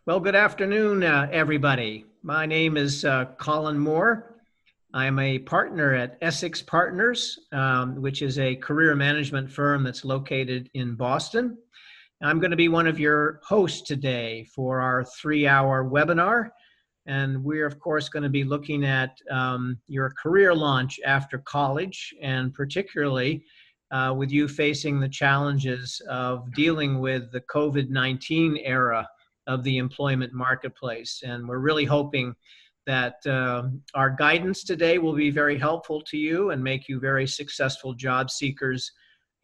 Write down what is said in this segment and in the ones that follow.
Well, good afternoon, everybody. My name is Colin Moore. I'm a partner at Essex Partners, which is a career management firm that's located in Boston. I'm going to be one of your hosts today for our 3-hour webinar. And we're, of course, going to be looking at your career launch after college, and particularly with you facing the challenges of dealing with the COVID-19 era of the employment marketplace. And we're really hoping that our guidance today will be very helpful to you and make you very successful job seekers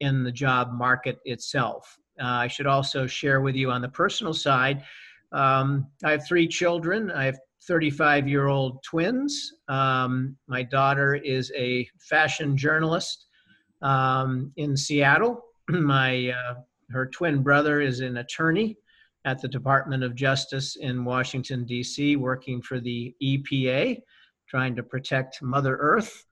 in the job market itself. I should also share with you on the personal side, I have 3 children. I have 35-year-old twins. My daughter is a fashion journalist in Seattle. Her twin brother is an attorney at the Department of Justice in Washington, D.C., working for the EPA, trying to protect Mother Earth.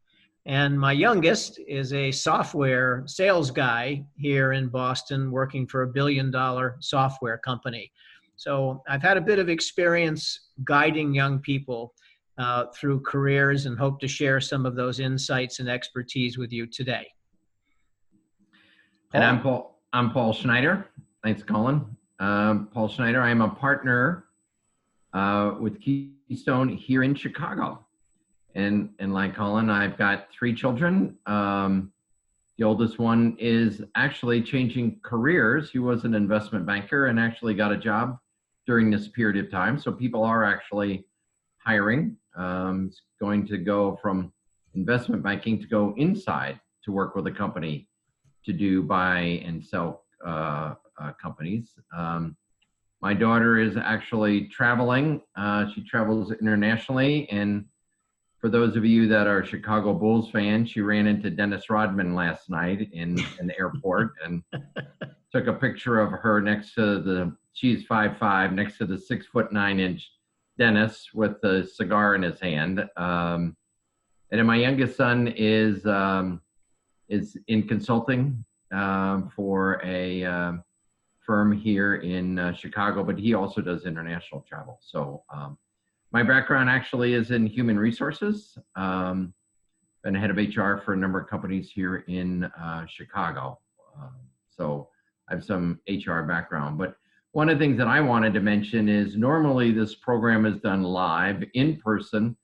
And my youngest is a software sales guy here in Boston, working for a billion-dollar software company. So I've had a bit of experience guiding young people through careers, and hope to share some of those insights and expertise with you today. And I'm Paul Schneider. Thanks, Colin. Paul Schneider. I am a partner with Keystone here in Chicago. And like Colin, I've got 3 children. The oldest one is actually changing careers. He was an investment banker and actually got a job during this period of time. So people are actually hiring. He's going to go from investment banking to go inside to work with a company to do buy and sell companies. My daughter is actually traveling. She travels internationally, and for those of you that are Chicago Bulls fans, she ran into Dennis Rodman last night in the airport and took a picture of her next to she's 5'5", next to the 6'9" Dennis with the cigar in his hand. And then my youngest son is in consulting for a firm here in Chicago, but he also does international travel. So my background actually is in human resources. Been head of HR for a number of companies here in Chicago. So I have some HR background. But one of the things that I wanted to mention is normally this program is done live in person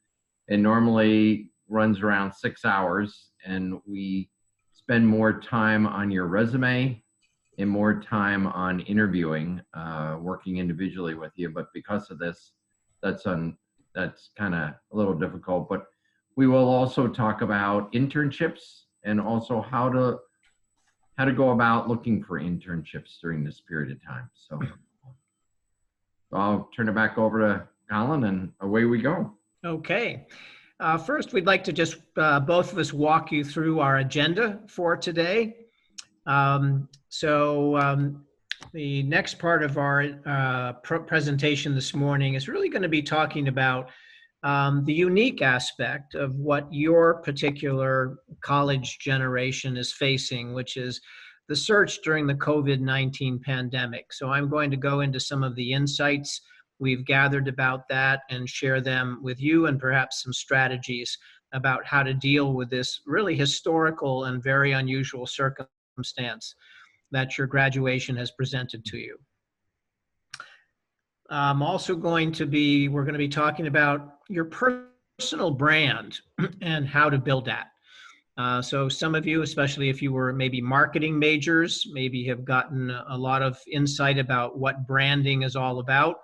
and normally runs around 6 hours, and we spend more time on your resume and more time on interviewing, working individually with you. But because of this, that's kind of a little difficult. But we will also talk about internships and also how to go about looking for internships during this period of time. So I'll turn it back over to Colin, and away we go. Okay. First, we'd like to just both of us walk you through our agenda for today. The next part of our presentation this morning is really going to be talking about the unique aspect of what your particular college generation is facing, which is the search during the COVID-19 pandemic. So I'm going to go into some of the insights we've gathered about that and share them with you, and perhaps some strategies about how to deal with this really historical and very unusual circumstance that your graduation has presented to you. Also we're going to be talking about your personal brand and how to build that. So some of you, especially if you were maybe marketing majors, maybe have gotten a lot of insight about what branding is all about.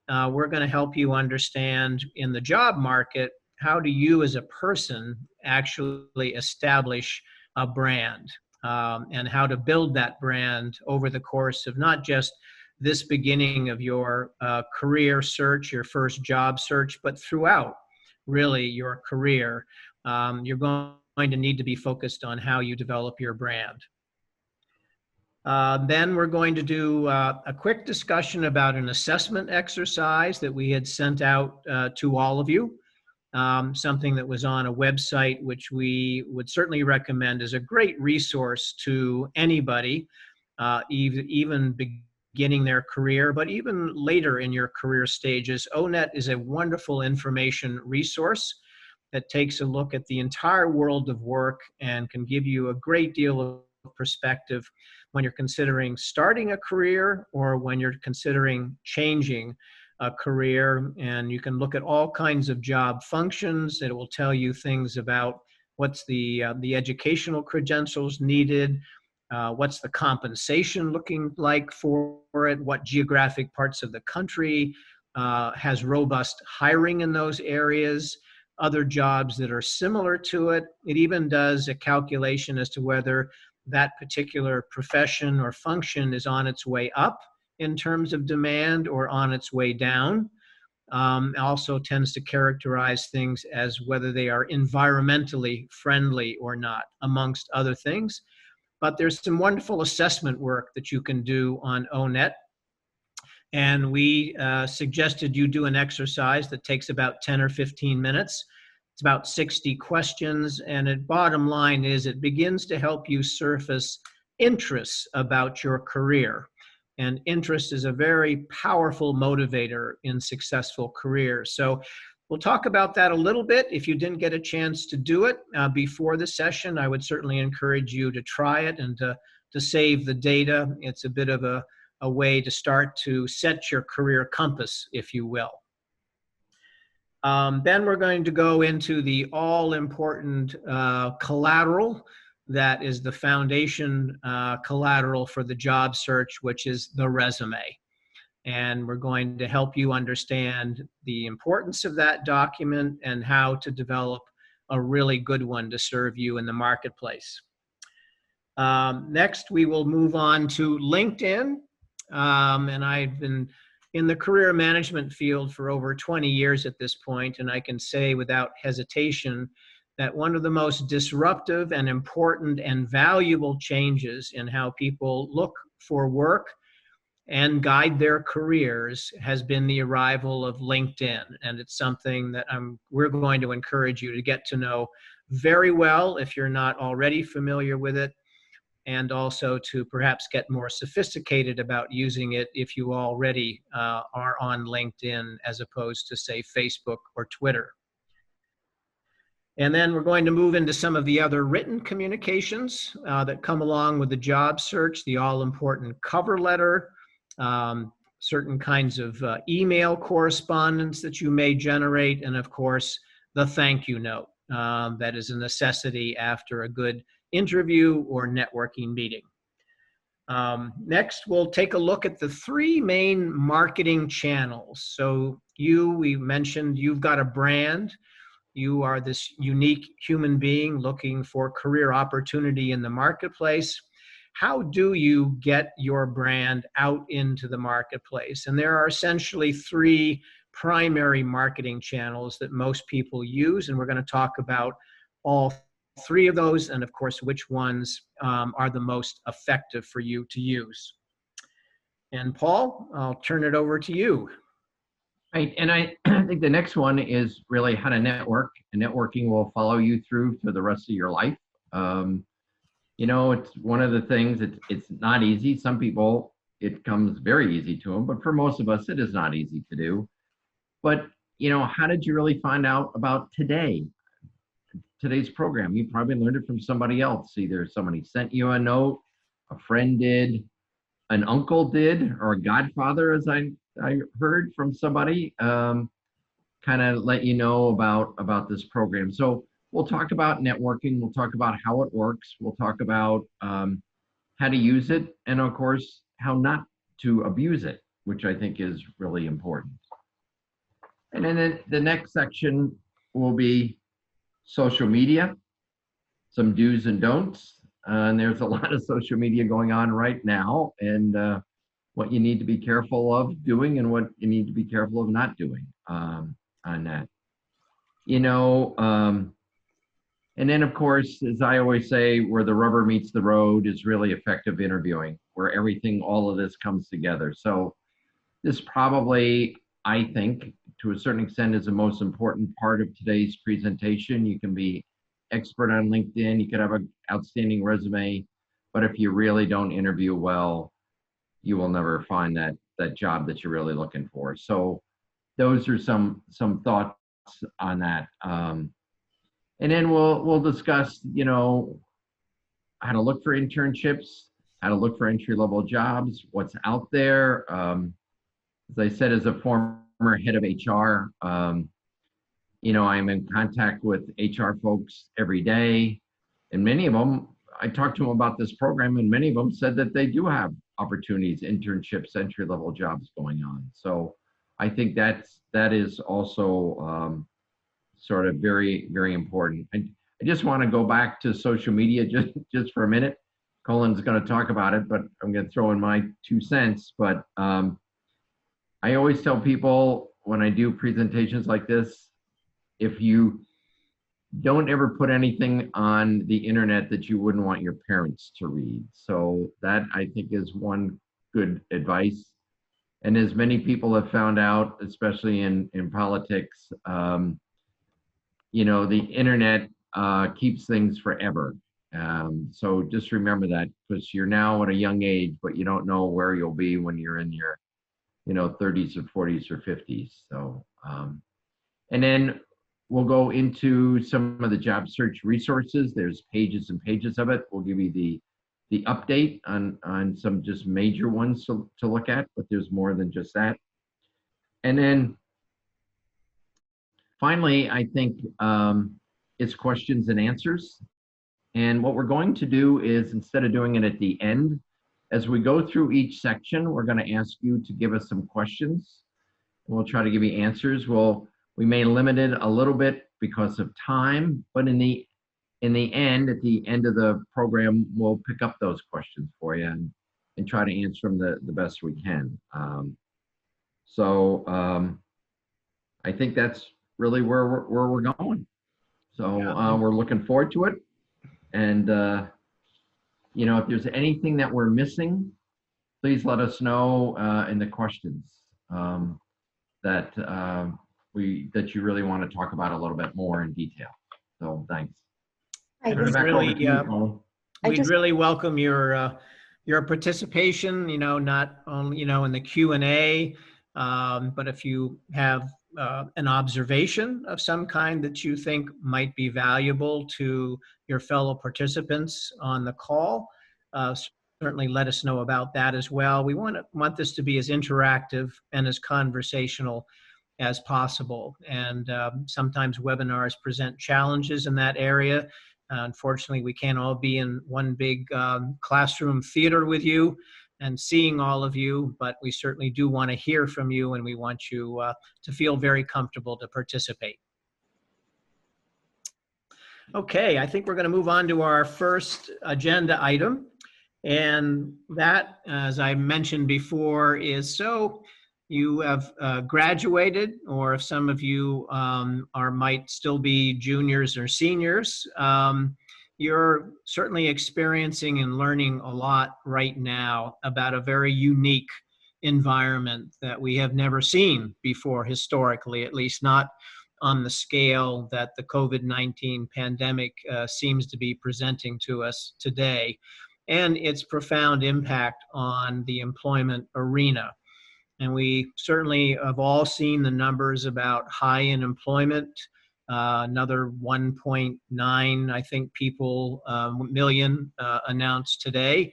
We're going to help you understand in the job market, how do you as a person actually establish a brand, and how to build that brand over the course of not just this beginning of your career search, your first job search, but throughout really your career. You're going to need to be focused on how you develop your brand. Then we're going to do a quick discussion about an assessment exercise that we had sent out to all of you. Something that was on a website, which we would certainly recommend as a great resource to anybody, even beginning their career, but even later in your career stages, ONET is a wonderful information resource that takes a look at the entire world of work and can give you a great deal of perspective when you're considering starting a career or when you're considering changing a career. And you can look at all kinds of job functions. It will tell you things about what's the educational credentials needed, what's the compensation looking like for it, what geographic parts of the country has robust hiring in those areas, other jobs that are similar to it. It even does a calculation as to whether that particular profession or function is on its way up in terms of demand or on its way down. Also tends to characterize things as whether they are environmentally friendly or not, amongst other things. But there's some wonderful assessment work that you can do on ONET. And we suggested you do an exercise that takes about 10 or 15 minutes. It's about 60 questions. And the bottom line is it begins to help you surface interests about your career. And interest is a very powerful motivator in successful careers. So we'll talk about that a little bit. If you didn't get a chance to do it before the session, I would certainly encourage you to try it and to save the data. It's a bit of a way to start to set your career compass, if you will. Then we're going to go into the all-important collateral that is the foundation collateral for the job search, which is the resume. And we're going to help you understand the importance of that document and how to develop a really good one to serve you in the marketplace. Next, we will move on to LinkedIn. And I've been in the career management field for over 20 years at this point, and I can say without hesitation that one of the most disruptive and important and valuable changes in how people look for work and guide their careers has been the arrival of LinkedIn. And it's something that we're going to encourage you to get to know very well if you're not already familiar with it, and also to perhaps get more sophisticated about using it if you already are on LinkedIn as opposed to, say, Facebook or Twitter. And then we're going to move into some of the other written communications that come along with the job search, the all-important cover letter, certain kinds of email correspondence that you may generate, and of course, the thank you note that is a necessity after a good interview or networking meeting. Next, we'll take a look at the three main marketing channels. So we mentioned you've got a brand. You are this unique human being looking for career opportunity in the marketplace. How do you get your brand out into the marketplace? And there are essentially three primary marketing channels that most people use, and we're going to talk about all three of those, and of course, which ones are the most effective for you to use. And Paul, I'll turn it over to you. Right, and I think the next one is really how to network, and networking will follow you through for the rest of your life. You know, it's one of the things, it's not easy. Some people, it comes very easy to them, but for most of us, it is not easy to do. But, you know, how did you really find out about today's program? You probably learned it from somebody else. Either somebody sent you a note, a friend did, an uncle did, or a godfather, as I heard from somebody, kind of let you know about this program. So we'll talk about networking. We'll talk about how it works. We'll talk about how to use it, and of course, how not to abuse it, which I think is really important. And then the next section will be social media, some do's and don'ts. And there's a lot of social media going on right now, and what you need to be careful of doing and what you need to be careful of not doing on that. You know, and then of course, as I always say, where the rubber meets the road is really effective interviewing, where all of this comes together. So this probably, I think, to a certain extent, is the most important part of today's presentation. You can be expert on LinkedIn, you could have an outstanding resume, but if you really don't interview well, you will never find that job that you're really looking for. So those are some thoughts on that. And then we'll discuss, how to look for internships, how to look for entry level jobs, what's out there. As I said, as a former head of HR, I'm in contact with HR folks every day, and many of them, I talked to them about this program, and many of them said that they do have opportunities, internships, entry level jobs going on. So I think that is also sort of very, very important. I just want to go back to social media just for a minute. Colin's going to talk about it, but I'm going to throw in my 2 cents. But I always tell people when I do presentations like this, if you don't ever put anything on the internet that you wouldn't want your parents to read. So that, I think, is one good advice. And as many people have found out, especially in politics, the internet keeps things forever. So just remember that, because you're now at a young age, but you don't know where you'll be when you're in your 30s or 40s or 50s. So and then we'll go into some of the job search resources. There's pages and pages of it. We'll give you the update on some just major ones to look at, but there's more than just that. And then finally, I think it's questions and answers. And what we're going to do is, instead of doing it at the end, as we go through each section, we're going to ask you to give us some questions. We'll try to give you answers. We may limit it a little bit because of time, but at the end of the program, we'll pick up those questions for you and try to answer them the best we can. I think that's really where we're going. So we're looking forward to it. And if there's anything that we're missing, please let us know in the questions that you really want to talk about a little bit more in detail. So thanks. We'd really welcome your participation, not only, in the Q&A, but if you have an observation of some kind that you think might be valuable to your fellow participants on the call, certainly let us know about that as well. We want this to be as interactive and as conversational as possible. And sometimes webinars present challenges in that area. Unfortunately, we can't all be in one big classroom theater with you and seeing all of you, but we certainly do want to hear from you, and we want you to feel very comfortable to participate. Okay, I think we're going to move on to our first agenda item. And that, as I mentioned before, is so you have graduated, or if some of you might still be juniors or seniors, you're certainly experiencing and learning a lot right now about a very unique environment that we have never seen before historically, at least not on the scale that the COVID-19 pandemic seems to be presenting to us today, and its profound impact on the employment arena. And we certainly have all seen the numbers about high unemployment, another 1.9, I think, million announced today.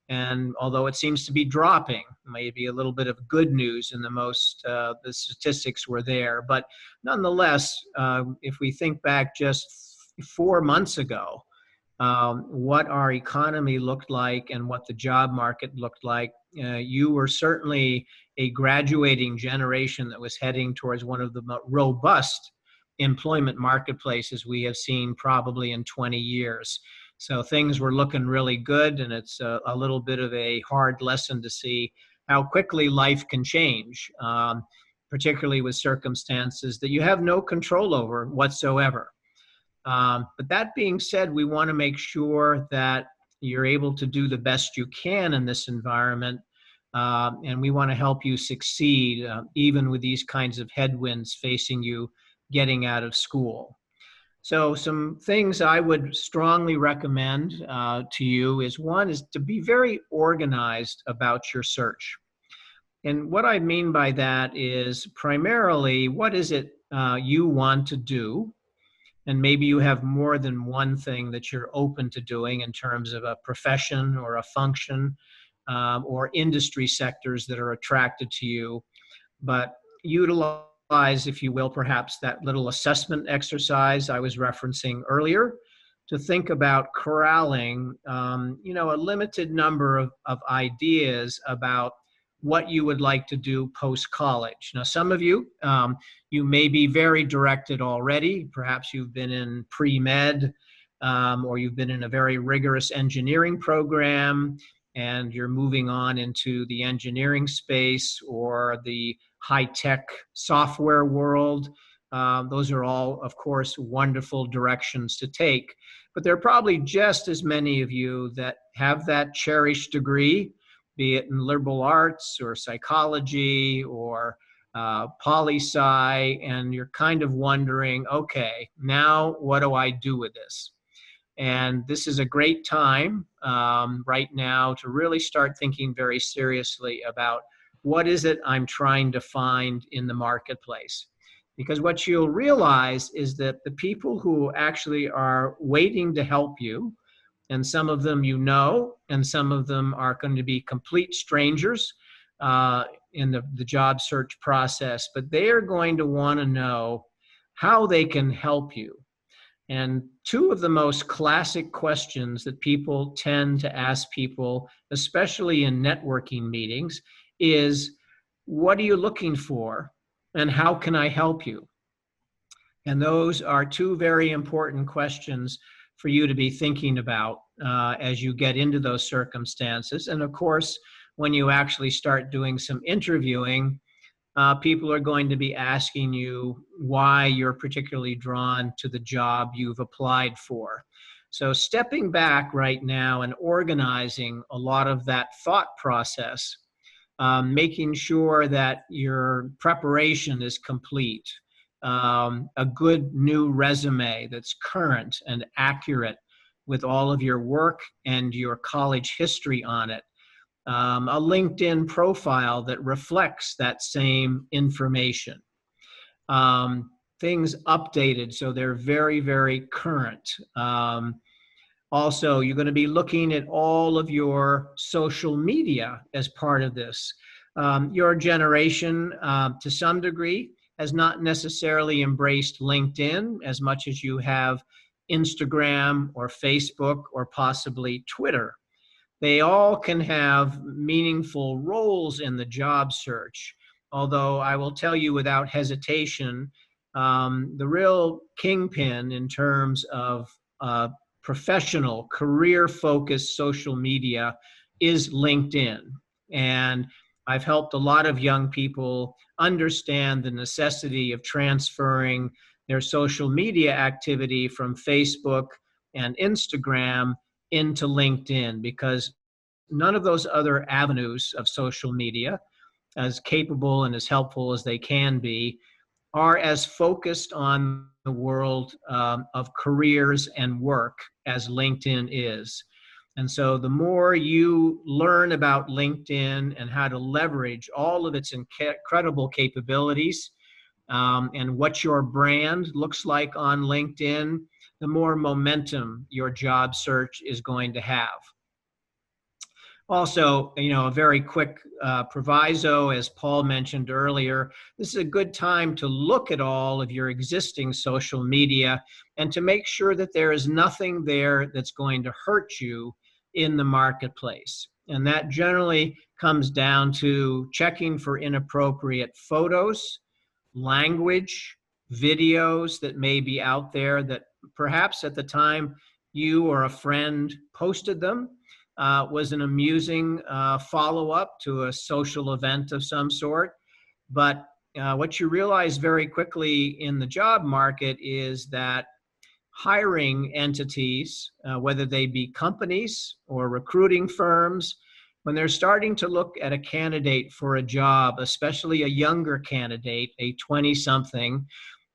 And although it seems to be dropping, maybe a little bit of good news in the statistics were there. But nonetheless, if we think back just 4 months ago, what our economy looked like and what the job market looked like, you were certainly a graduating generation that was heading towards one of the most robust employment marketplaces we have seen probably in 20 years. So things were looking really good, and it's a little bit of a hard lesson to see how quickly life can change, particularly with circumstances that you have no control over whatsoever. But that being said, we want to make sure that you're able to do the best you can in this environment, and we want to help you succeed even with these kinds of headwinds facing you getting out of school. So some things I would strongly recommend to you is one is to be very organized about your search. And what I mean by that is primarily what is it you want to do? And maybe you have more than one thing that you're open to doing in terms of a profession or a function or industry sectors that are attracted to you. But utilize, if you will, perhaps that little assessment exercise I was referencing earlier to think about corralling, a limited number of ideas about what you would like to do post college. Now, some of you, you may be very directed already. Perhaps you've been in pre-med or you've been in a very rigorous engineering program and you're moving on into the engineering space or the high-tech software world. Those are all, of course, wonderful directions to take. But there are probably just as many of you that have that cherished degree, be it in liberal arts or psychology or poli-sci, and you're kind of wondering, okay, now what do I do with this? And this is a great time right now to really start thinking very seriously about what is it I'm trying to find in the marketplace. Because what you'll realize is that the people who actually are waiting to help you, and some of them you know, and some of them are going to be complete strangers in the job search process, but they are going to want to know how they can help you. And two of the most classic questions that people tend to ask people, especially in networking meetings, is what are you looking for and how can I help you? And those are two very important questions for you to be thinking about as you get into those circumstances. And of course, when you actually start doing some interviewing, people are going to be asking you why you're particularly drawn to the job you've applied for. So stepping back right now and organizing a lot of that thought process, making sure that your preparation is complete, a good new resume that's current and accurate with all of your work and your college history on it, a LinkedIn profile that reflects that same information. Things updated so they're very, very current. Also, you're going to be looking at all of your social media as part of this. Your generation, to some degree, has not necessarily embraced LinkedIn as much as you have Instagram or Facebook or possibly Twitter. They all can have meaningful roles in the job search. Although I will tell you without hesitation, the real kingpin in terms of professional, career-focused social media is LinkedIn. And I've helped a lot of young people understand the necessity of transferring their social media activity from Facebook and Instagram into LinkedIn, because none of those other avenues of social media, as capable and as helpful as they can be, are as focused on the world of careers and work as LinkedIn is. And so the more you learn about LinkedIn and how to leverage all of its incredible capabilities and what your brand looks like on LinkedIn, the more momentum your job search is going to have. Also, a very quick proviso, as Paul mentioned earlier, this is a good time to look at all of your existing social media and to make sure that there is nothing there that's going to hurt you in the marketplace. And that generally comes down to checking for inappropriate photos, language, videos that may be out there that perhaps at the time you or a friend posted them was an amusing follow-up to a social event of some sort. But what you realize very quickly in the job market is that hiring entities, whether they be companies or recruiting firms, when they're starting to look at a candidate for a job, especially a younger candidate, a 20-something,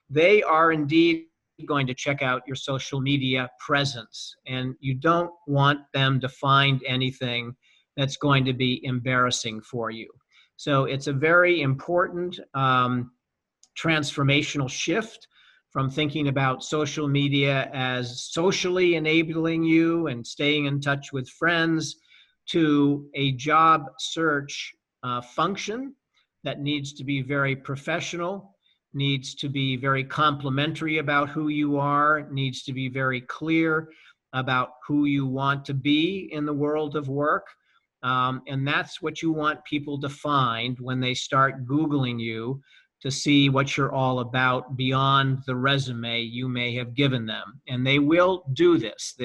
they are indeed going to check out your social media presence, and you don't want them to find anything that's going to be embarrassing for you. So it's a very important transformational shift from thinking about social media as socially enabling you and staying in touch with friends to a job search function that needs to be very professional, needs to be very complimentary about who you are, needs to be very clear about who you want to be in the world of work. And that's what you want people to find when they start Googling you, to see what you're all about beyond the resume you may have given them. And they will do this.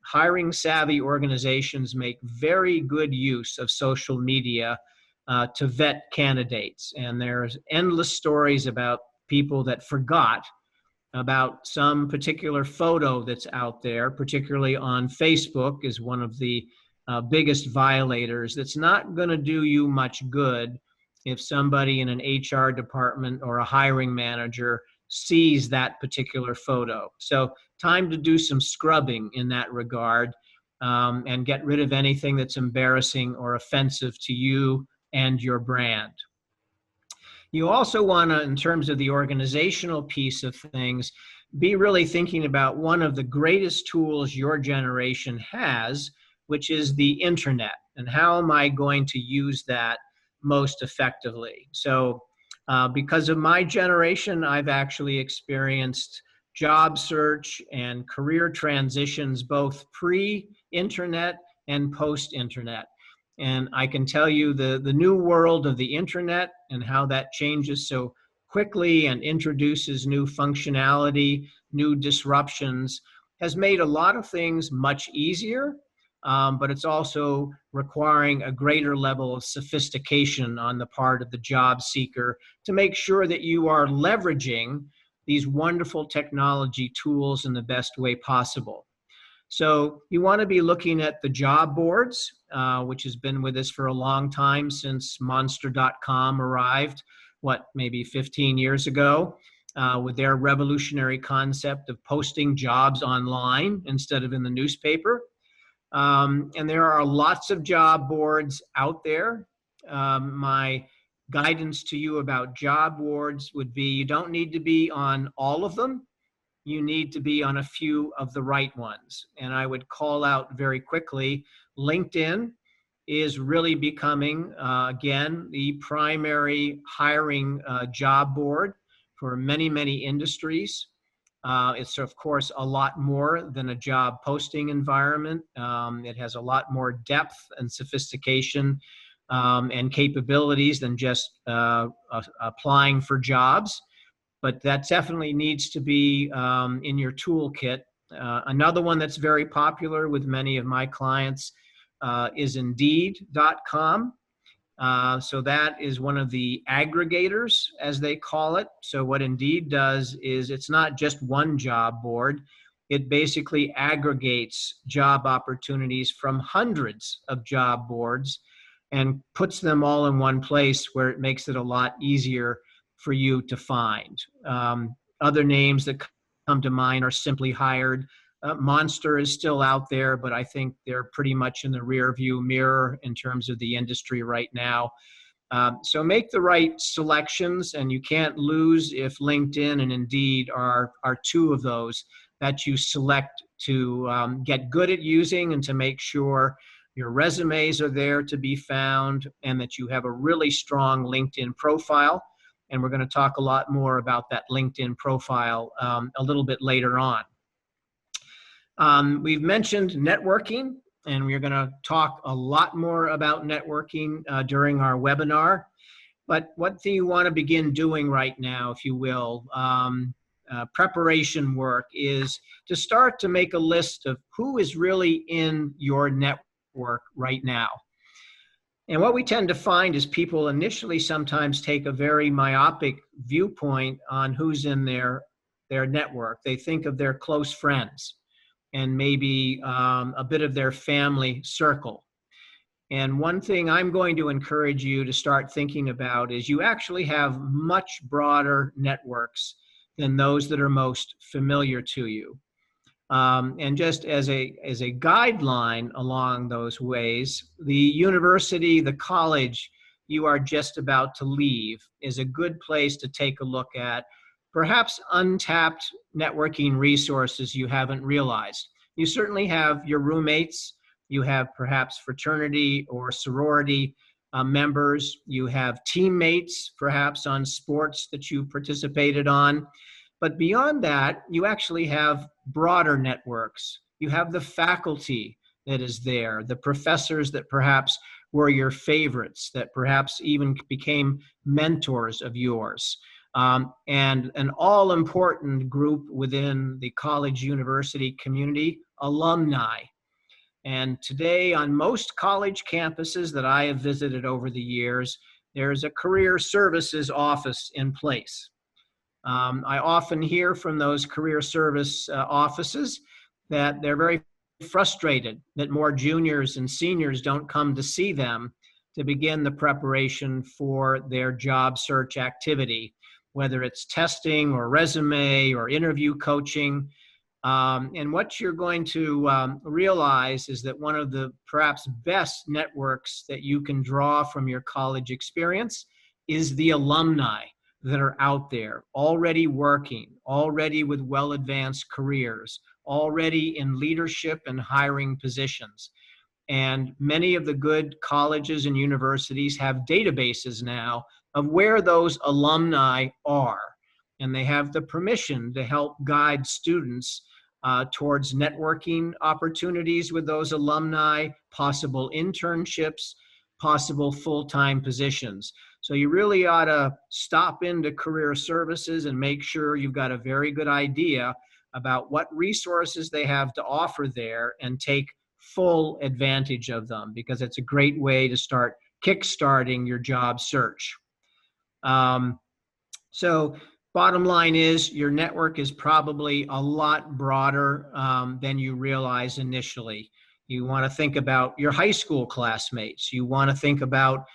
Hiring savvy organizations make very good use of social media to vet candidates. And there's endless stories about people that forgot about some particular photo that's out there, particularly on Facebook is one of the biggest violators. That's not going to do you much good if somebody in an HR department or a hiring manager sees that particular photo. So time to do some scrubbing in that regard and get rid of anything that's embarrassing or offensive to you and your brand. You also want to, in terms of the organizational piece of things, be really thinking about one of the greatest tools your generation has, which is the internet. And how am I going to use that most effectively? So because of my generation, I've actually experienced job search and career transitions both pre-internet and post-internet. And I can tell you the new world of the internet and how that changes so quickly and introduces new functionality, new disruptions, has made a lot of things much easier. But it's also requiring a greater level of sophistication on the part of the job seeker to make sure that you are leveraging these wonderful technology tools in the best way possible. So you want to be looking at the job boards, which has been with us for a long time since Monster.com arrived, maybe 15 years ago, with their revolutionary concept of posting jobs online instead of in the newspaper. And there are lots of job boards out there. My guidance to you about job boards would be you don't need to be on all of them. You need to be on a few of the right ones. And I would call out very quickly, LinkedIn is really becoming, again, the primary hiring job board for many, many industries. It's, of course, a lot more than a job posting environment. It has a lot more depth and sophistication and capabilities than just applying for jobs. But that definitely needs to be in your toolkit. Another one that's very popular with many of my clients is Indeed.com. So that is one of the aggregators, as they call it. So what Indeed does is it's not just one job board. It basically aggregates job opportunities from hundreds of job boards and puts them all in one place where it makes it a lot easier for you to find. Other names that come to mind are Simply Hired. Monster is still out there, but I think they're pretty much in the rear view mirror in terms of the industry right now. So make the right selections, and you can't lose if LinkedIn and Indeed are two of those that you select to get good at using and to make sure your resumes are there to be found and that you have a really strong LinkedIn profile. And we're going to talk a lot more about that LinkedIn profile a little bit later on. We've mentioned networking, and we're going to talk a lot more about networking during our webinar. But what do you want to begin doing right now, if you will? Preparation work is to start to make a list of who is really in your network right now. And what we tend to find is people initially sometimes take a very myopic viewpoint on who's in their network. They think of their close friends and maybe a bit of their family circle. And one thing I'm going to encourage you to start thinking about is you actually have much broader networks than those that are most familiar to you. And just as a guideline along those ways, the university, the college you are just about to leave is a good place to take a look at perhaps untapped networking resources you haven't realized. You certainly have your roommates, you have perhaps fraternity or sorority members, you have teammates perhaps on sports that you participated on. But beyond that, you actually have broader networks. You have the faculty that is there, the professors that perhaps were your favorites, that perhaps even became mentors of yours, and an all-important group within the college university community, alumni. And today, on most college campuses that I have visited over the years, there's a career services office in place. I often hear from those career service offices that they're very frustrated that more juniors and seniors don't come to see them to begin the preparation for their job search activity, whether it's testing or resume or interview coaching. And what you're going to realize is that one of the perhaps best networks that you can draw from your college experience is the alumni that are out there already working, already with well-advanced careers, already in leadership and hiring positions. And many of the good colleges and universities have databases now of where those alumni are. And they have the permission to help guide students towards networking opportunities with those alumni, possible internships, possible full-time positions. So you really ought to stop into career services and make sure you've got a very good idea about what resources they have to offer there and take full advantage of them, because it's a great way to start kickstarting your job search. So bottom line is your network is probably a lot broader than you realize initially. You want to think about your high school classmates. You want to think about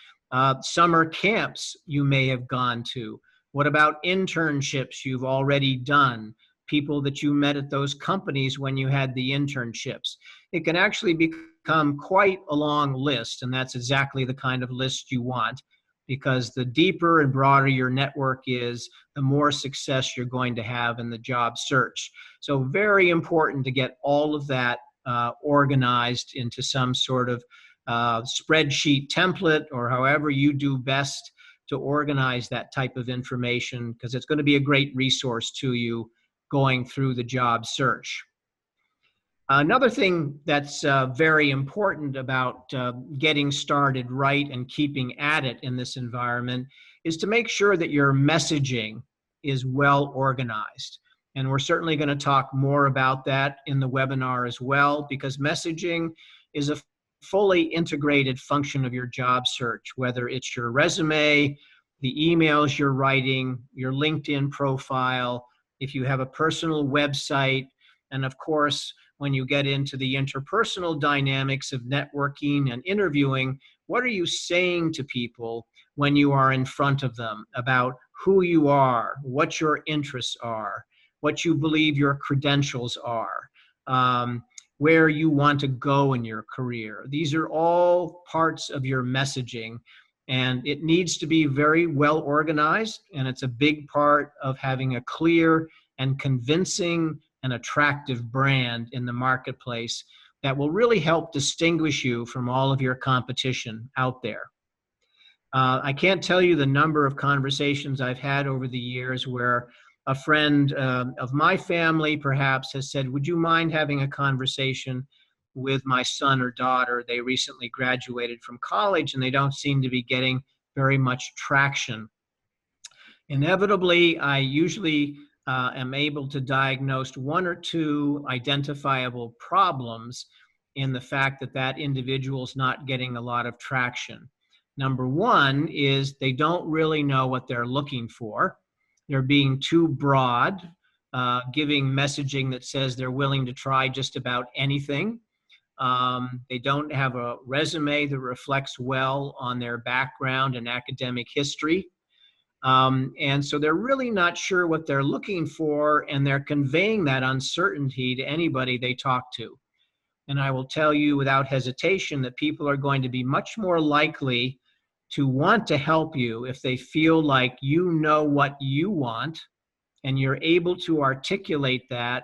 summer camps you may have gone to. What about internships you've already done? People that you met at those companies when you had the internships. It can actually become quite a long list, and that's exactly the kind of list you want, because the deeper and broader your network is, the more success you're going to have in the job search. So very important to get all of that organized into some sort of spreadsheet template, or however you do best to organize that type of information, because it's going to be a great resource to you going through the job search. Another thing that's very important about getting started right and keeping at it in this environment is to make sure that your messaging is well organized. And we're certainly going to talk more about that in the webinar as well, because messaging is a fully integrated function of your job search, whether it's your resume, the emails you're writing, your LinkedIn profile, if you have a personal website, and of course, when you get into the interpersonal dynamics of networking and interviewing, what are you saying to people when you are in front of them about who you are, what your interests are, what you believe your credentials are, where you want to go in your career. These are all parts of your messaging, and it needs to be very well organized, and it's a big part of having a clear and convincing and attractive brand in the marketplace that will really help distinguish you from all of your competition out there. I can't tell you the number of conversations I've had over the years where a friend of my family perhaps has said, would you mind having a conversation with my son or daughter? They recently graduated from college and they don't seem to be getting very much traction. Inevitably, I usually am able to diagnose one or two identifiable problems in the fact that that individual is not getting a lot of traction. Number one is they don't really know what they're looking for. They're being too broad, giving messaging that says they're willing to try just about anything. They don't have a resume that reflects well on their background and academic history. And so they're really not sure what they're looking for, and they're conveying that uncertainty to anybody they talk to. And I will tell you without hesitation that people are going to be much more likely to want to help you if they feel like you know what you want and you're able to articulate that,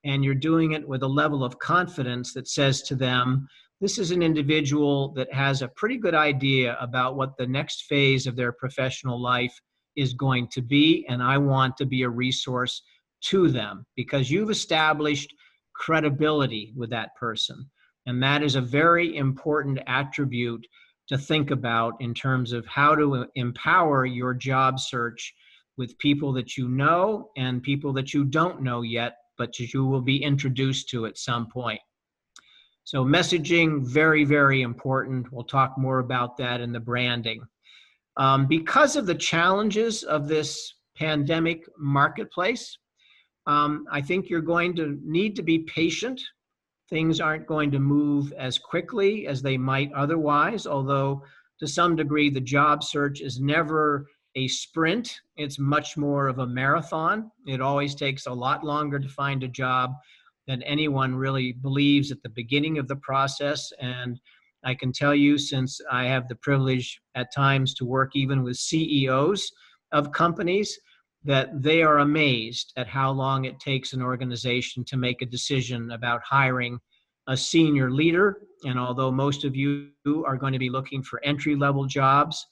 and you're doing it with a level of confidence that says to them, this is an individual that has a pretty good idea about what the next phase of their professional life is going to be, and I want to be a resource to them, because you've established credibility with that person. And that is a very important attribute to think about in terms of how to empower your job search with people that you know and people that you don't know yet, but you will be introduced to at some point. So messaging, very, very important. We'll talk more about that in the branding. Because of the challenges of this pandemic marketplace, I think you're going to need to be patient. Things aren't going to move as quickly as they might otherwise, although to some degree the job search is never a sprint. It's much more of a marathon. It always takes a lot longer to find a job than anyone really believes at the beginning of the process. And I can tell you, since I have the privilege at times to work even with CEOs of companies, that they are amazed at how long it takes an organization to make a decision about hiring a senior leader. And although most of you are going to be looking for entry-level jobs,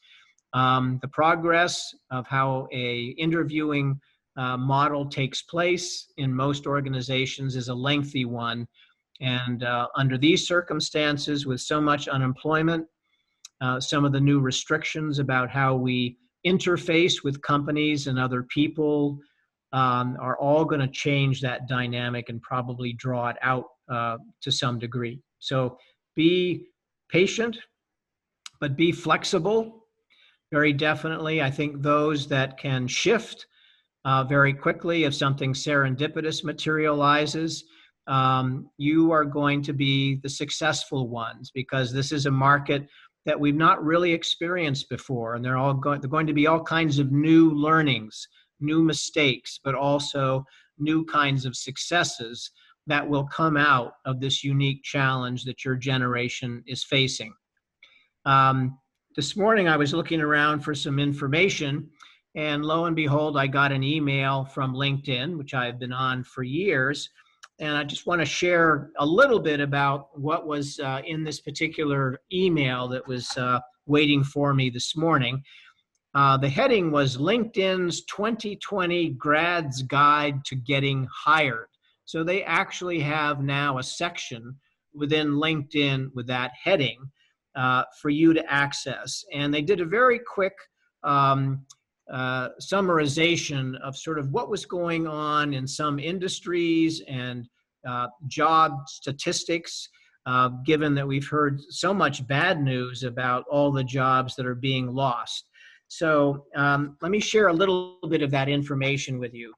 the progress of how a interviewing model takes place in most organizations is a lengthy one. And under these circumstances, with so much unemployment, some of the new restrictions about how we interface with companies and other people are all going to change that dynamic and probably draw it out to some degree. So be patient, but be flexible. Very definitely. I think those that can shift very quickly if something serendipitous materializes, you are going to be the successful ones, because this is a market that we've not really experienced before, and they're going to be all kinds of new learnings, new mistakes, but also new kinds of successes that will come out of this unique challenge that your generation is facing. This morning I was looking around for some information, and lo and behold, I got an email from LinkedIn, which I've been on for years. And I just want to share a little bit about what was in this particular email that was waiting for me this morning. The heading was LinkedIn's 2020 Grad's Guide to Getting Hired. So they actually have now a section within LinkedIn with that heading for you to access. And they did a very quick summarization of sort of what was going on in some industries and job statistics, given that we've heard so much bad news about all the jobs that are being lost. So let me share a little bit of that information with you.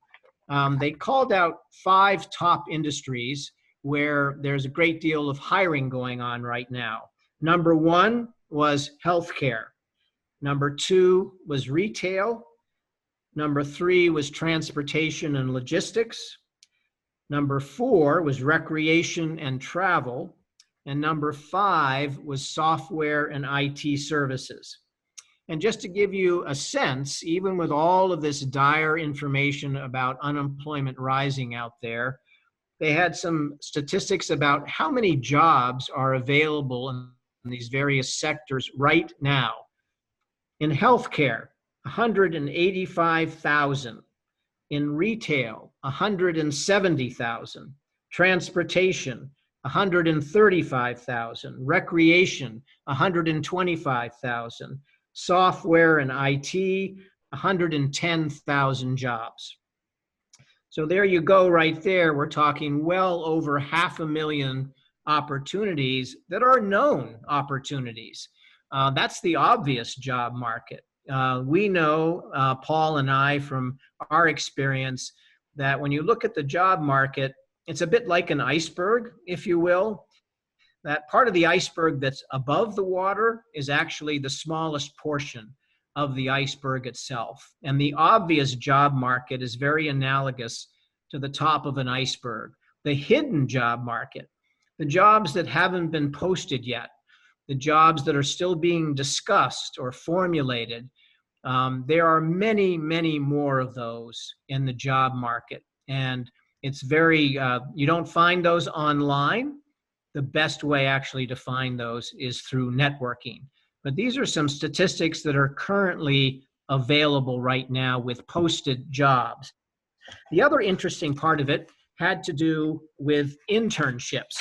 They called out 5 top industries where there's a great deal of hiring going on right now. Number 1 was healthcare. Number 2 was retail. Number 3 was transportation and logistics. Number 4 was recreation and travel. And number 5 was software and IT services. And just to give you a sense, even with all of this dire information about unemployment rising out there, they had some statistics about how many jobs are available in these various sectors right now. In healthcare, 185,000. In retail, 170,000. Transportation, 135,000. Recreation, 125,000. Software and IT, 110,000 jobs. So there you go right there. We're talking well over 500,000 opportunities that are known opportunities. That's the obvious job market. We know, Paul and I, from our experience, that when you look at the job market, it's a bit like an iceberg, if you will. That part of the iceberg that's above the water is actually the smallest portion. of the iceberg itself. And the obvious job market is very analogous to the top of an iceberg. The hidden job market, the jobs that haven't been posted yet, the jobs that are still being discussed or formulated, there are many, many more of those in the job market. And it's very, you don't find those online. The best way actually to find those is through networking. But these are some statistics that are currently available right now with posted jobs. The other interesting part of it had to do with internships.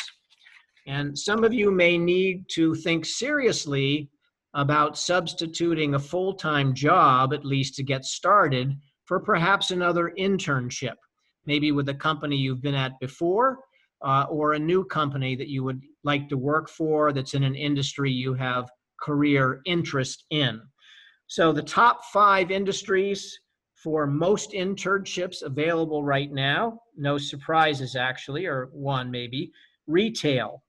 And some of you may need to think seriously about substituting a full-time job, at least to get started, for perhaps another internship, maybe with a company you've been at before, or a new company that you would like to work for that's in an industry you have career interest in. So the top 5 industries for most internships available right now, no surprises actually, or one maybe, retail,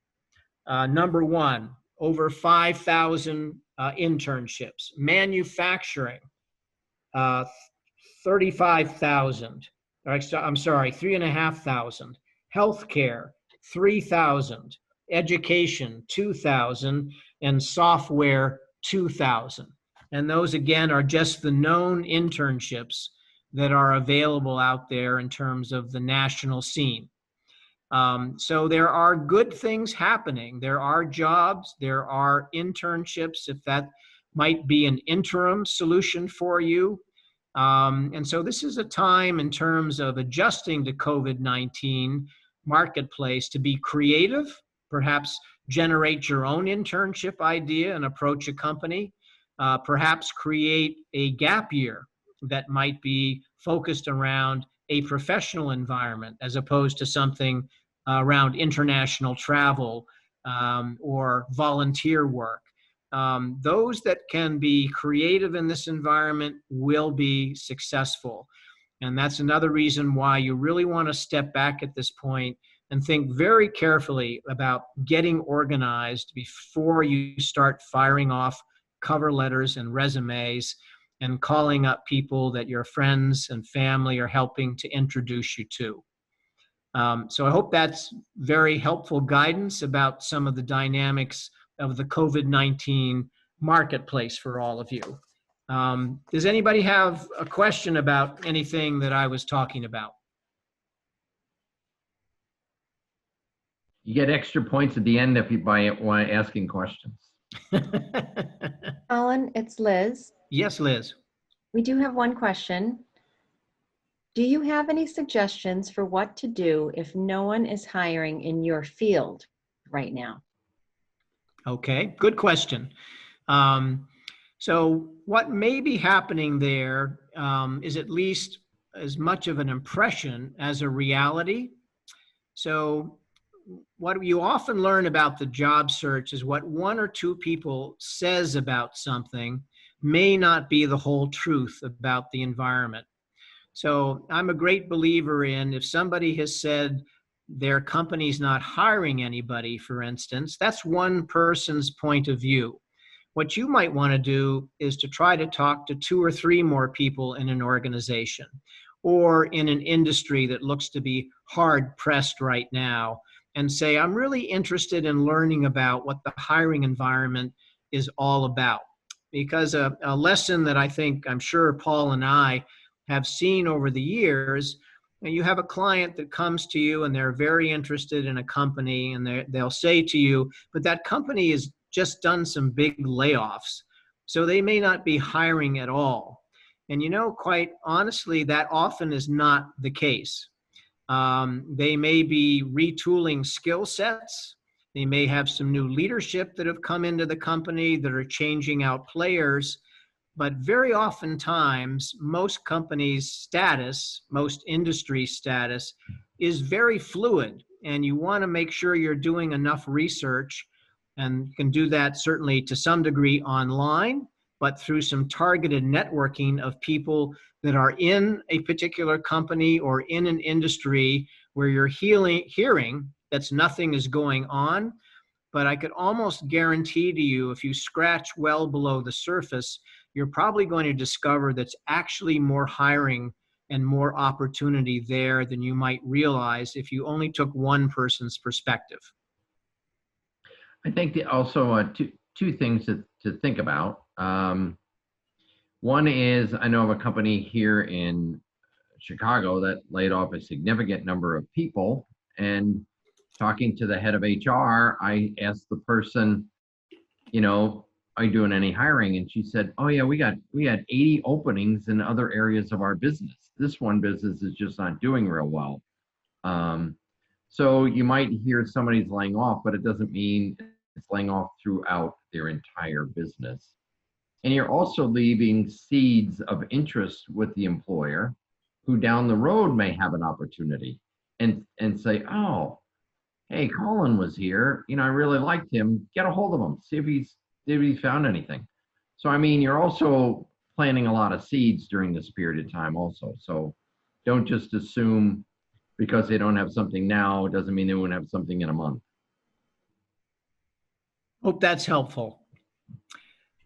number 1, over 5,000 internships. Manufacturing, 35,000. I'm sorry, 3,500. Healthcare, 3,000. Education, 2,000. And software, 2,000. And those, again, are just the known internships that are available out there in terms of the national scene. So there are good things happening. There are jobs, there are internships, if that might be an interim solution for you. And so this is a time in terms of adjusting to COVID-19 marketplace to be creative, perhaps generate your own internship idea and approach a company, perhaps create a gap year that might be focused around a professional environment as opposed to something around international travel or volunteer work. Those that can be creative in this environment will be successful. And that's another reason why you really want to step back at this point and think very carefully about getting organized before you start firing off cover letters and resumes and calling up people that your friends and family are helping to introduce you to. So I hope that's very helpful guidance about some of the dynamics of the COVID-19 marketplace for all of you. Does anybody have a question about anything that I was talking about? You get extra points at the end if you by asking questions. Colin, it's Liz. Yes, Liz. We do have one question. Do you have any suggestions for what to do if no one is hiring in your field right now? Okay, good question. So what may be happening there is at least as much of an impression as a reality. So what you often learn about the job search is what 1 or 2 people says about something may not be the whole truth about the environment. So I'm a great believer in if somebody has said their company's not hiring anybody, for instance, that's one person's point of view. What you might want to do is to try to talk to 2 or 3 more people in an organization or in an industry that looks to be hard pressed right now and say, I'm really interested in learning about what the hiring environment is all about. Because a lesson that I think, I'm sure Paul and I have seen over the years, and you have a client that comes to you and they're very interested in a company and they'll say to you, but that company has just done some big layoffs, so they may not be hiring at all. And you know, quite honestly, that often is not the case. They may be retooling skill sets. They may have some new leadership that have come into the company that are changing out players. But very oftentimes, most companies' status, most industry status is very fluid. And you want to make sure you're doing enough research, and you can do that certainly to some degree online, but through some targeted networking of people that are in a particular company or in an industry where you're hearing that's nothing is going on, but I could almost guarantee to you, if you scratch well below the surface, you're probably going to discover that's actually more hiring and more opportunity there than you might realize if you only took one person's perspective. I think also two things to think about. One is, I know of a company here in Chicago that laid off a significant number of people, and talking to the head of HR, I asked the person, are you doing any hiring? And she said, oh yeah, we had 80 openings in other areas of our business. This one business is just not doing real well. So you might hear somebody's laying off, but it doesn't mean it's laying off throughout their entire business. And you're also leaving seeds of interest with the employer, who down the road may have an opportunity and say, oh, hey, Colin was here. I really liked him. Get a hold of him. See if he found anything. So, I mean, you're also planting a lot of seeds during this period of time also. So don't just assume because they don't have something now, it doesn't mean they won't have something in a month. Hope that's helpful.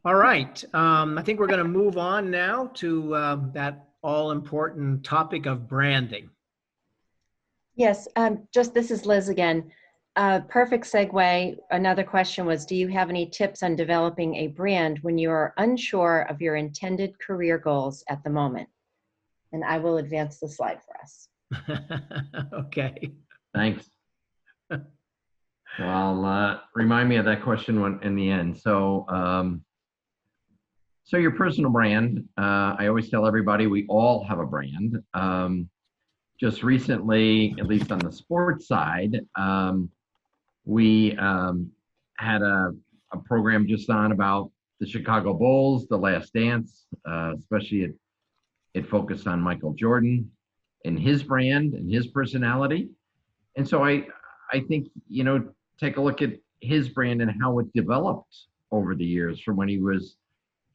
All right. I think we're going to move on now to that all-important topic of branding. Yes, this is Liz again. Perfect segue. Another question was, do you have any tips on developing a brand when you're unsure of your intended career goals at the moment? And I will advance the slide for us. Okay. Thanks. Well, remind me of that question in the end. So your personal brand, I always tell everybody we all have a brand. Just recently, at least on the sports side, we had a program just on about the Chicago Bulls, The Last Dance, especially it focused on Michael Jordan and his brand and his personality. And so I think, take a look at his brand and how it developed over the years from when he was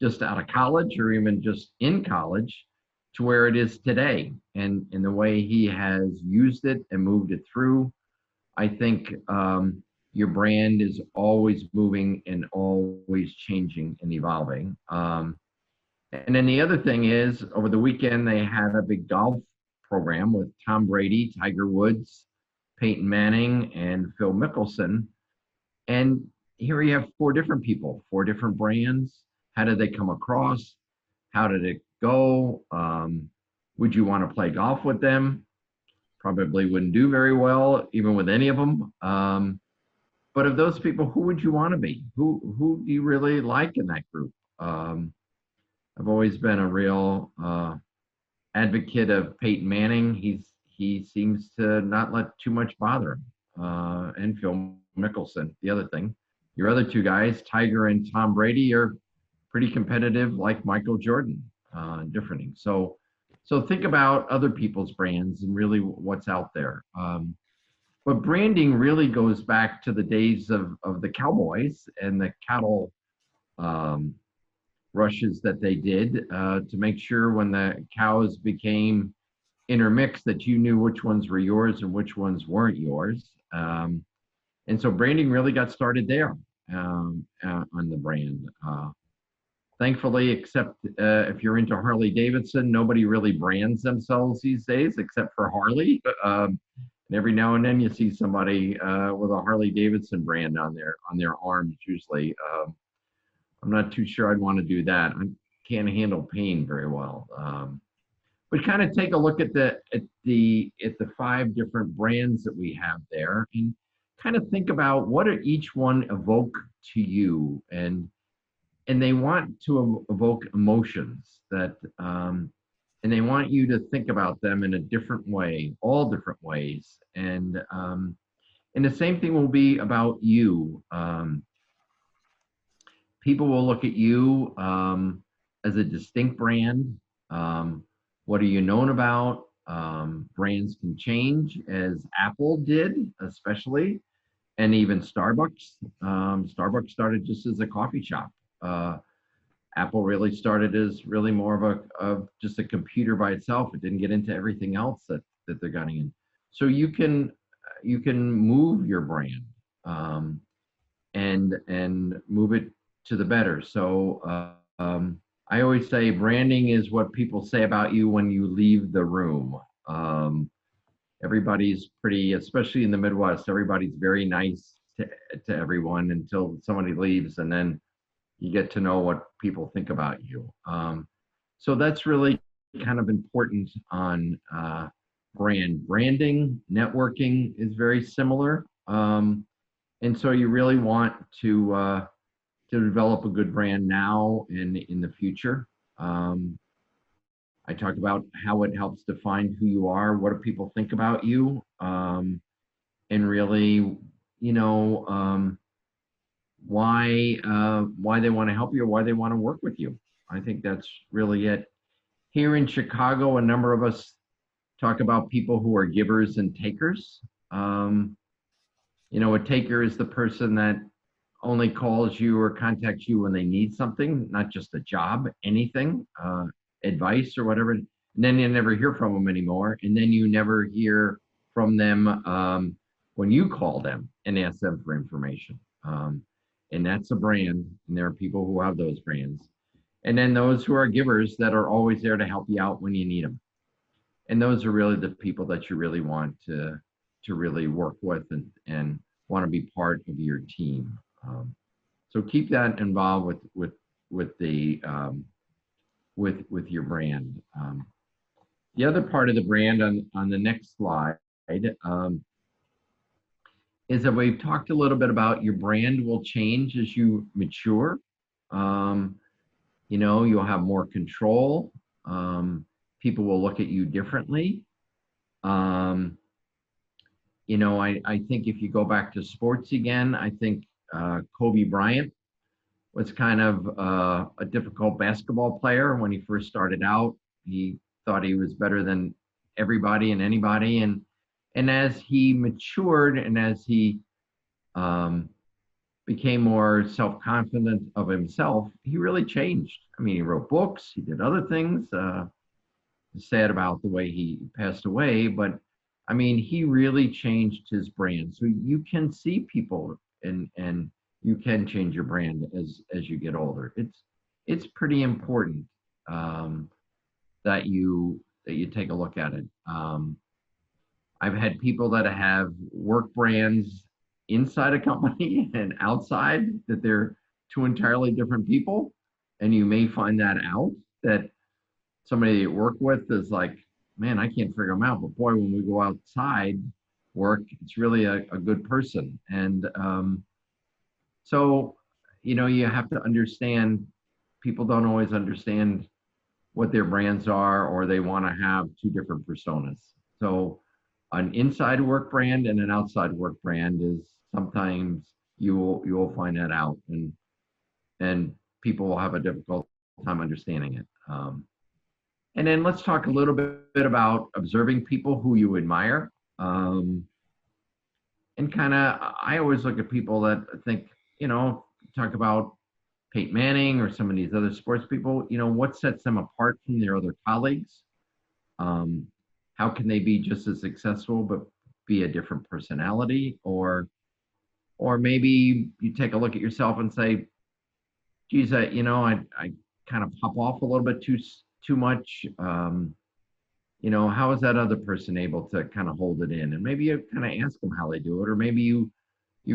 just out of college or even just in college to where it is today, and the way he has used it and moved it through. I think your brand is always moving and always changing and evolving. And then the other thing is, over the weekend, they had a big golf program with Tom Brady, Tiger Woods, Peyton Manning, and Phil Mickelson. And here you have 4 different people, 4 different brands. How did they come across? How did it go? Would you want to play golf with them? Probably wouldn't do very well, even with any of them. But of those people, who would you want to be? Who do you really like in that group? I've always been a real advocate of Peyton Manning. He seems to not let too much bother him. And Phil Mickelson, the other thing. Your other 2 guys, Tiger and Tom Brady, are pretty competitive, like Michael Jordan, different things. So think about other people's brands and really what's out there. But branding really goes back to the days of the cowboys and the cattle rushes that they did to make sure when the cows became intermixed that you knew which ones were yours and which ones weren't yours. And so branding really got started there on the brand. Thankfully, except if you're into Harley Davidson, nobody really brands themselves these days except for Harley. And every now and then you see somebody with a Harley Davidson brand on their arms usually. I'm not too sure I'd want to do that. I can't handle pain very well. But kind of take a look at the 5 different brands that we have there and kind of think about what do each one evoke to you, and they want to evoke emotions that and they want you to think about them in a different way, all different ways. And the same thing will be about you. People will look at you as a distinct brand. What are you known about? Brands can change, as Apple did, especially, and even Starbucks. Starbucks started just as a coffee shop. Apple really started as really more of just a computer by itself. It didn't get into everything else that they're getting in. So you can move your brand. and move it to the better. So I always say branding is what people say about you when you leave the room. Um, Everybody's pretty, especially in the Midwest, everybody's very nice to everyone until somebody leaves, and then you get to know what people think about you. So that's really kind of important on branding. Networking is very similar, and so you really want to develop a good brand now and in the future. I talk about how it helps define who you are, what do people think about you, and really, you know, why they want to help you or why they want to work with you. I think that's really it. Here in Chicago, a number of us talk about people who are givers and takers. Um, a taker is the person that only calls you or contacts you when they need something, not just a job, anything, advice or whatever. And then you never hear from them anymore. And then you never hear from them when you call them and ask them for information. And that's a brand. And there are people who have those brands. And then those who are givers that are always there to help you out when you need them. And those are really the people that you really want to really work with and want to be part of your team. So keep that involved with the with your brand. The other part of the brand on the next slide is that we've talked a little bit about your brand will change as you mature. You'll have more control. People will look at you differently. I think if you go back to sports again, I think Kobe Bryant was kind of a difficult basketball player when he first started out. He thought he was better than everybody and anybody. And as he matured and as he became more self-confident of himself, he really changed. I mean, he wrote books, he did other things. Sad about the way he passed away, but I mean, he really changed his brand. So you can see people and you can change your brand as you get older. It's pretty important that you take a look at it. I've had people that have work brands inside a company and outside that they're two entirely different people, and you may find that out that somebody you work with is like, man, I can't figure them out. But boy, when we go outside work, it's really a good person. And so, you have to understand, people don't always understand what their brands are, or they want to have two different personas. So an inside work brand and an outside work brand is sometimes you will find that out, and people will have a difficult time understanding it. And then let's talk a little bit about observing people who you admire. And kind of, I always look at people that think, talk about Peyton Manning or some of these other sports people, what sets them apart from their other colleagues? How can they be just as successful, but be a different personality? Or maybe you take a look at yourself and say, geez, I kind of pop off a little bit too much. How is that other person able to kind of hold it in? And maybe you kind of ask them how they do it, or maybe you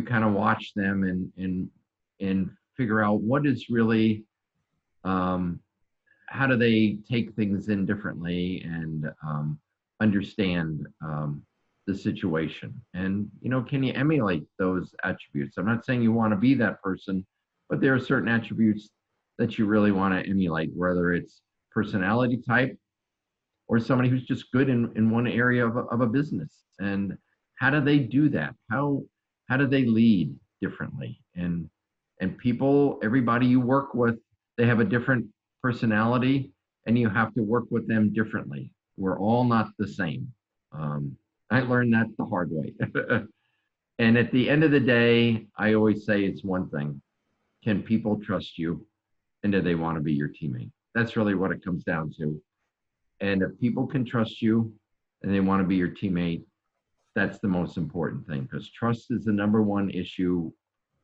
kind of watch them and figure out what is really, how do they take things in differently and understand the situation. And, can you emulate those attributes? I'm not saying you want to be that person, but there are certain attributes that you really want to emulate, whether it's personality type or somebody who's just good in one area of a business. And how do they do that? How do they lead differently? And people, everybody you work with, they have a different personality, and you have to work with them differently. We're all not the same. I learned that the hard way. And at the end of the day, I always say it's one thing. Can people trust you? And do they want to be your teammate? That's really what it comes down to. And if people can trust you and they want to be your teammate, that's the most important thing, because trust is the number one issue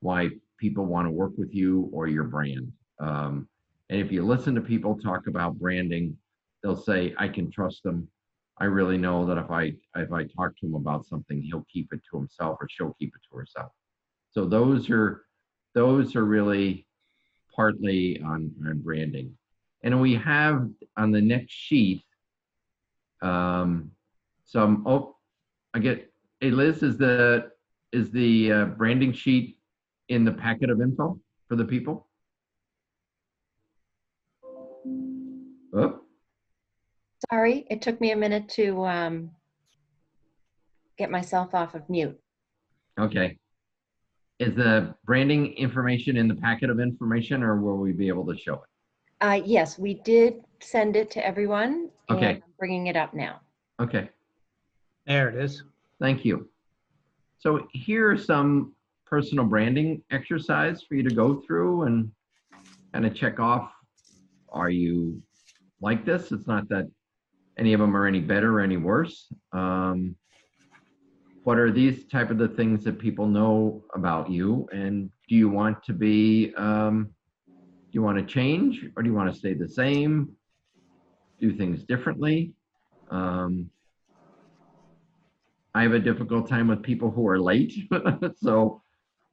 why people want to work with you or your brand. And if you listen to people talk about branding, they'll say, I can trust them. I really know that if I talk to him about something, he'll keep it to himself or she'll keep it to herself. So those are really partly on branding. And we have on the next sheet some, hey Liz, is the branding sheet in the packet of info for the people? Oh, Sorry, it took me a minute to get myself off of mute. okay. Is the branding information in the packet of information, or will we be able to show it? Yes, we did send it to everyone. Okay. And I'm bringing it up now. Okay, There it is. thank you. So here are some personal branding exercise for you to go through and kind of check off, are you like this? It's not that any of them are any better or any worse. What are these type of the things that people know about you? And do you want to be, do you want to change, or do you want to stay the same? Do things differently? I have a difficult time with people who are late. So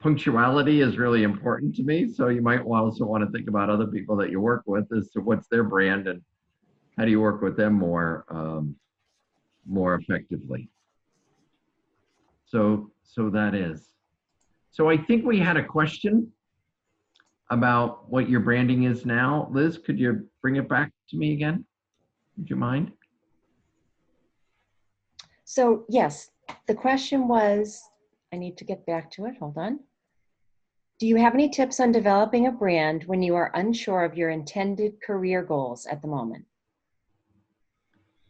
punctuality is really important to me. So you might also want to think about other people that you work with as to what's their brand and how do you work with them more effectively. So that is. So I think we had a question about what your branding is now. Liz, could you bring it back to me again? Would you mind? So yes, the question was, I need to get back to it, hold on. Do you have any tips on developing a brand when you are unsure of your intended career goals at the moment?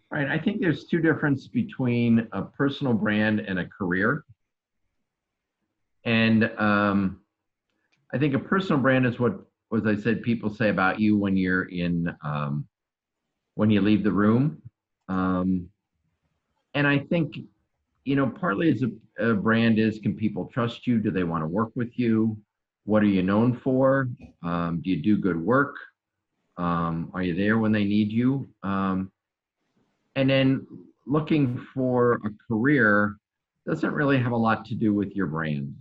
Right, I think there's two differences between a personal brand and a career. And I think a personal brand is what, as I said, people say about you when you're in, when you leave the room. And I think, you know, partly as a brand is, can people trust you? Do they want to work with you? What are you known for? Do you do good work? Are you there when they need you? And then looking for a career doesn't really have a lot to do with your brand.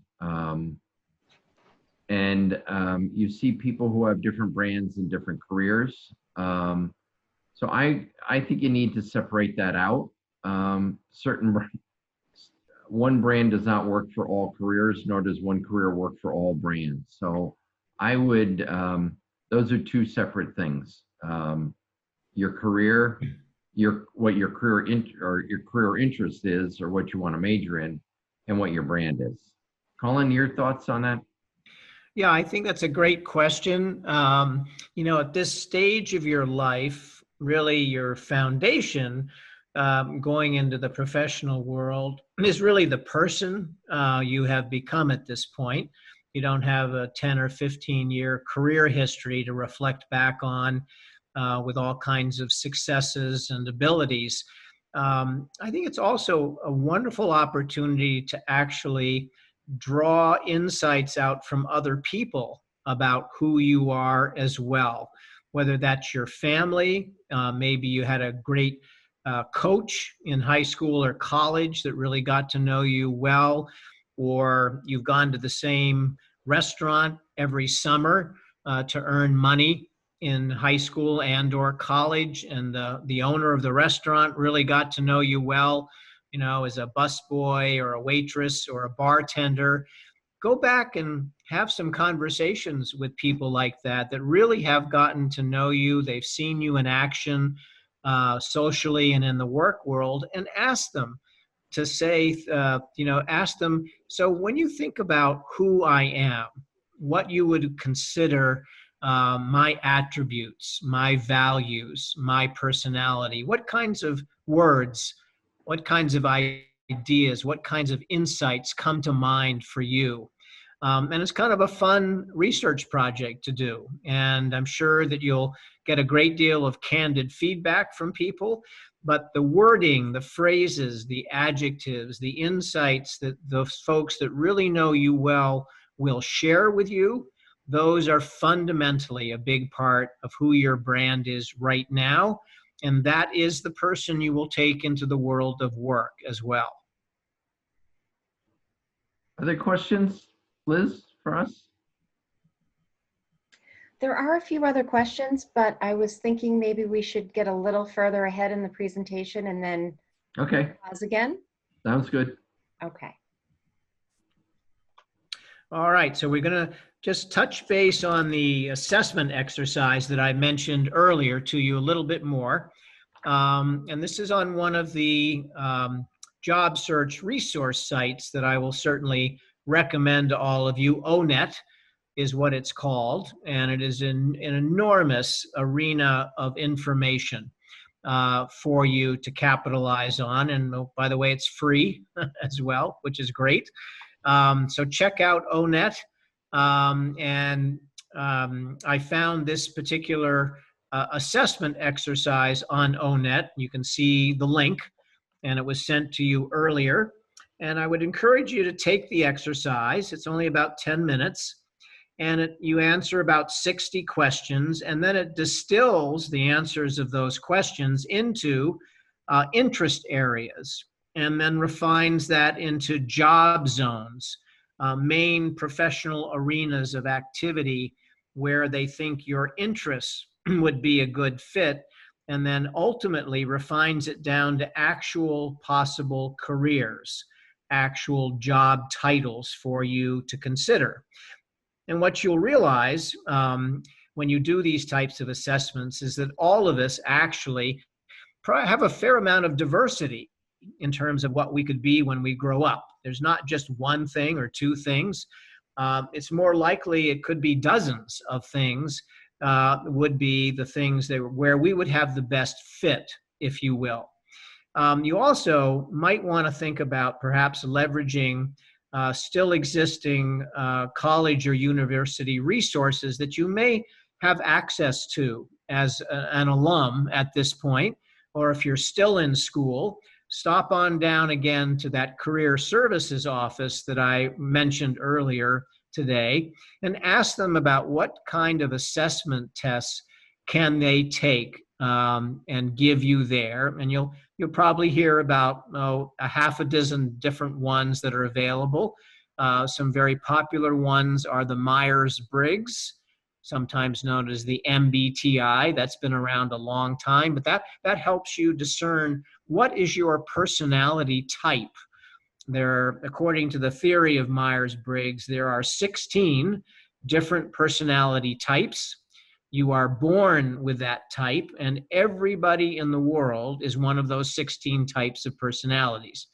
You see people who have different brands and different careers. So I think you need to separate that out. One brand does not work for all careers, nor does one career work for all brands. So I would, those are two separate things. Your career, what your career your career interest is, or what you want to major in, and what your brand is. Colin, your thoughts on that? Yeah, I think that's a great question. You know, at this stage of your life, really your foundation going into the professional world is really the person you have become at this point. You don't have a 10 or 15-year career history to reflect back on with all kinds of successes and abilities. I think it's also a wonderful opportunity to actually draw insights out from other people about who you are as well, whether that's your family, maybe you had a great coach in high school or college that really got to know you well, or you've gone to the same restaurant every summer to earn money in high school and or college, and the owner of the restaurant really got to know you well, you know, as a busboy or a waitress or a bartender. Go back and have some conversations with people like that really have gotten to know you. They've seen you in action socially and in the work world, and ask them to say, ask them, so when you think about who I am, what you would consider my attributes, my values, my personality, what kinds of words, what kinds of ideas, what kinds of insights come to mind for you? And it's kind of a fun research project to do. And I'm sure that you'll get a great deal of candid feedback from people. But the wording, the phrases, the adjectives, the insights that those folks that really know you well will share with you, those are fundamentally a big part of who your brand is right now. And that is the person you will take into the world of work as well. Are there questions, Liz, for us? There are a few other questions, but I was thinking maybe we should get a little further ahead in the presentation and then Okay, pause again. sounds good. Okay. All right, so we're going to just touch base on the assessment exercise that I mentioned earlier to you a little bit more. And this is on one of the job search resource sites that I will certainly recommend to all of you. ONET is what it's called, and it is an enormous arena of information for you to capitalize on. And oh, by the way, it's free as well, which is great. So check out ONET. I found this particular assessment exercise on ONET. You can see the link, and it was sent to you earlier. And I would encourage you to take the exercise. It's only about 10 minutes. And you answer about 60 questions, and then it distills the answers of those questions into interest areas, and then refines that into job zones, main professional arenas of activity where they think your interests would be a good fit, and then ultimately refines it down to actual possible careers, actual job titles for you to consider. And what you'll realize when you do these types of assessments is that all of us actually have a fair amount of diversity in terms of what we could be when we grow up. There's not just one thing or two things. It's more likely it could be dozens of things would be the things that where we would have the best fit, if you will. You also might want to think about perhaps leveraging still existing college or university resources that you may have access to as an alum at this point, or if you're still in school, stop on down again to that career services office that I mentioned earlier today and ask them about what kind of assessment tests can they take and give you there. And you'll probably hear about a half a dozen different ones that are available. Some very popular ones are the Myers-Briggs, sometimes known as the MBTI. That's been around a long time, but that helps you discern what is your personality type. According to the theory of Myers-Briggs, there are 16 different personality types. You are born with that type, and everybody in the world is one of those 16 types of personalities.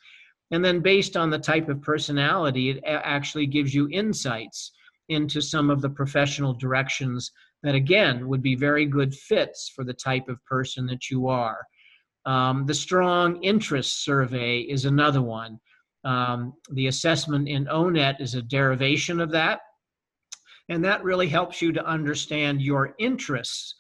And then based on the type of personality, it actually gives you insights into some of the professional directions that, again, would be very good fits for the type of person that you are. The Strong Interest Survey is another one. The assessment in ONET is a derivation of that. And that really helps you to understand your interests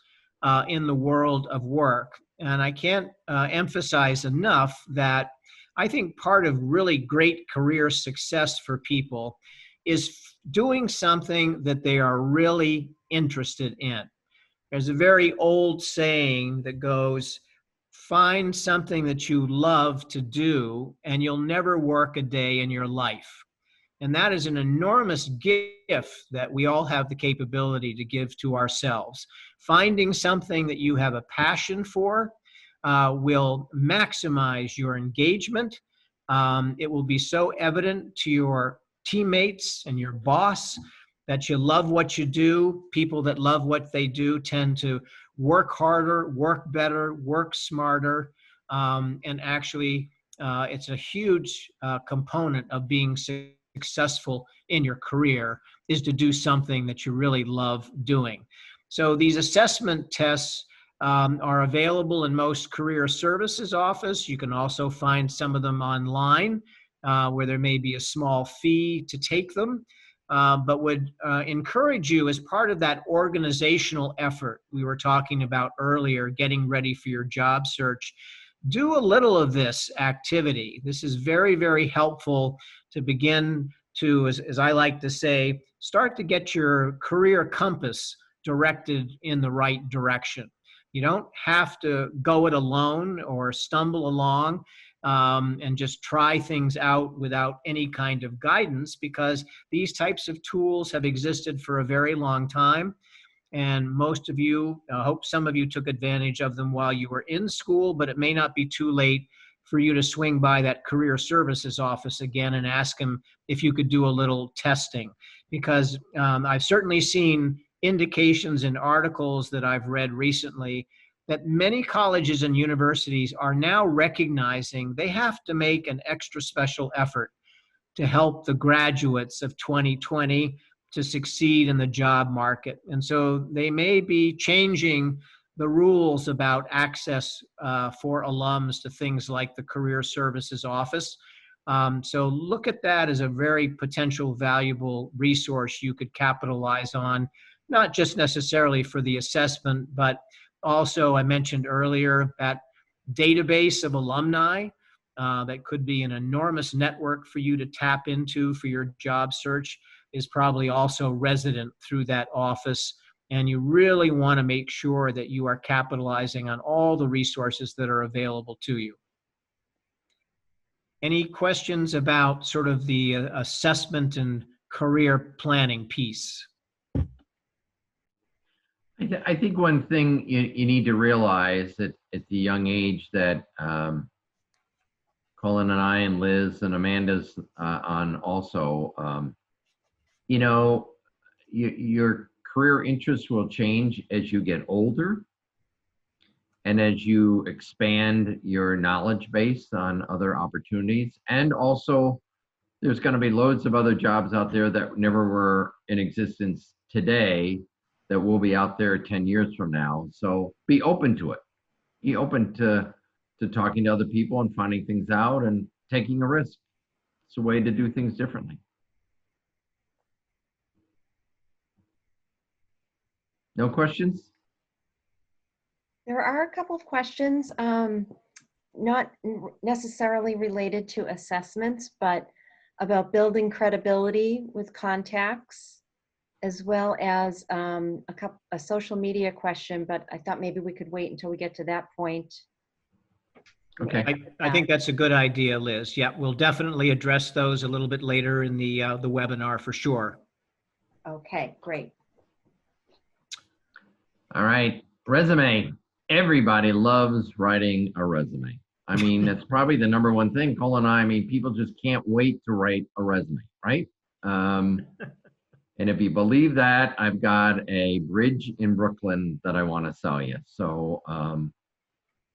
in the world of work. And I can't emphasize enough that I think part of really great career success for people is doing something that they are really interested in. There's a very old saying that goes, find something that you love to do and you'll never work a day in your life. And that is an enormous gift that we all have the capability to give to ourselves. Finding something that you have a passion for will maximize your engagement. It will be so evident to your teammates and your boss that you love what you do. People that love what they do tend to work harder, work better, work smarter, and actually it's a huge component of being successful in your career is to do something that you really love doing. So these assessment tests are available in most career services office. You can also find some of them online where there may be a small fee to take them, but would encourage you as part of that organizational effort we were talking about earlier, getting ready for your job search. Do a little of this activity. This is very, very helpful to begin to, as I like to say, start to get your career compass directed in the right direction. You don't have to go it alone or stumble along and just try things out without any kind of guidance, because these types of tools have existed for a very long time. And most of you, I hope some of you took advantage of them while you were in school, but it may not be too late for you to swing by that career services office again and ask them if you could do a little testing. Because I've certainly seen indications in articles that I've read recently that many colleges and universities are now recognizing they have to make an extra special effort to help the graduates of 2020 to succeed in the job market. And so they may be changing the rules about access for alums to things like the Career Services Office. So look at that as a very potential valuable resource you could capitalize on, not just necessarily for the assessment, but also, I mentioned earlier, that database of alumni that could be an enormous network for you to tap into for your job search is probably also resident through that office. And you really want to make sure that you are capitalizing on all the resources that are available to you. Any questions about sort of the assessment and career planning piece? I think one thing you need to realize that at the young age that Colin and I and Liz and Amanda's on also, your career interests will change as you get older and as you expand your knowledge base on other opportunities. And also, there's going to be loads of other jobs out there that never were in existence today that will be out there 10 years from now. So be open to it. Be open to talking to other people and finding things out and taking a risk. It's a way to do things differently. No questions? There are a couple of questions, not necessarily related to assessments, but about building credibility with contacts, as well as a social media question, but I thought maybe we could wait until we get to that point. Okay. I think that's a good idea, Liz. Yeah, we'll definitely address those a little bit later in the webinar for sure. Okay, great. All right. Resume. Everybody loves writing a resume. I mean, that's probably the number one thing. Colin and I mean, people just can't wait to write a resume, right? And if you believe that, I've got a bridge in Brooklyn that I want to sell you. So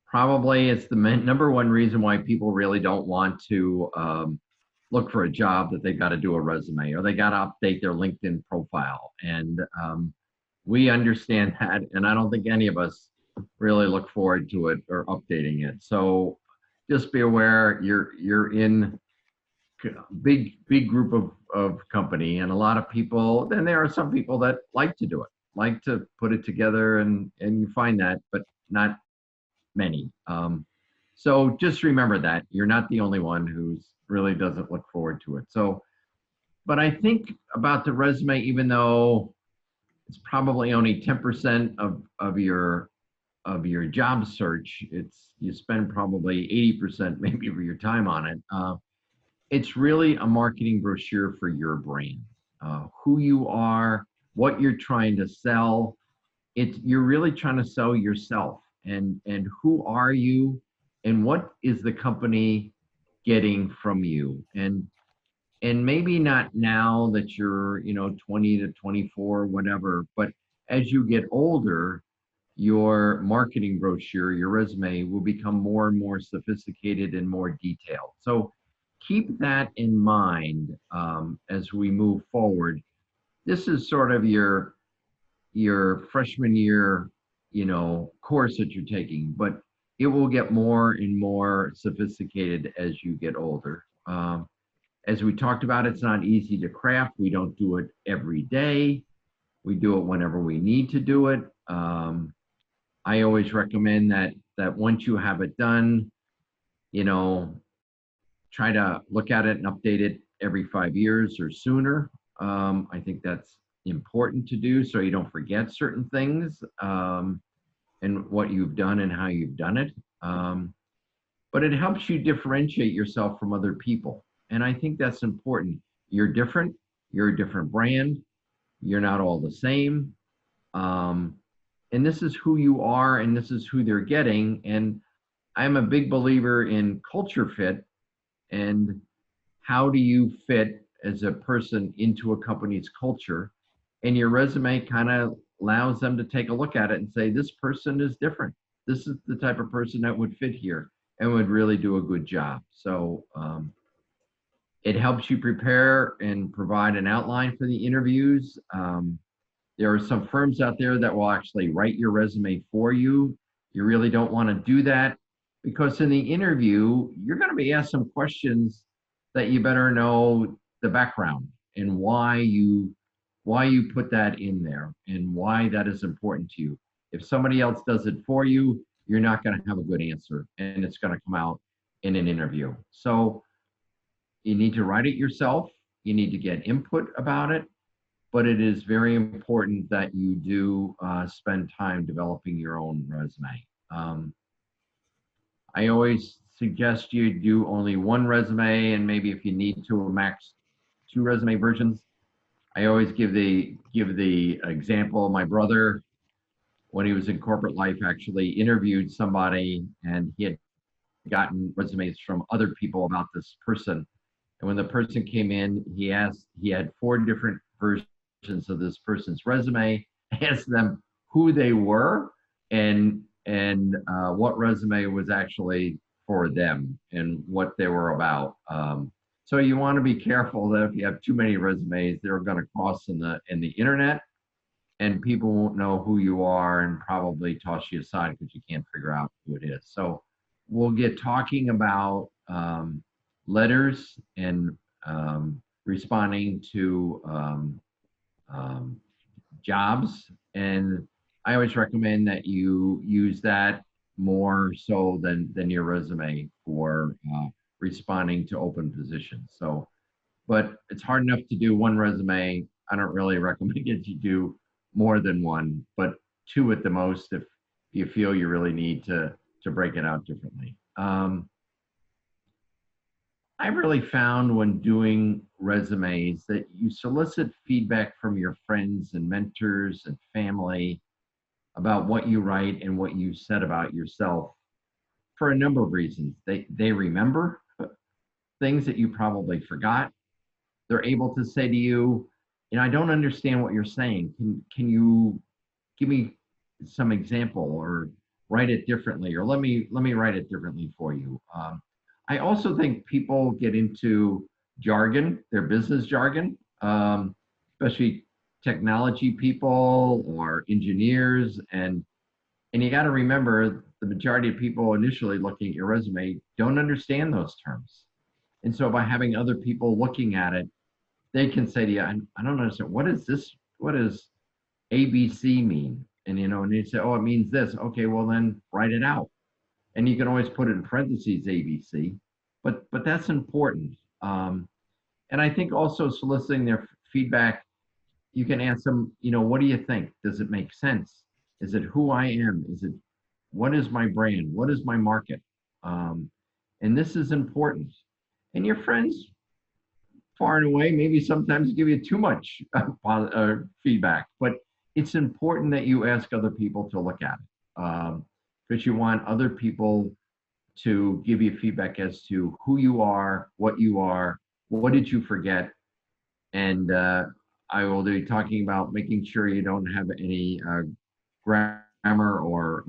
probably it's the number one reason why people really don't want to look for a job, that they've got to do a resume or they got to update their LinkedIn profile. And we understand that. And I don't think any of us really look forward to it or updating it. So just be aware you're in big group of company, and a lot of people, then there are some people that like to do it, like to put it together, and you find that, but not many. So just remember that you're not the only one who's really doesn't look forward to it. So, but I think about the resume, even though it's probably only 10% of your job search, you spend probably 80% maybe of your time on it. It's really a marketing brochure for your brand, who you are, what you're trying to sell. You're really trying to sell yourself, and who are you, and what is the company getting from you, and maybe not now that you're 20 to 24, whatever, but as you get older, your marketing brochure, your resume will become more and more sophisticated and more detailed. So keep that in mind as we move forward. This is sort of your freshman year, course that you're taking, but it will get more and more sophisticated as you get older. As we talked about, it's not easy to craft. We don't do it every day. We do it whenever we need to do it. I always recommend that once you have it done, try to look at it and update it every 5 years or sooner. I think that's important to do so you don't forget certain things, and what you've done and how you've done it. But it helps you differentiate yourself from other people. And I think that's important. You're different, you're a different brand, you're not all the same. Um, and this is who you are, and this is who they're getting. And I'm a big believer in culture fit, and how do you fit as a person into a company's culture? And your resume kind of allows them to take a look at it and say, this person is different. This is the type of person that would fit here and would really do a good job. So it helps you prepare and provide an outline for the interviews. There are some firms out there that will actually write your resume for you. You really don't want to do that, because in the interview, you're going to be asked some questions that you better know the background and why you put that in there and why that is important to you. If somebody else does it for you, you're not going to have a good answer, and it's going to come out in an interview. So you need to write it yourself. You need to get input about it, but it is very important that you do spend time developing your own resume. I always suggest you do only one resume, and maybe if you need to, max 2 resume versions. I always give the example. My brother, when he was in corporate life, actually interviewed somebody, and he had gotten resumes from other people about this person. And when the person came in, he had 4 different versions of this person's resume, asked them who they were, and what resume was actually for them and what they were about. So you want to be careful that if you have too many resumes, they're going to cross in the internet, and people won't know who you are and probably toss you aside because you can't figure out who it is. So we'll get talking about letters and responding to jobs. And I always recommend that you use that more so than your resume for responding to open positions. So, but it's hard enough to do one resume. I don't really recommend that you do more than one, but 2 at the most if you feel you really need to break it out differently. I've really found when doing resumes that you solicit feedback from your friends and mentors and family about what you write and what you said about yourself for a number of reasons. They remember things that you probably forgot. They're able to say to you, I don't understand what you're saying. Can you give me some example, or write it differently, or let me write it differently for you. I also think people get into jargon, their business jargon, especially technology people or engineers, and you got to remember the majority of people initially looking at your resume don't understand those terms. And so by having other people looking at it, they can say to you, I don't understand. What is this? What does ABC mean? And, and you say, oh, it means this. Okay, well then write it out. And you can always put it in parentheses, ABC, but that's important. And I think also soliciting their feedback, you can ask them, what do you think? Does it make sense? Is it who I am? What is my brand? What is my market? And this is important. And your friends, far and away, maybe sometimes give you too much feedback, but it's important that you ask other people to look at it, because you want other people to give you feedback as to who you are, what did you forget, and I will be talking about making sure you don't have any grammar or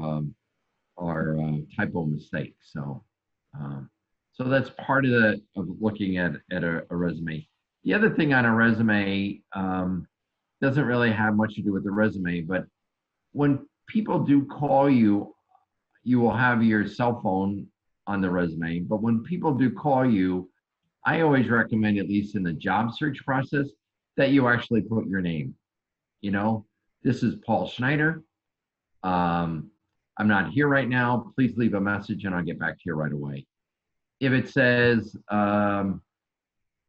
typo mistakes. So that's part of looking at a resume. The other thing on a resume doesn't really have much to do with the resume, but when people do call you, you will have your cell phone on the resume. But when people do call you, I always recommend, at least in the job search process, that you actually put your name. This is Paul Schneider. I'm not here right now. Please leave a message and I'll get back to you right away. If it says the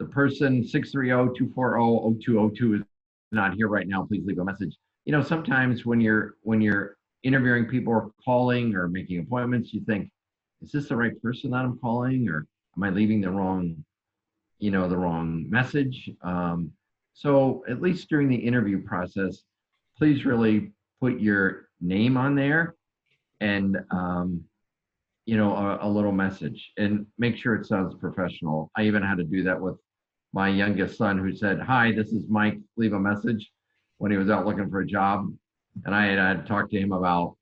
the person 630-240-0202 is not here right now. Please leave a message. Sometimes when you're interviewing people or calling or making appointments, you think, is this the right person that I'm calling, or am I leaving the wrong message? So at least during the interview process, please really put your name on there and a little message, and make sure it sounds professional. I even had to do that with my youngest son, who said, "Hi, this is Mike, leave a message," when he was out looking for a job. And I had talked to him about,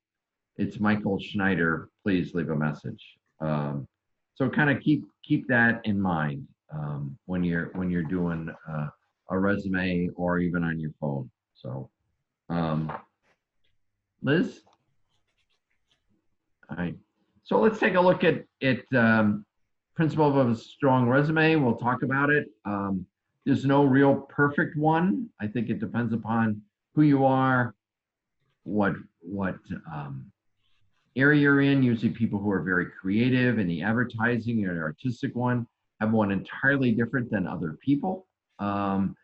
it's Michael Schneider, please leave a message. So kind of keep that in mind when you're doing a resume or even on your phone. So Liz? All right. So let's take a look at principle of a strong resume. We'll talk about it. There's no real perfect one. I think it depends upon who you are, what area you're in. Usually people who are very creative in the advertising or artistic one have one entirely different than other people. And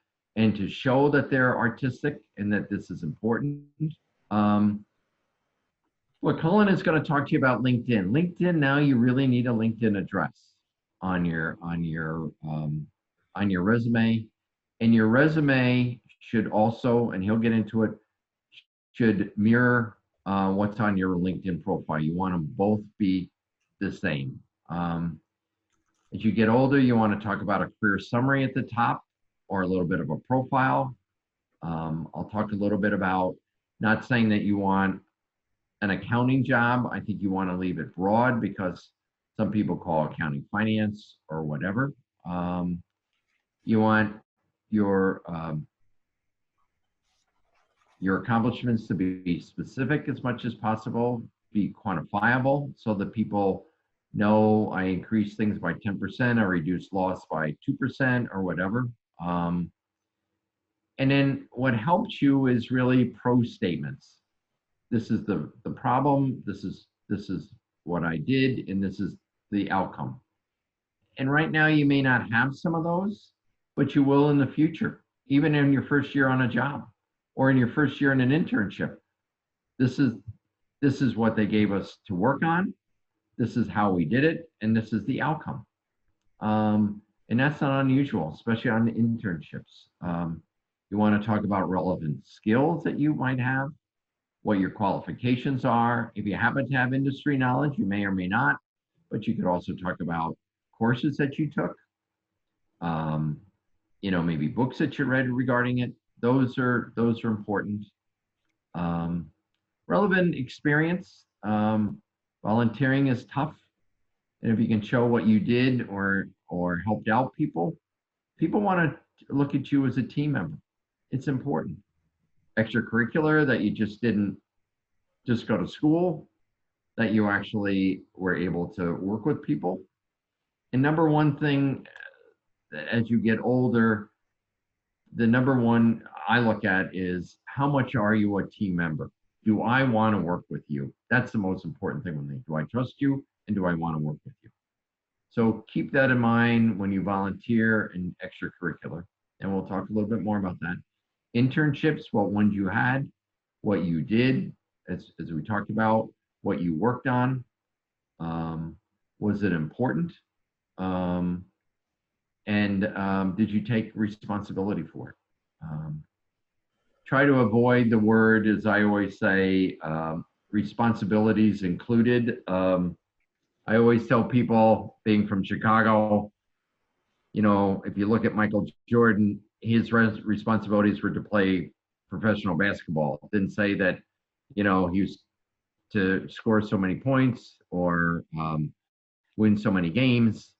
to show that they're artistic and that this is important. Well, Colin is going to talk to you about LinkedIn. LinkedIn, now you really need a LinkedIn address on your resume, and your resume should also, and he'll get into it, should mirror what's on your LinkedIn profile. You want them both be the same. As you get older, you want to talk about a career summary at the top or a little bit of a profile. I'll talk a little bit about, not saying that you want an accounting job. I think you want to leave it broad, because some people call accounting finance or whatever. You want your accomplishments to be specific as much as possible, be quantifiable, so that people know I increased things by 10% or reduced loss by 2% or whatever. And then what helps you is really pro statements. This is the problem, this is what I did, and this is the outcome. And right now you may not have some of those, but you will in the future, even in your first year on a job or in your first year in an internship. This is what they gave us to work on. This is how we did it, and this is the outcome. And that's not unusual, especially on the internships. You want to talk about relevant skills that you might have, what your qualifications are. If you happen to have industry knowledge, you may or may not, but you could also talk about courses that you took, maybe books that you read regarding it. Those are important. Relevant experience. Volunteering is tough, and if you can show what you did or helped out people want to look at you as a team member. It's important. Extracurricular, that you just didn't just go to school, that you actually were able to work with people. And number one thing, as you get older, the number one I look at is, how much are you a team member? Do I want to work with you? That's the most important thing with me. Do I trust you, and do I want to work with you? So keep that in mind when you volunteer in extracurricular, and we'll talk a little bit more about that. Internships, what ones you had, what you did, as we talked about, what you worked on. Was it important? Did you take responsibility for it? Try to avoid the word, as I always say, responsibilities included. I always tell people, being from Chicago, if you look at Michael Jordan, his responsibilities were to play professional basketball. It didn't say that, he was to score so many points or win so many games.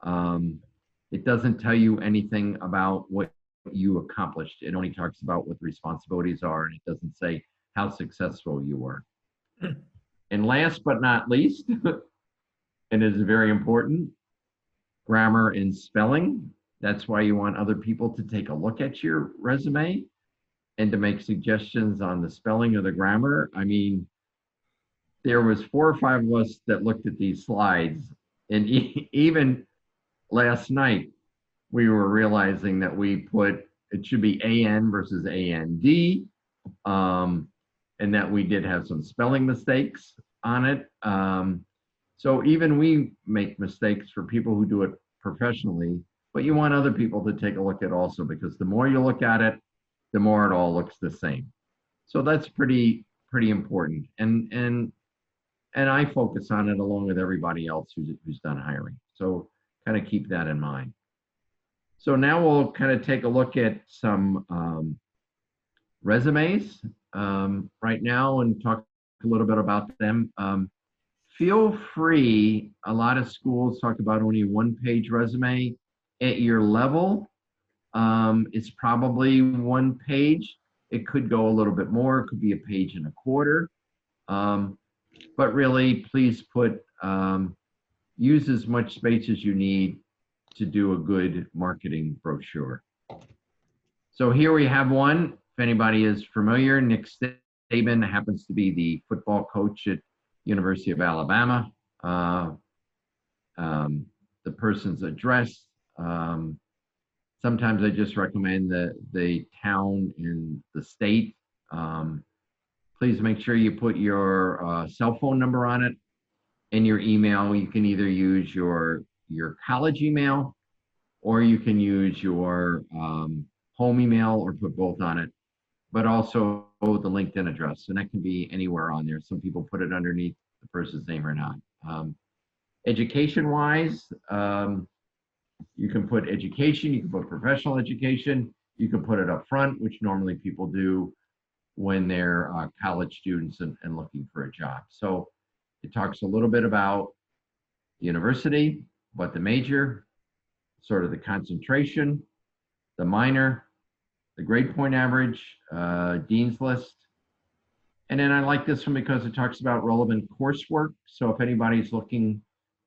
It doesn't tell you anything about what you accomplished. It only talks about what the responsibilities are, and it doesn't say how successful you were. And last but not least, and it is very important, grammar and spelling. That's why you want other people to take a look at your resume and to make suggestions on the spelling or the grammar. I mean, there was 4 or 5 of us that looked at these slides, and even last night, we were realizing that we put, it should be AN versus AND, and that we did have some spelling mistakes on it. So even we make mistakes for people who do it professionally, but you want other people to take a look at also, because the more you look at it, the more it all looks the same. So that's pretty important. And I focus on it along with everybody else who's done hiring. So kind of keep that in mind. So now we'll kind of take a look at some resumes right now and talk a little bit about them. Feel free, a lot of schools talk about only one-page resume. At your level, it's probably one page. It could go a little bit more. It could be a page and a quarter. But really, please use as much space as you need to do a good marketing brochure. So here we have one. If anybody is familiar, Nick Saban happens to be the football coach at University of Alabama. The person's address. Sometimes I just recommend the town in the state. Please make sure you put your cell phone number on it and your email. You can either use your college email, or you can use your home email, or put both on it, but also the LinkedIn address. And that can be anywhere on there. Some people put it underneath the person's name or not. Education-wise, you can put education, you can put professional education, you can put it up front, which normally people do when they're college students and looking for a job. So it talks a little bit about the university, what the major, sort of the concentration, the minor, the grade point average, dean's list. And then I like this one because it talks about relevant coursework. So if anybody's looking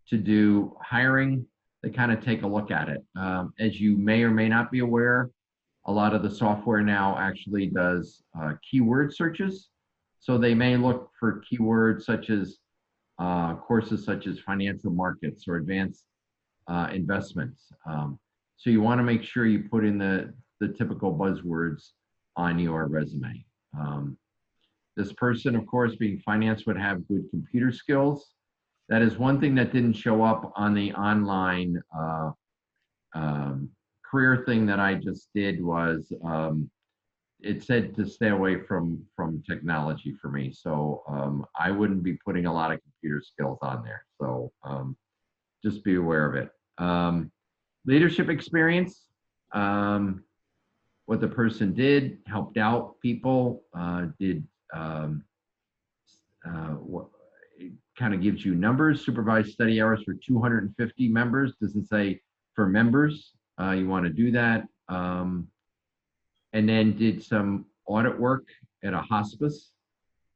to do hiring, they kind of take a look at it. As you may or may not be aware, a lot of the software now actually does keyword searches. So they may look for keywords such as courses such as financial markets or advanced investments. So you want to make sure you put in the typical buzzwords on your resume. This person, of course, being finance, would have good computer skills. That is one thing that didn't show up on the online career thing that I just did. Was it said to stay away from technology for me. So I wouldn't be putting a lot of computer skills on there. So just be aware of it. Leadership experience, what the person did, helped out people, it kind of gives you numbers. Supervised study hours for 250 members. Doesn't say for members. You want to do that. And then did some audit work at a hospice.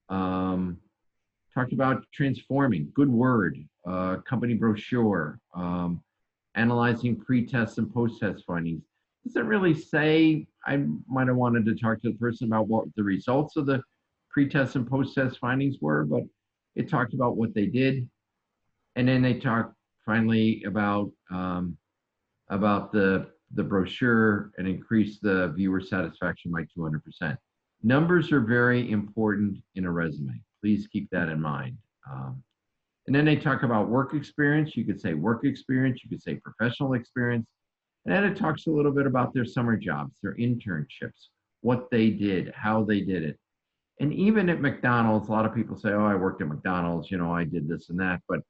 Talked about transforming, good word, company brochure, analyzing pre-test and post-test findings. Doesn't really say. I might have wanted to talk to the person about what the results of the pre-test and post-test findings were, but it talked about what they did. And then they talked finally about the brochure and increase the viewer satisfaction by 200%. Numbers are very important in a resume. Please keep that in mind. And then they talk about work experience. You could say work experience, you could say professional experience. And then it talks a little bit about their summer jobs, their internships, what they did, how they did it. And even at McDonald's, a lot of people say, oh, I worked at McDonald's, I did this and that. But,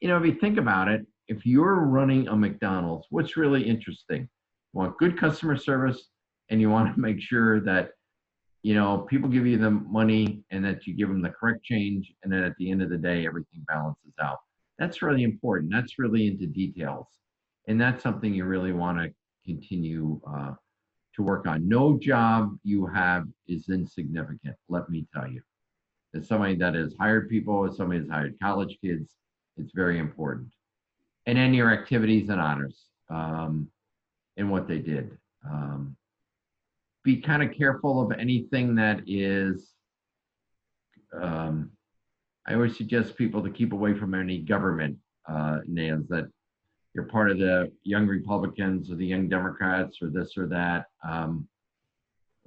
if you think about it, if you're running a McDonald's, what's really interesting? You want good customer service, and you want to make sure that, people give you the money and that you give them the correct change. And then at the end of the day, everything balances out. That's really important. That's really into details. And that's something you really want to continue to work on. No job you have is insignificant, let me tell you. As somebody that has hired people, as somebody that's hired college kids, it's very important. And then your activities and honors and what they did. Be kind of careful of anything that is, I always suggest people to keep away from any government names that, you're part of the Young Republicans or the Young Democrats or this or that.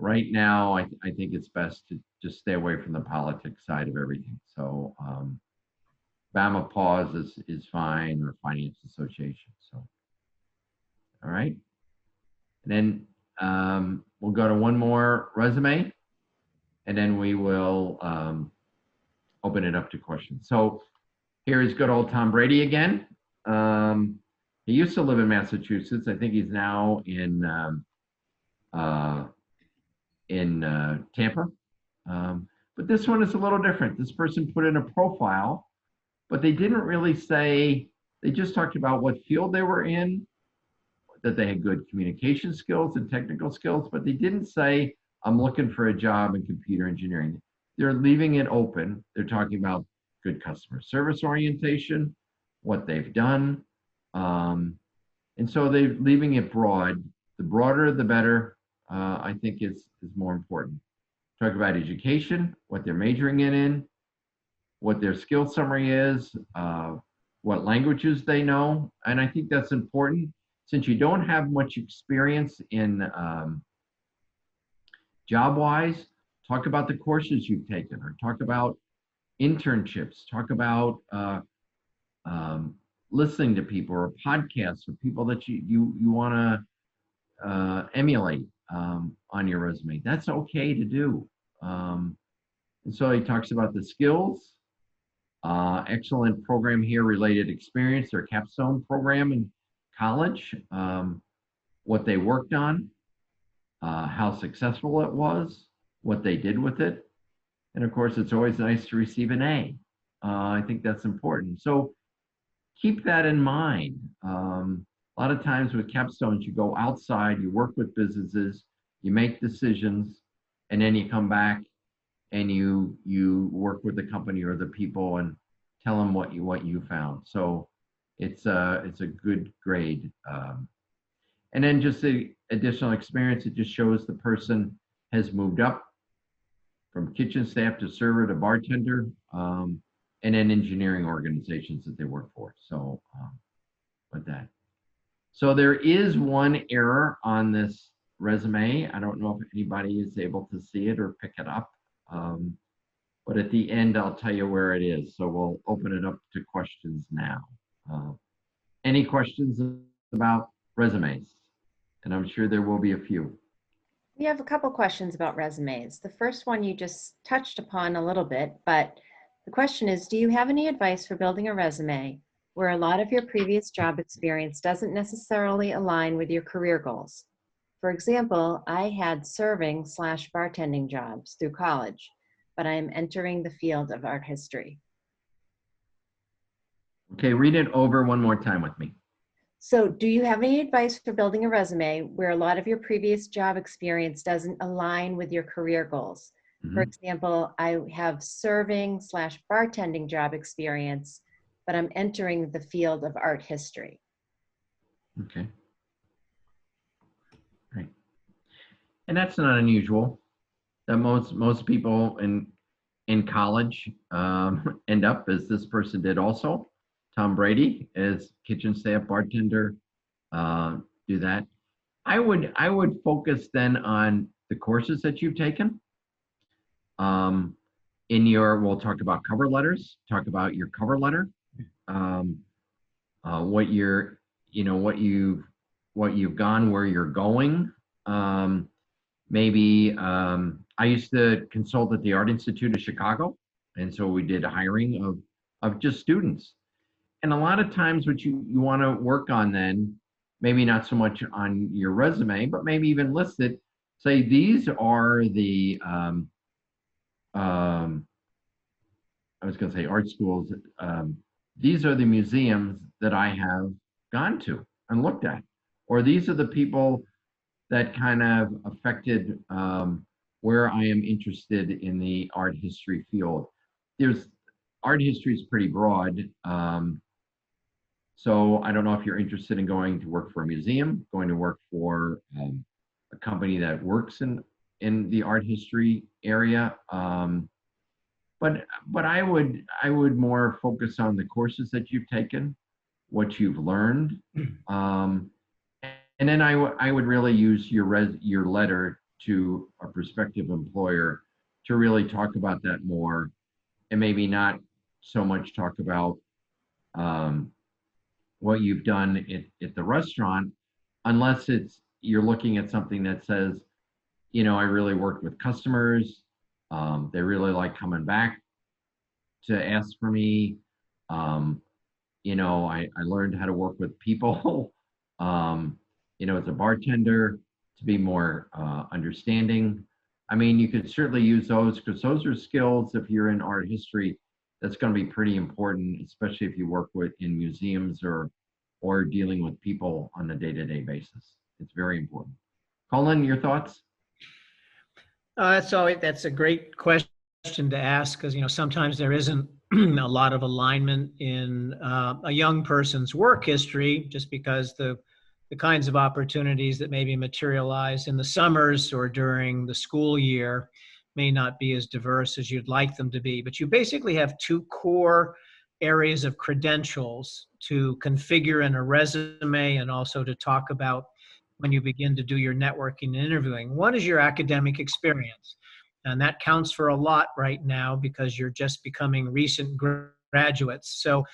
Right now, I think it's best to just stay away from the politics side of everything. So Bama Pause is fine, or Finance Association. So, all right. And then we'll go to one more resume, and then we will open it up to questions. So here is good old Tom Brady again. He used to live in Massachusetts. I think he's now in Tampa. But this one is a little different. This person put in a profile, but they didn't really say, they just talked about what field they were in, that they had good communication skills and technical skills, but they didn't say, I'm looking for a job in computer engineering. They're leaving it open. They're talking about good customer service orientation, what they've done. And so they're leaving it broad. The broader, the better, I think is more important. Talk about education, what they're majoring in, what their skill summary is, what languages they know. And I think that's important. Since you don't have much experience in job-wise, talk about the courses you've taken, or talk about internships, talk about listening to people, or podcasts, or people that you want to emulate on your resume. That's okay to do. And so he talks about the skills, excellent program here, related experience, their capstone program in college, what they worked on, how successful it was, what they did with it. And of course, it's always nice to receive an A. I think that's important. So keep that in mind. A lot of times with capstones, you go outside, you work with businesses, you make decisions, and then you come back and you work with the company or the people and tell them what you found. So it's a good grade. And then just the additional experience, it just shows the person has moved up from kitchen staff to server to bartender, and then engineering organizations that they work for. So with that. So there is one error on this resume. I don't know if anybody is able to see it or pick it up. But at the end, I'll tell you where it is. So we'll open it up to questions now. Any questions about resumes? And I'm sure there will be a few. We have a couple questions about resumes. The first one you just touched upon a little bit, but the question is, do you have any advice for building a resume where a lot of your previous job experience doesn't necessarily align with your career goals? For example, I had serving/bartending jobs through college, but I am entering the field of art history. Okay, read it over one more time with me. So do you have any advice for building a resume where a lot of your previous job experience doesn't align with your career goals? For example, I have serving/bartending job experience, but I'm entering the field of art history. Okay. Right. And that's not unusual. That most people in college end up as this person did also. Tom Brady as kitchen staff, bartender, do that. I would focus then on the courses that you've taken. We'll talk about cover letters, talk about your cover letter, what you've gone, where you're going. Maybe I used to consult at the Art Institute of Chicago, and so we did hiring of just students. And a lot of times what you want to work on then, maybe not so much on your resume, but maybe even list it, say these are the I was going to say art schools. These are the museums that I have gone to and looked at, or these are the people that kind of affected where I am interested in the art history field. Art history is pretty broad. So I don't know if you're interested in going to work for a museum, going to work for a company that works in the art history area. But I would more focus on the courses that you've taken, what you've learned. And then I would really use your letter to a prospective employer to really talk about that more, and maybe not so much talk about um, what you've done at the restaurant, unless you're looking at something that says, I really worked with customers. They really like coming back to ask for me. Um, I learned how to work with people, as a bartender to be more understanding. I mean, you could certainly use those because those are skills if you're in art history. That's going to be pretty important, especially if you work in museums or dealing with people on a day-to-day basis. It's very important. Colin, your thoughts? That's a great question to ask because sometimes there isn't a lot of alignment in a young person's work history just because the kinds of opportunities that maybe materialize in the summers or during the school year may not be as diverse as you'd like them to be. But you basically have two core areas of credentials to configure in a resume and also to talk about when you begin to do your networking and interviewing. One is your academic experience. And that counts for a lot right now because you're just becoming recent graduates. So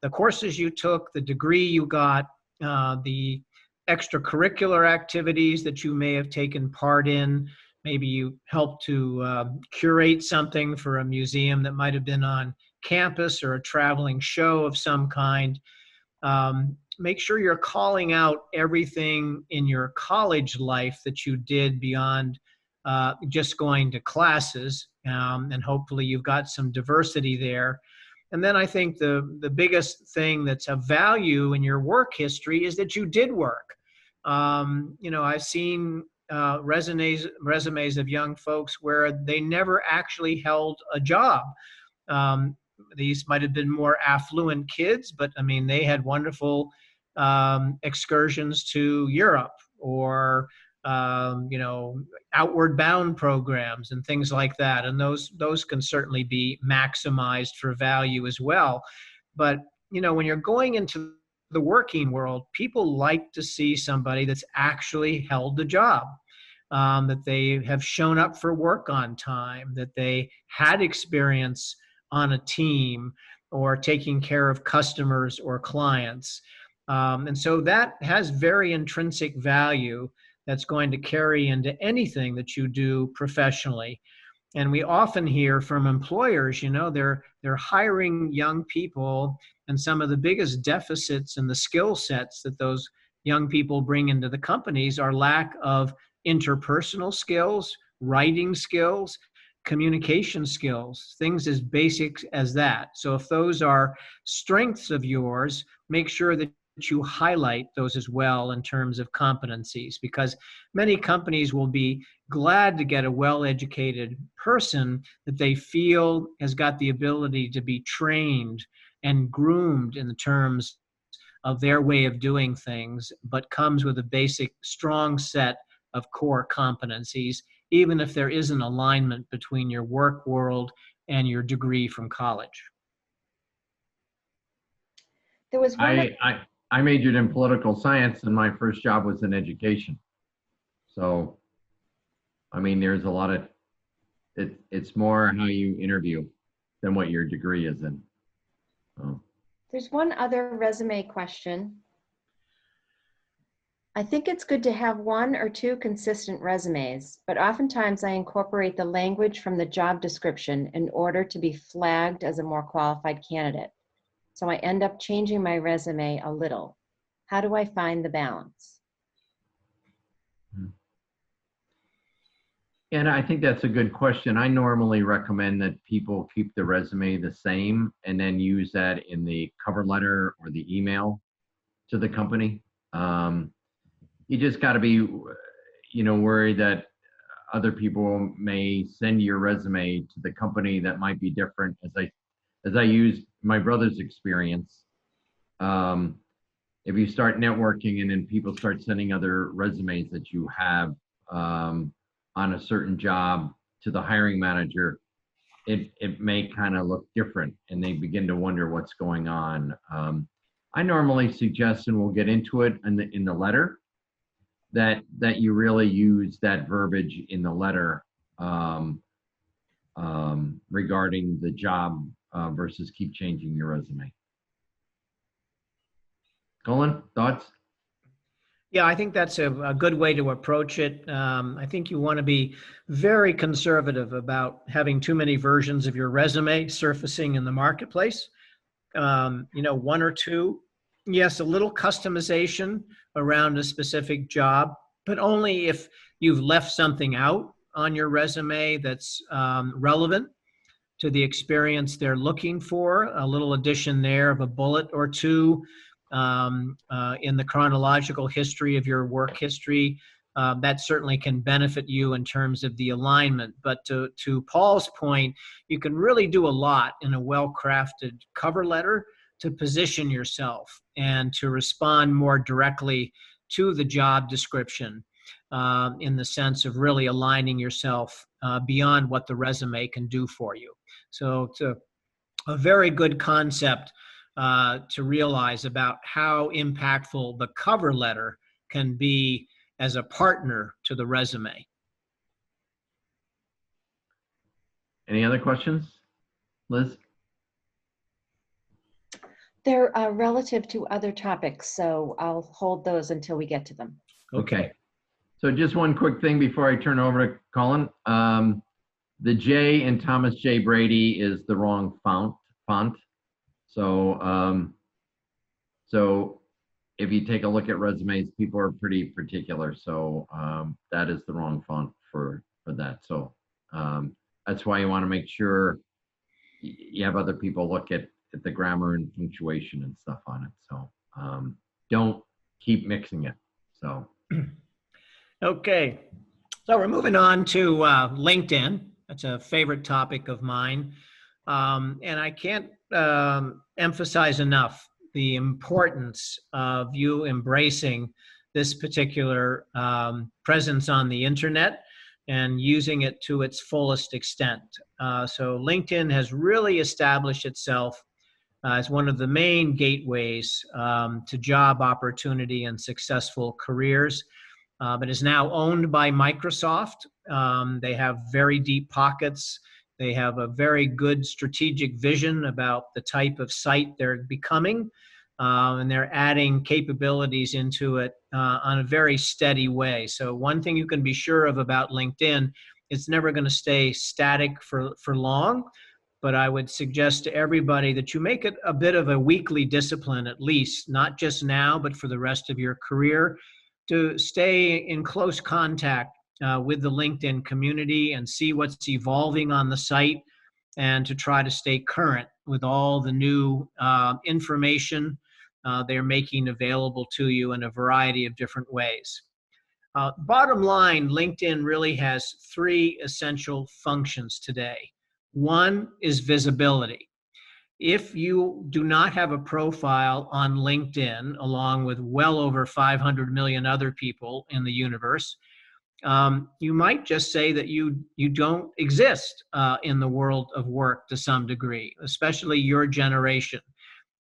the courses you took, the degree you got, the extracurricular activities that you may have taken part in, maybe you helped to curate something for a museum that might have been on campus or a traveling show of some kind. Make sure you're calling out everything in your college life that you did beyond just going to classes, and hopefully you've got some diversity there. And then I think the biggest thing that's of value in your work history is that you did work. I've seen resumes of young folks where they never actually held a job. These might have been more affluent kids, but I mean, they had wonderful excursions to Europe or outward bound programs and things like that. And those can certainly be maximized for value as well. But, when you're going into the working world, people like to see somebody that's actually held the job, that they have shown up for work on time, that they had experience on a team or taking care of customers or clients. And so that has very intrinsic value that's going to carry into anything that you do professionally. And we often hear from employers, they're hiring young people, and some of the biggest deficits in the skill sets that those young people bring into the companies are lack of interpersonal skills, writing skills, communication skills, things as basic as that. So if those are strengths of yours, make sure that you highlight those as well in terms of competencies, because many companies will be glad to get a well-educated person that they feel has got the ability to be trained and groomed in the terms of their way of doing things, but comes with a basic strong set of core competencies, even if there is an alignment between your work world and your degree from college. There was one. I majored in political science and my first job was in education. So, I mean, there's a lot of, it's more how you interview than what your degree is in. So. There's one other resume question. I think it's good to have one or two consistent resumes, but oftentimes I incorporate the language from the job description in order to be flagged as a more qualified candidate. So I end up changing my resume a little. How do I find the balance? And I think that's a good question. I normally recommend that people keep the resume the same and then use that in the cover letter or the email to the company. You just got to be, worried that other people may send your resume to the company that might be different. As I use my brother's experience, if you start networking and then people start sending other resumes that you have on a certain job to the hiring manager, it may kind of look different and they begin to wonder what's going on. I normally suggest, and we'll get into it in the letter, that you really use that verbiage in the letter regarding the job versus keep changing your resume. Colin, thoughts? Yeah, I think that's a good way to approach it. I think you want to be very conservative about having too many versions of your resume surfacing in the marketplace. One or two. Yes, a little customization around a specific job, but only if you've left something out on your resume that's relevant to the experience they're looking for. A little addition there of a bullet or two in the chronological history of your work history. That certainly can benefit you in terms of the alignment. But to Paul's point, you can really do a lot in a well-crafted cover letter to position yourself and to respond more directly to the job description in the sense of really aligning yourself beyond what the resume can do for you. So it's a very good concept to realize about how impactful the cover letter can be as a partner to the resume. Any other questions, Liz? They're relative to other topics, so I'll hold those until we get to them. Okay. So just one quick thing before I turn over to Colin. The J in Thomas J. Brady is the wrong font. So, so if you take a look at resumes, people are pretty particular. So that is the wrong font for that. So that's why you want to make sure you have other people look at the grammar and punctuation and stuff on it. So don't keep mixing it. So. Okay. So we're moving on to LinkedIn. That's a favorite topic of mine. And I can't emphasize enough the importance of you embracing this particular presence on the internet and using it to its fullest extent. So LinkedIn has really established itself as one of the main gateways to job opportunity and successful careers. But is now owned by Microsoft. They have very deep pockets. They have a very good strategic vision about the type of site they're becoming, and they're adding capabilities into it on a very steady way. So one thing you can be sure of about LinkedIn, it's never going to stay static for long, but I would suggest to everybody that you make it a bit of a weekly discipline, at least, not just now, but for the rest of your career, to stay in close contact with the LinkedIn community and see what's evolving on the site, and to try to stay current with all the new information they're making available to you in a variety of different ways. Bottom line, LinkedIn really has three essential functions today. One is visibility. If you do not have a profile on LinkedIn, along with well over 500 million other people in the universe, you might just say that you don't exist in the world of work to some degree, especially your generation.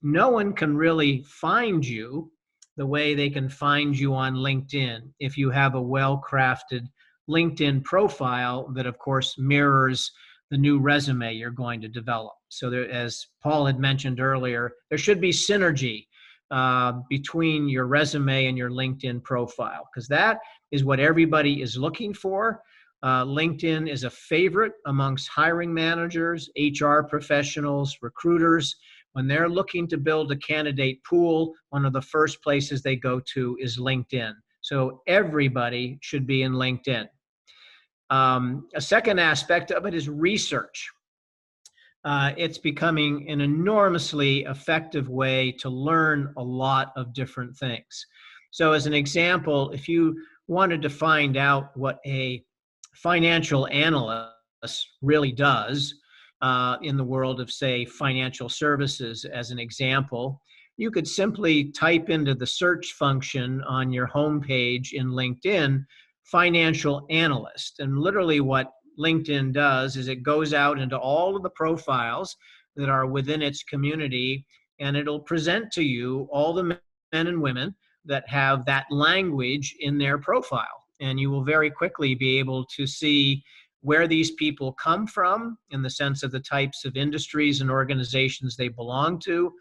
No one can really find you the way they can find you on LinkedIn if you have a well-crafted LinkedIn profile that, of course, mirrors the new resume you're going to develop. So there, as Paul had mentioned earlier, there should be synergy between your resume and your LinkedIn profile, because that is what everybody is looking for. LinkedIn is a favorite amongst hiring managers, HR professionals, recruiters. When they're looking to build a candidate pool, one of the first places they go to is LinkedIn. So everybody should be in LinkedIn. A second aspect of it is research. It's becoming an enormously effective way to learn a lot of different things. So as an example, if you wanted to find out what a financial analyst really does in the world of, say, financial services, as an example, you could simply type into the search function on your homepage in LinkedIn, financial analyst. And literally what LinkedIn does is it goes out into all of the profiles that are within its community and it'll present to you all the men and women that have that language in their profile. And you will very quickly be able to see where these people come from in the sense of the types of industries and organizations they belong to.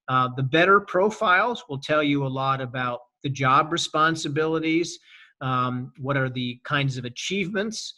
The better profiles will tell you a lot about the job responsibilities, what are the kinds of achievements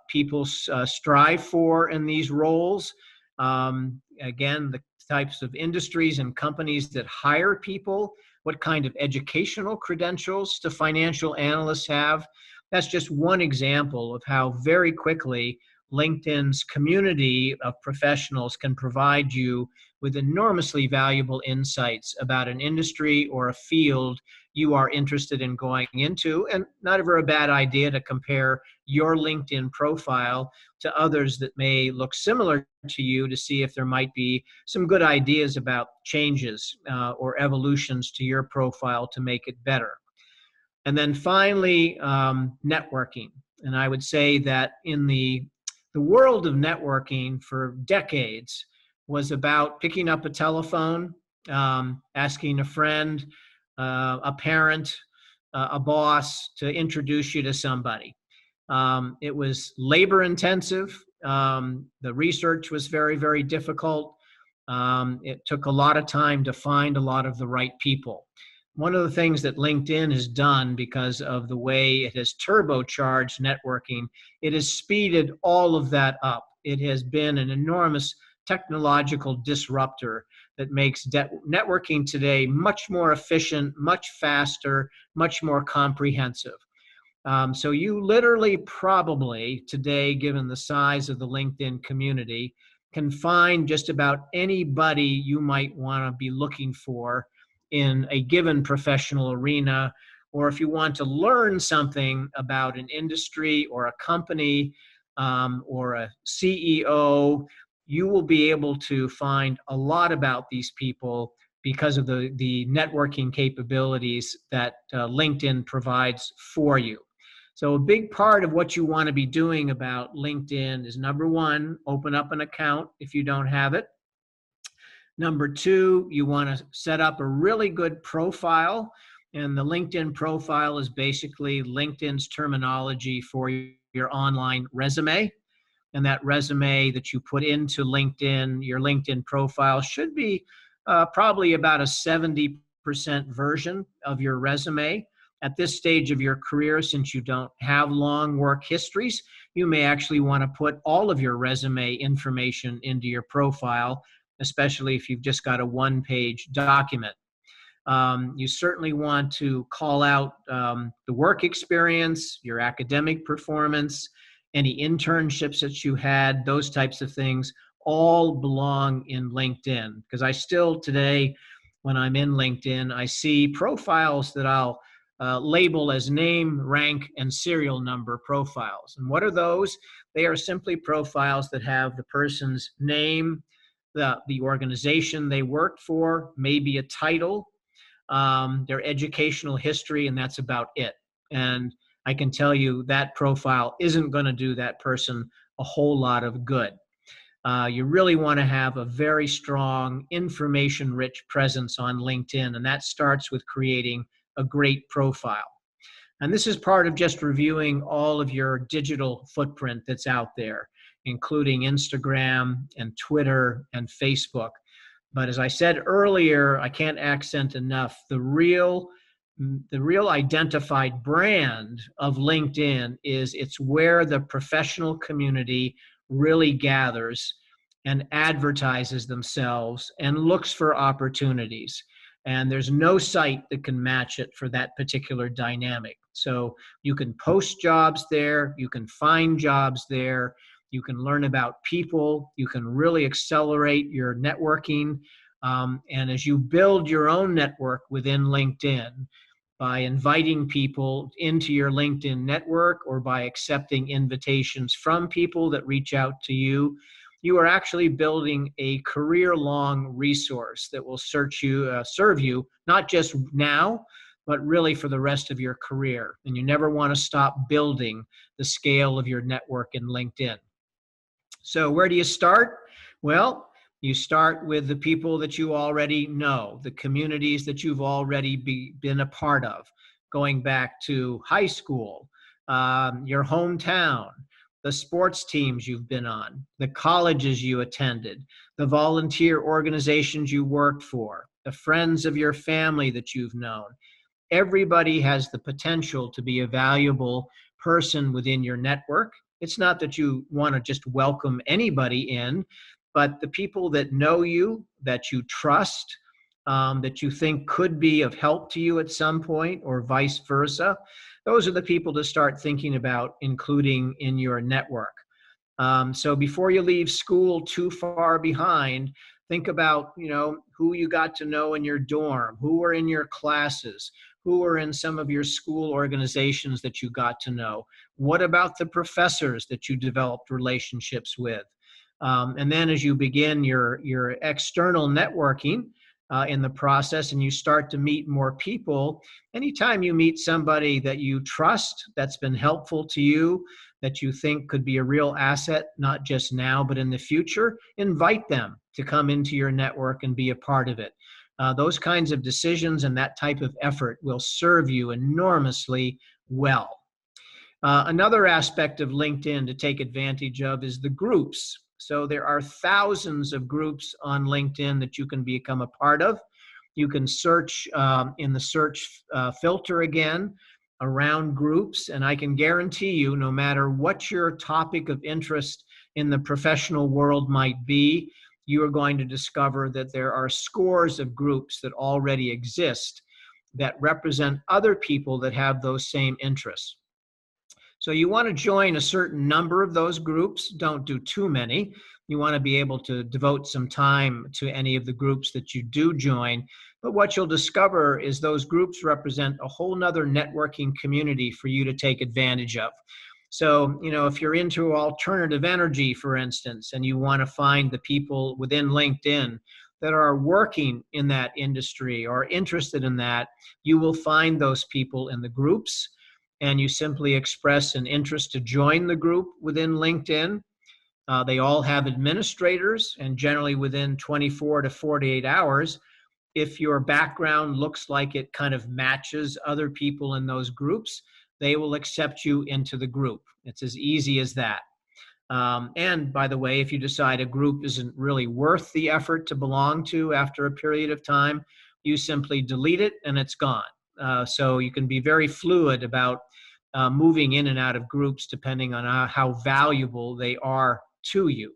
people strive for in these roles. Again, the types of industries and companies that hire people, what kind of educational credentials do financial analysts have. That's just one example of how very quickly LinkedIn's community of professionals can provide you with enormously valuable insights about an industry or a field you are interested in going into, and not ever a bad idea to compare your LinkedIn profile to others that may look similar to you to see if there might be some good ideas about changes or evolutions to your profile to make it better. And then finally, networking. And I would say that in the world of networking for decades was about picking up a telephone, asking a friend, a parent, a boss to introduce you to somebody. It was labor intensive. The research was very, very difficult. It took a lot of time to find a lot of the right people. One of the things that LinkedIn has done because of the way it has turbocharged networking, it has speeded all of that up. It has been an enormous technological disruptor that makes networking today much more efficient, much faster, much more comprehensive. So you literally probably today, given the size of the LinkedIn community, can find just about anybody you might want to be looking for in a given professional arena, or if you want to learn something about an industry or a company or a CEO, you will be able to find a lot about these people because of the networking capabilities that LinkedIn provides for you. So a big part of what you want to be doing about LinkedIn is, number one, open up an account if you don't have it. Number two, you want to set up a really good profile. And the LinkedIn profile is basically LinkedIn's terminology for your online resume. And that resume that you put into LinkedIn, your LinkedIn profile, should be probably about a 70% version of your resume. At this stage of your career, since you don't have long work histories, you may actually want to put all of your resume information into your profile, especially if you've just got a one-page document. You certainly want to call out the work experience, your academic performance, any internships that you had, those types of things all belong in LinkedIn. Because I still today, when I'm in LinkedIn, I see profiles that I'll label as name, rank, and serial number profiles. And what are those? They are simply profiles that have the person's name, the organization they worked for, maybe a title, their educational history, and that's about it. And I can tell you that profile isn't going to do that person a whole lot of good. You really want to have a very strong, information-rich presence on LinkedIn, and that starts with creating a great profile. And this is part of just reviewing all of your digital footprint that's out there, including Instagram and Twitter and Facebook. But as I said earlier, I can't accent enough, the real identified brand of LinkedIn is it's where the professional community really gathers and advertises themselves and looks for opportunities. And there's no site that can match it for that particular dynamic. So you can post jobs there, you can find jobs there, you can learn about people, you can really accelerate your networking. And as you build your own network within LinkedIn, by inviting people into your LinkedIn network or by accepting invitations from people that reach out to you, you are actually building a career-long resource that will serve you not just now, but really for the rest of your career. And you never want to stop building the scale of your network in LinkedIn. So where do you start? Well, You start with the people that you already know, the communities that you've already been a part of, going back to high school, your hometown, the sports teams you've been on, the colleges you attended, the volunteer organizations you worked for, the friends of your family that you've known. Everybody has the potential to be a valuable person within your network. It's not that you want to just welcome anybody in, but the people that know you, that you trust, that you think could be of help to you at some point, or vice versa, those are the people to start thinking about including in your network. So before you leave school too far behind, think about, who you got to know in your dorm, who were in your classes, who were in some of your school organizations that you got to know. What about the professors that you developed relationships with? And then as you begin your external networking in the process, and you start to meet more people, anytime you meet somebody that you trust, that's been helpful to you, that you think could be a real asset, not just now, but in the future, invite them to come into your network and be a part of it. Those kinds of decisions and that type of effort will serve you enormously well. Another aspect of LinkedIn to take advantage of is the groups. So there are thousands of groups on LinkedIn that you can become a part of. You can search in the search filter again around groups, and I can guarantee you, no matter what your topic of interest in the professional world might be, you are going to discover that there are scores of groups that already exist that represent other people that have those same interests. So you want to join a certain number of those groups. Don't do too many. You want to be able to devote some time to any of the groups that you do join. But what you'll discover is those groups represent a whole nother networking community for you to take advantage of. So, if you're into alternative energy, for instance, and you want to find the people within LinkedIn that are working in that industry or interested in that, you will find those people in the groups, and you simply express an interest to join the group within LinkedIn. They all have administrators, and generally within 24 to 48 hours, if your background looks like it kind of matches other people in those groups, they will accept you into the group. It's as easy as that. And by the way, if you decide a group isn't really worth the effort to belong to after a period of time, you simply delete it and it's gone. So you can be very fluid about moving in and out of groups depending on how valuable they are to you.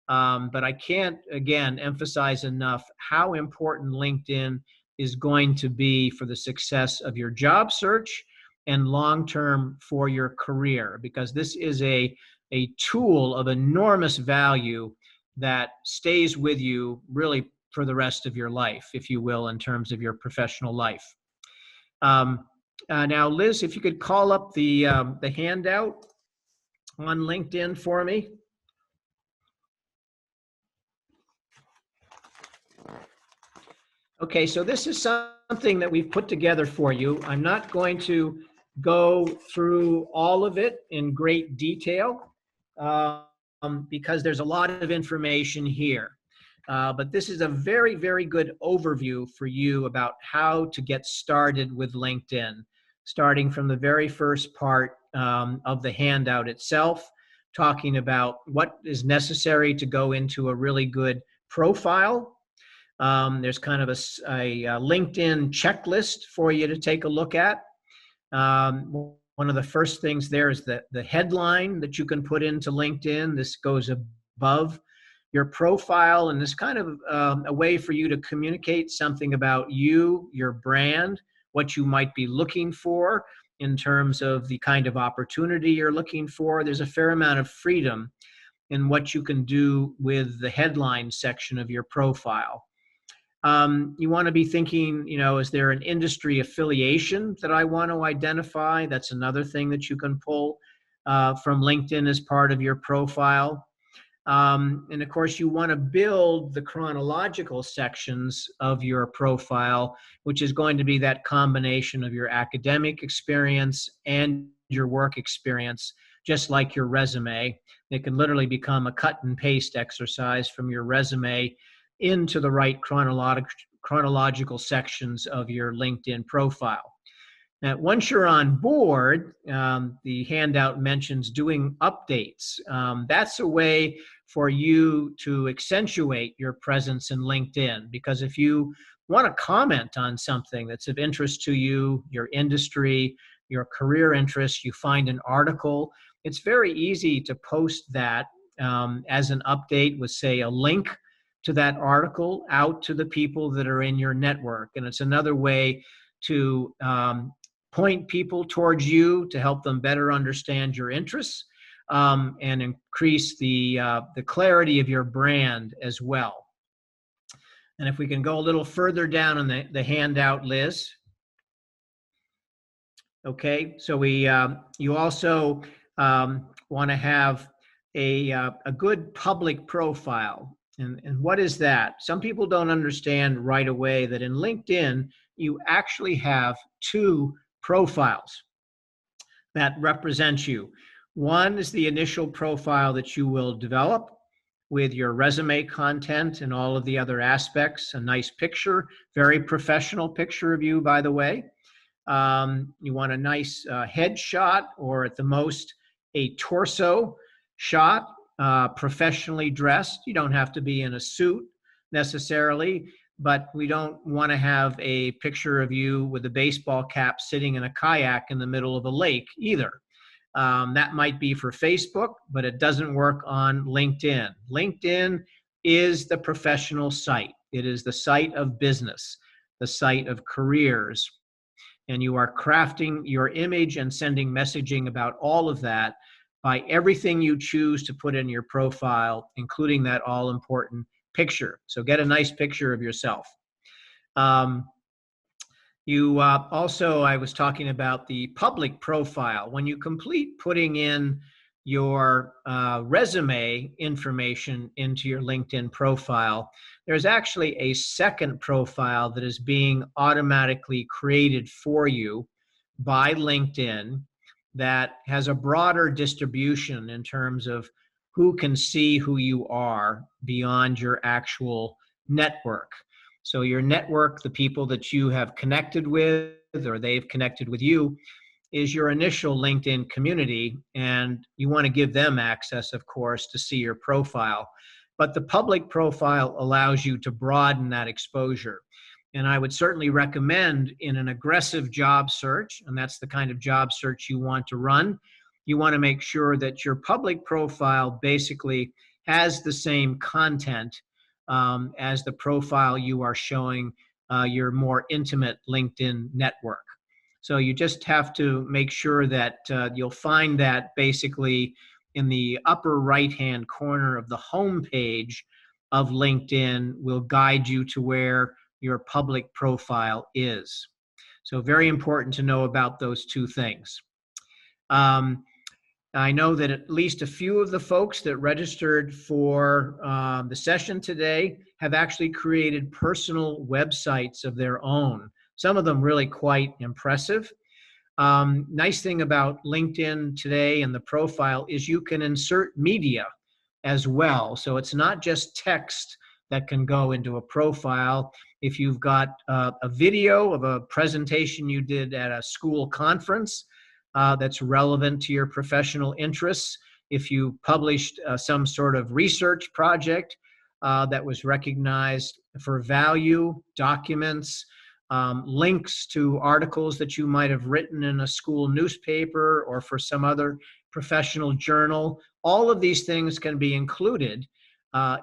But I can't, again, emphasize enough how important LinkedIn is going to be for the success of your job search and long-term for your career, because this is a tool of enormous value that stays with you really for the rest of your life, if you will, in terms of your professional life. Now, Liz, if you could call up the handout on LinkedIn for me. Okay, so this is something that we've put together for you. I'm not going to go through all of it in great detail because there's a lot of information here. But this is a very, very good overview for you about how to get started with LinkedIn, starting from the very first part of the handout itself, talking about what is necessary to go into a really good profile. There's kind of a LinkedIn checklist for you to take a look at. One of the first things there is the headline that you can put into LinkedIn. This goes above your profile, and it's kind of a way for you to communicate something about you, your brand, what you might be looking for in terms of the kind of opportunity you're looking for. There's a fair amount of freedom in what you can do with the headline section of your profile. You want to be thinking, is there an industry affiliation that I want to identify? That's another thing that you can pull from LinkedIn as part of your profile. And of course, you want to build the chronological sections of your profile, which is going to be that combination of your academic experience and your work experience, just like your resume. It can literally become a cut and paste exercise from your resume into the right chronological sections of your LinkedIn profile. Now, once you're on board, the handout mentions doing updates. That's a way for you to accentuate your presence in LinkedIn, because if you want to comment on something that's of interest to you, your industry, your career interests, you find an article, it's very easy to post that as an update with, say, a link to that article out to the people that are in your network. And it's another way to point people towards you to help them better understand your interests and increase the clarity of your brand as well. And if we can go a little further down on the handout, Liz. Okay, so you also want to have a good public profile. And what is that? Some people don't understand right away that in LinkedIn, you actually have two profiles that represent you. One is the initial profile that you will develop with your resume content and all of the other aspects, a nice picture, very professional picture of you, by the way. You want a nice headshot, or at the most a torso shot, professionally dressed. You don't have to be in a suit necessarily, but we don't want to have a picture of you with a baseball cap sitting in a kayak in the middle of a lake either. That might be for Facebook, but it doesn't work on LinkedIn. LinkedIn is the professional site. It is the site of business, the site of careers. And you are crafting your image and sending messaging about all of that by everything you choose to put in your profile, including that all-important picture. So get a nice picture of yourself. You also, I was talking about the public profile. When you complete putting in your resume information into your LinkedIn profile, there's actually a second profile that is being automatically created for you by LinkedIn that has a broader distribution in terms of who can see who you are beyond your actual network. So your network, the people that you have connected with or they've connected with you, is your initial LinkedIn community, and you want to give them access, of course, to see your profile. But the public profile allows you to broaden that exposure. And I would certainly recommend in an aggressive job search, and that's the kind of job search you want to run, you want to make sure that your public profile basically has the same content as the profile you are showing your more intimate LinkedIn network. So you just have to make sure that you'll find that basically in the upper right-hand corner of the home page of LinkedIn will guide you to where your public profile is. So very important to know about those two things. I know that at least a few of the folks that registered for the session today have actually created personal websites of their own. Some of them really quite impressive. Nice thing about LinkedIn today and the profile is you can insert media as well. So it's not just text that can go into a profile. If you've got a video of a presentation you did at a school conference that's relevant to your professional interests, if you published some sort of research project that was recognized for value, documents, links to articles that you might have written in a school newspaper or for some other professional journal, all of these things can be included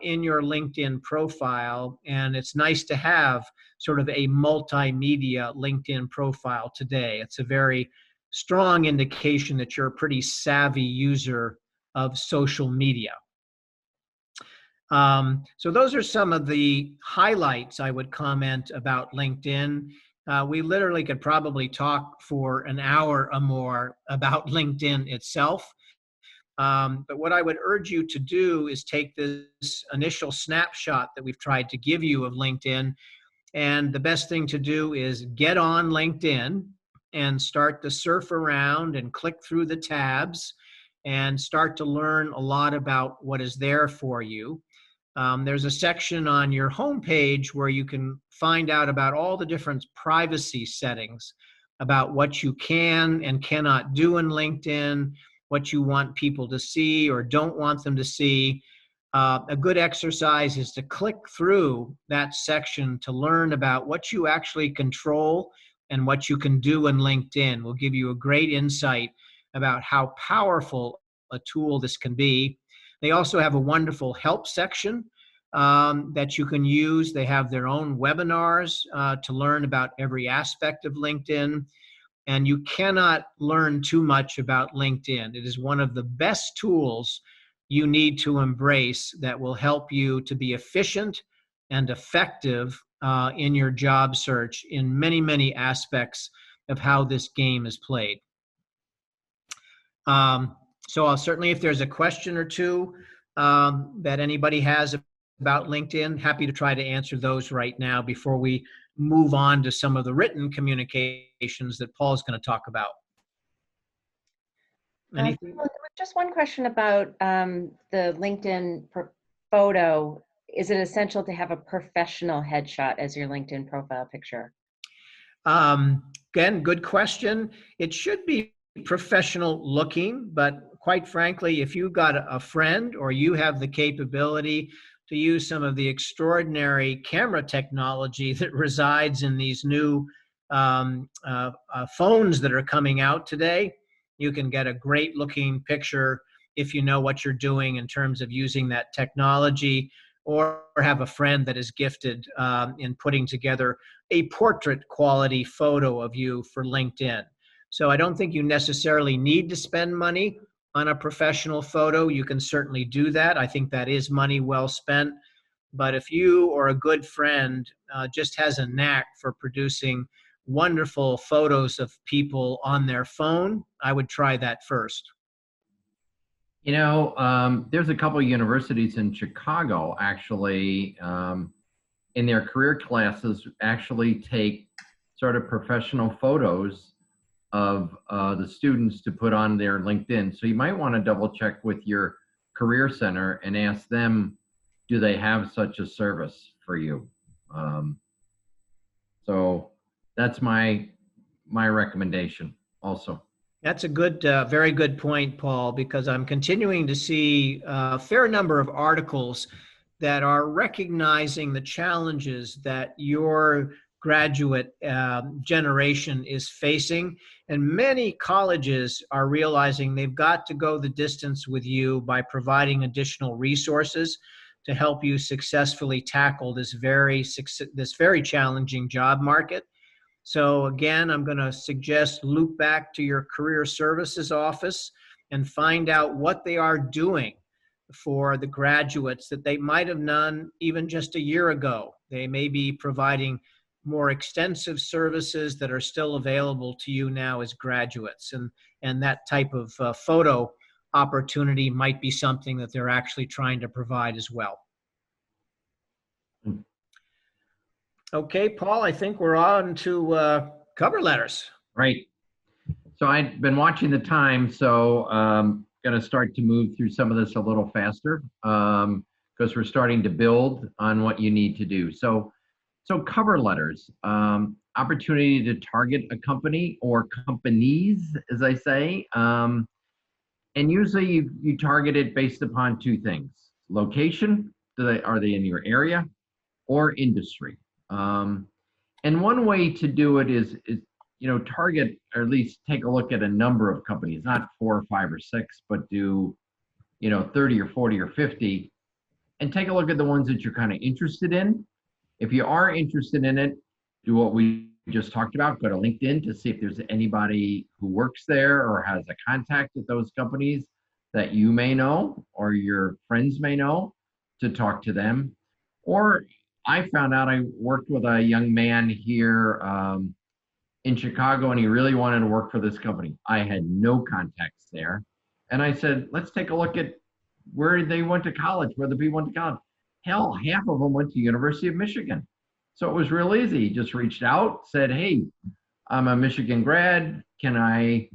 in your LinkedIn profile. And it's nice to have sort of a multimedia LinkedIn profile today. It's a very strong indication that you're a pretty savvy user of social media. So those are some of the highlights I would comment about LinkedIn. We literally could probably talk for an hour or more about LinkedIn itself. But what I would urge you to do is take this initial snapshot that we've tried to give you of LinkedIn. And the best thing to do is get on LinkedIn and start to surf around and click through the tabs and start to learn a lot about what is there for you. There's a section on your homepage where you can find out about all the different privacy settings, about what you can and cannot do in LinkedIn, what you want people to see or don't want them to see. A good exercise is to click through that section to learn about what you actually control and what you can do in LinkedIn. Will give you a great insight about how powerful a tool this can be. They also have a wonderful help section that you can use. They have their own webinars to learn about every aspect of LinkedIn. And you cannot learn too much about LinkedIn. It is one of the best tools you need to embrace that will help you to be efficient and effective in your job search in many, many aspects of how this game is played. So I'll certainly, if there's a question or two that anybody has about LinkedIn, happy to try to answer those right now before we move on to some of the written communications that Paul's going to talk about. Anything? There was just one question about the LinkedIn photo. Is it essential to have a professional headshot as your LinkedIn profile picture? Again, good question. It should be professional looking, but quite frankly, if you've got a friend or you have the capability to use some of the extraordinary camera technology that resides in these new phones that are coming out today, you can get a great looking picture if you know what you're doing in terms of using that technology, or have a friend that is gifted in putting together a portrait quality photo of you for LinkedIn. So I don't think you necessarily need to spend money on a professional photo. You can certainly do that. I think that is money well spent. But if you or a good friend just has a knack for producing wonderful photos of people on their phone, I would try that first. You know, there's a couple of universities in Chicago actually in their career classes actually take sort of professional photos of the students to put on their LinkedIn. So you might want to double check with your career center and ask them, do they have such a service for you? So that's my recommendation also. That's a good, very good point, Paul, because I'm continuing to see a fair number of articles that are recognizing the challenges that your graduate generation is facing. And many colleges are realizing they've got to go the distance with you by providing additional resources to help you successfully tackle this very challenging job market. So again, I'm going to suggest loop back to your career services office and find out what they are doing for the graduates that they might have done even just a year ago. They may be providing more extensive services that are still available to you now as graduates. And that type of photo opportunity might be something that they're actually trying to provide as well. Okay, Paul, I think we're on to cover letters. Right. So I've been watching the time, so going to start to move through some of this a little faster because we're starting to build on what you need to do. So cover letters, opportunity to target a company or companies, as I say. And usually you target it based upon two things: location, are they in your area, or industry. And one way to do it is target, or at least take a look at a number of companies, not 4 or 5 or 6, but do 30 or 40 or 50, and take a look at the ones that you're kind of interested in. If you are interested in it, do what we just talked about. Go to LinkedIn to see if there's anybody who works there or has a contact at those companies that you may know or your friends may know, to talk to them. Or I found out, I worked with a young man here in Chicago, and he really wanted to work for this company. I had no contacts there. And I said, let's take a look at where they went to college, where the people went to college. Hell, half of them went to University of Michigan. So it was real easy. He just reached out, said, hey, I'm a Michigan grad. Can I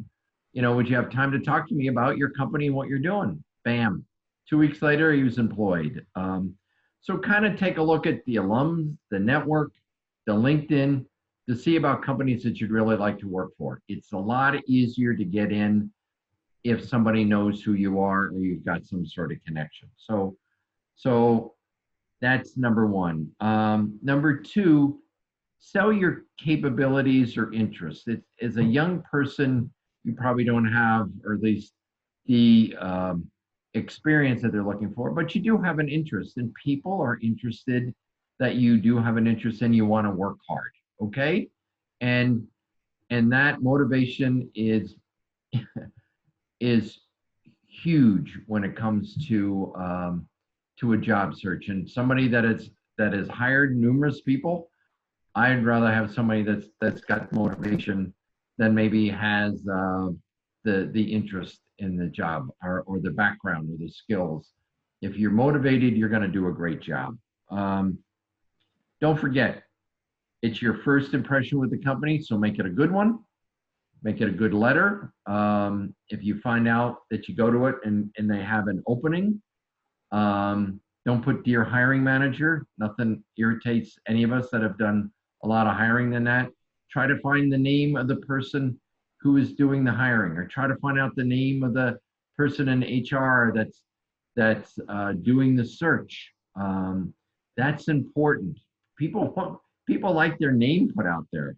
would you have time to talk to me about your company and what you're doing? Bam. 2 weeks later, he was employed. So kind of take a look at the alums, the network, the LinkedIn, to see about companies that you'd really like to work for. It's a lot easier to get in if somebody knows who you are or you've got some sort of connection. So that's number one. Number two, sell your capabilities or interests. As a young person, you probably don't have, or at least the experience that they're looking for, but you do have an interest, and people are interested that you do have an interest in. You want to work hard, okay? And that motivation is huge when it comes to a job search. And somebody that has hired numerous people, I'd rather have somebody that's got motivation than maybe has the interest in the job or the background or the skills. If you're motivated, you're going to do a great job. Don't forget, it's your first impression with the company, so make it a good one. Make it a good letter. If you find out that you go to it and they have an opening, don't put dear hiring manager. Nothing irritates any of us that have done a lot of hiring than that. Try to find the name of the person who is doing the hiring, or try to find out the name of the person in HR that's doing the search. That's important. People like their name put out there.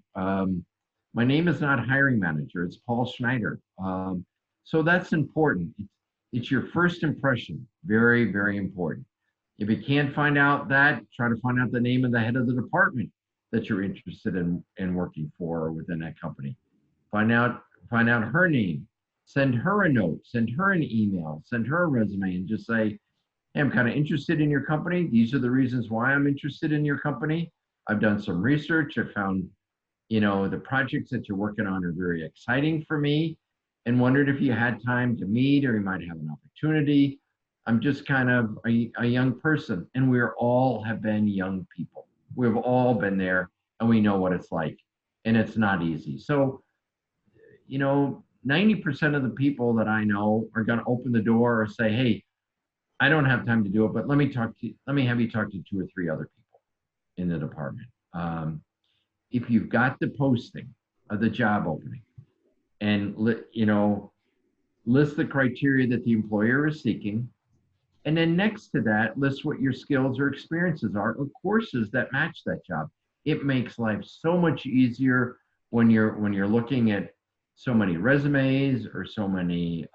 My name is not hiring manager, it's Paul Schneider. So that's important. It's your first impression, very, very important. If you can't find out that, try to find out the name of the head of the department that you're interested in working for or within that company. Find out her name, send her a note, send her an email, send her a resume, and just say, hey, I'm kind of interested in your company. These are the reasons why I'm interested in your company. I've done some research. I found, the projects that you're working on are very exciting for me, and wondered if you had time to meet, or you might have an opportunity. I'm just kind of a young person, and we all have been young people. We've all been there, and we know what it's like, and it's not easy. So, 90% of the people that I know are going to open the door or say, hey, I don't have time to do it, but let me have you talk to 2 or 3 other people in the department. If you've got the posting of the job opening and, list the criteria that the employer is seeking, and then next to that, list what your skills or experiences are or courses that match that job. It makes life so much easier when you're looking at so many resumes or so many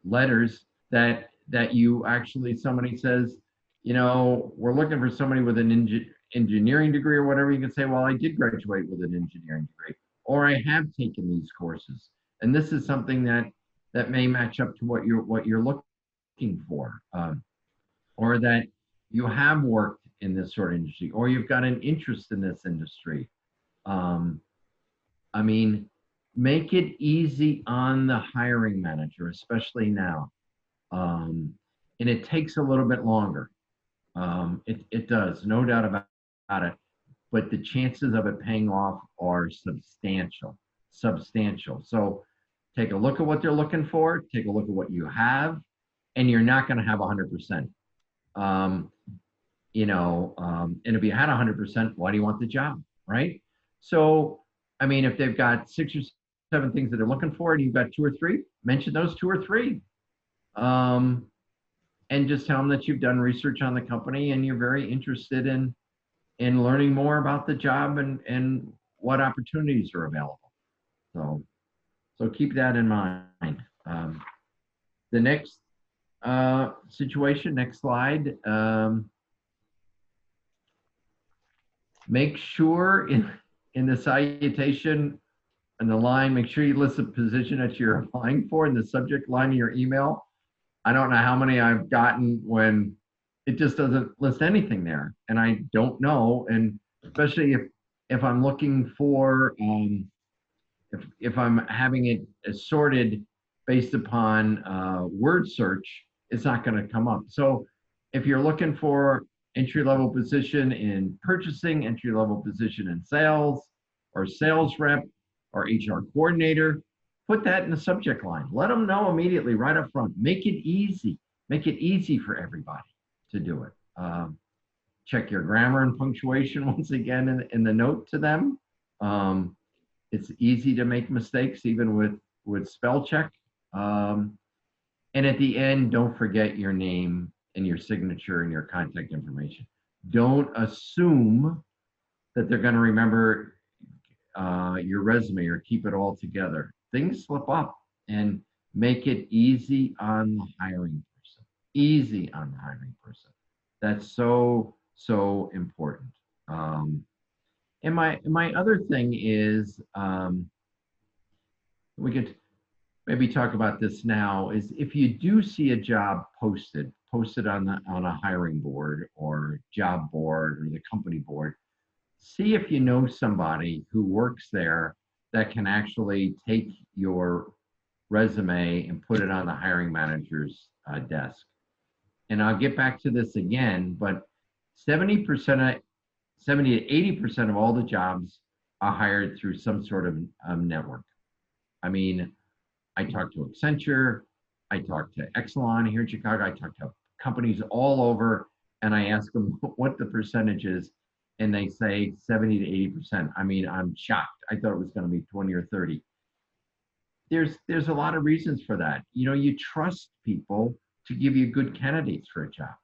letters that you actually, somebody says, we're looking for somebody with an engineering degree or whatever. You can say, well, I did graduate with an engineering degree, or I have taken these courses, and this is something that may match up to what you're looking for, or that you have worked in this sort of industry, or you've got an interest in this industry. Make it easy on the hiring manager, especially now. And it takes a little bit longer. It does, no doubt about it. But the chances of it paying off are substantial. So take a look at what they're looking for, take a look at what you have, and you're not going to have 100%. And if you had 100%, why do you want the job, right? So, if they've got 6 or 7 things that they're looking for and you've got 2 or 3, mention those 2 or 3. And just tell them that you've done research on the company and you're very interested in learning more about the job and what opportunities are available. So keep that in mind. The next situation, next slide. Make sure in the salutation and the line, make sure you list the position that you're applying for in the subject line of your email. I don't know how many I've gotten when it just doesn't list anything there, and I don't know. And especially if I'm looking for, if I'm having it sorted based upon word search, it's not going to come up. So if you're looking for entry-level position in purchasing, entry-level position in sales, or sales rep, or HR coordinator. Put that in the subject line. Let them know immediately right up front. Make it easy. Make it easy for everybody to do it. Check your grammar and punctuation once again in the note to them. It's easy to make mistakes even with spell check. And at the end, don't forget your name and your signature and your contact information. Don't assume that they're going to remember your resume or keep it all together. Things slip up, and make it easy on the hiring person. Easy on the hiring person. That's so important. And my other thing is, we could maybe talk about this now, is if you do see a job posted on a hiring board or job board or the company board, see if you know somebody who works there that can actually take your resume and put it on the hiring manager's desk. And I'll get back to this again, but 70 to 80% of all the jobs are hired through some sort of network. I mean, I talked to Accenture, I talked to Exelon here in Chicago, I talked to companies all over, and I ask them what the percentage is, and they say 70 to 80%. I mean, I'm shocked. I thought it was going to be 20 or 30. There's a lot of reasons for that. You know, you trust people to give you good candidates for a job.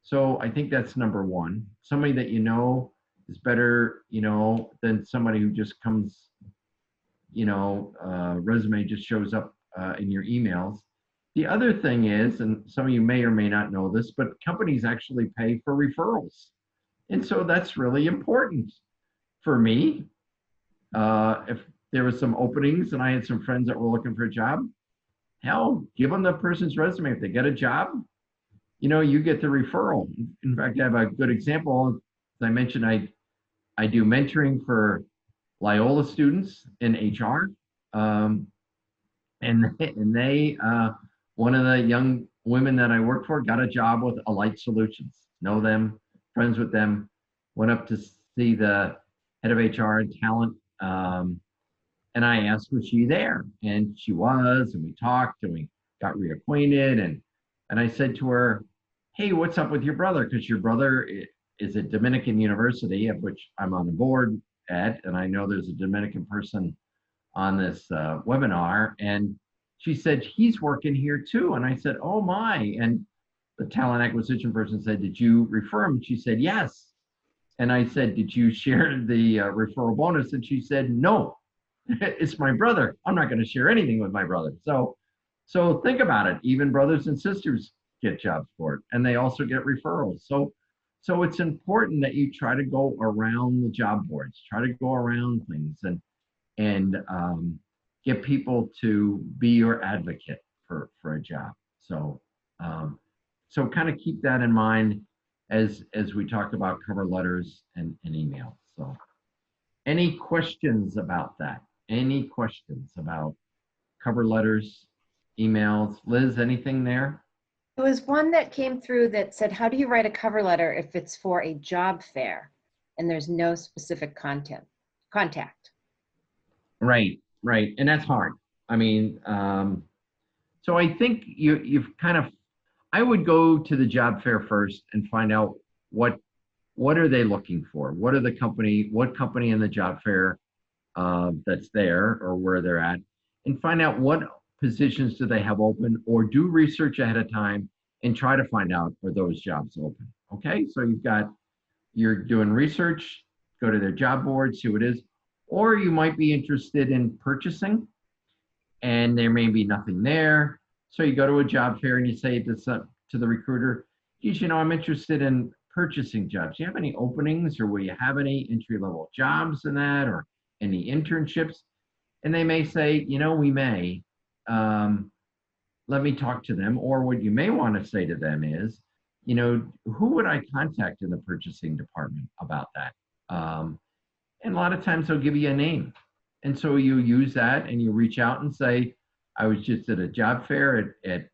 So I think that's number one. Somebody that you know is better, you know, than somebody who just comes, you know, resume just shows up in your emails. The other thing is, and some of you may or may not know this, but companies actually pay for referrals. And so that's really important for me. If there was some openings and I had some friends that were looking for a job, hell, give them the person's resume. If they get a job, you know, you get the referral. In fact, I have a good example. As I mentioned, I do mentoring for Loyola students in HR. And they one of the young women that I work for got a job with Alight Solutions. Know them, friends with them, went up to see the head of HR and talent. And I asked, was she there? And she was, and we talked and we got reacquainted. And I said to her, hey, what's up with your brother? Because your brother is at Dominican University, of which I'm on the board at, and I know there's a Dominican person on this webinar. And she said, he's working here too. And I said, oh my. And the talent acquisition person said, did you refer him? She said, yes. And I said, did you share the referral bonus? And she said, no, it's my brother. I'm not going to share anything with my brother. So think about it. Even brothers and sisters get jobs for it, and they also get referrals. So it's important that you try to go around the job boards, try to go around things and get people to be your advocate for a job. So kind of keep that in mind as we talk about cover letters and emails. So any questions about that? Any questions about cover letters, emails? Liz, anything there? There was one that came through that said, how do you write a cover letter if it's for a job fair and there's no specific contact? Right. And that's hard. I mean, so I think you've kind of, I would go to the job fair first and find out what are they looking for? What company in the job fair that's there or where they're at, and find out what positions do they have open, or do research ahead of time and try to find out where those jobs open. Okay, so you're doing research, go to their job board, see what it is, or you might be interested in purchasing and there may be nothing there. So you go to a job fair and you say to the recruiter, geez, you know, I'm interested in purchasing jobs. Do you have any openings, or will you have any entry-level jobs in that, or any internships? And they may say, you know, we may. Let me talk to them. Or what you may want to say to them is, you know, who would I contact in the purchasing department about that? And a lot of times they'll give you a name. And so you use that and you reach out and say, I was just at a job fair at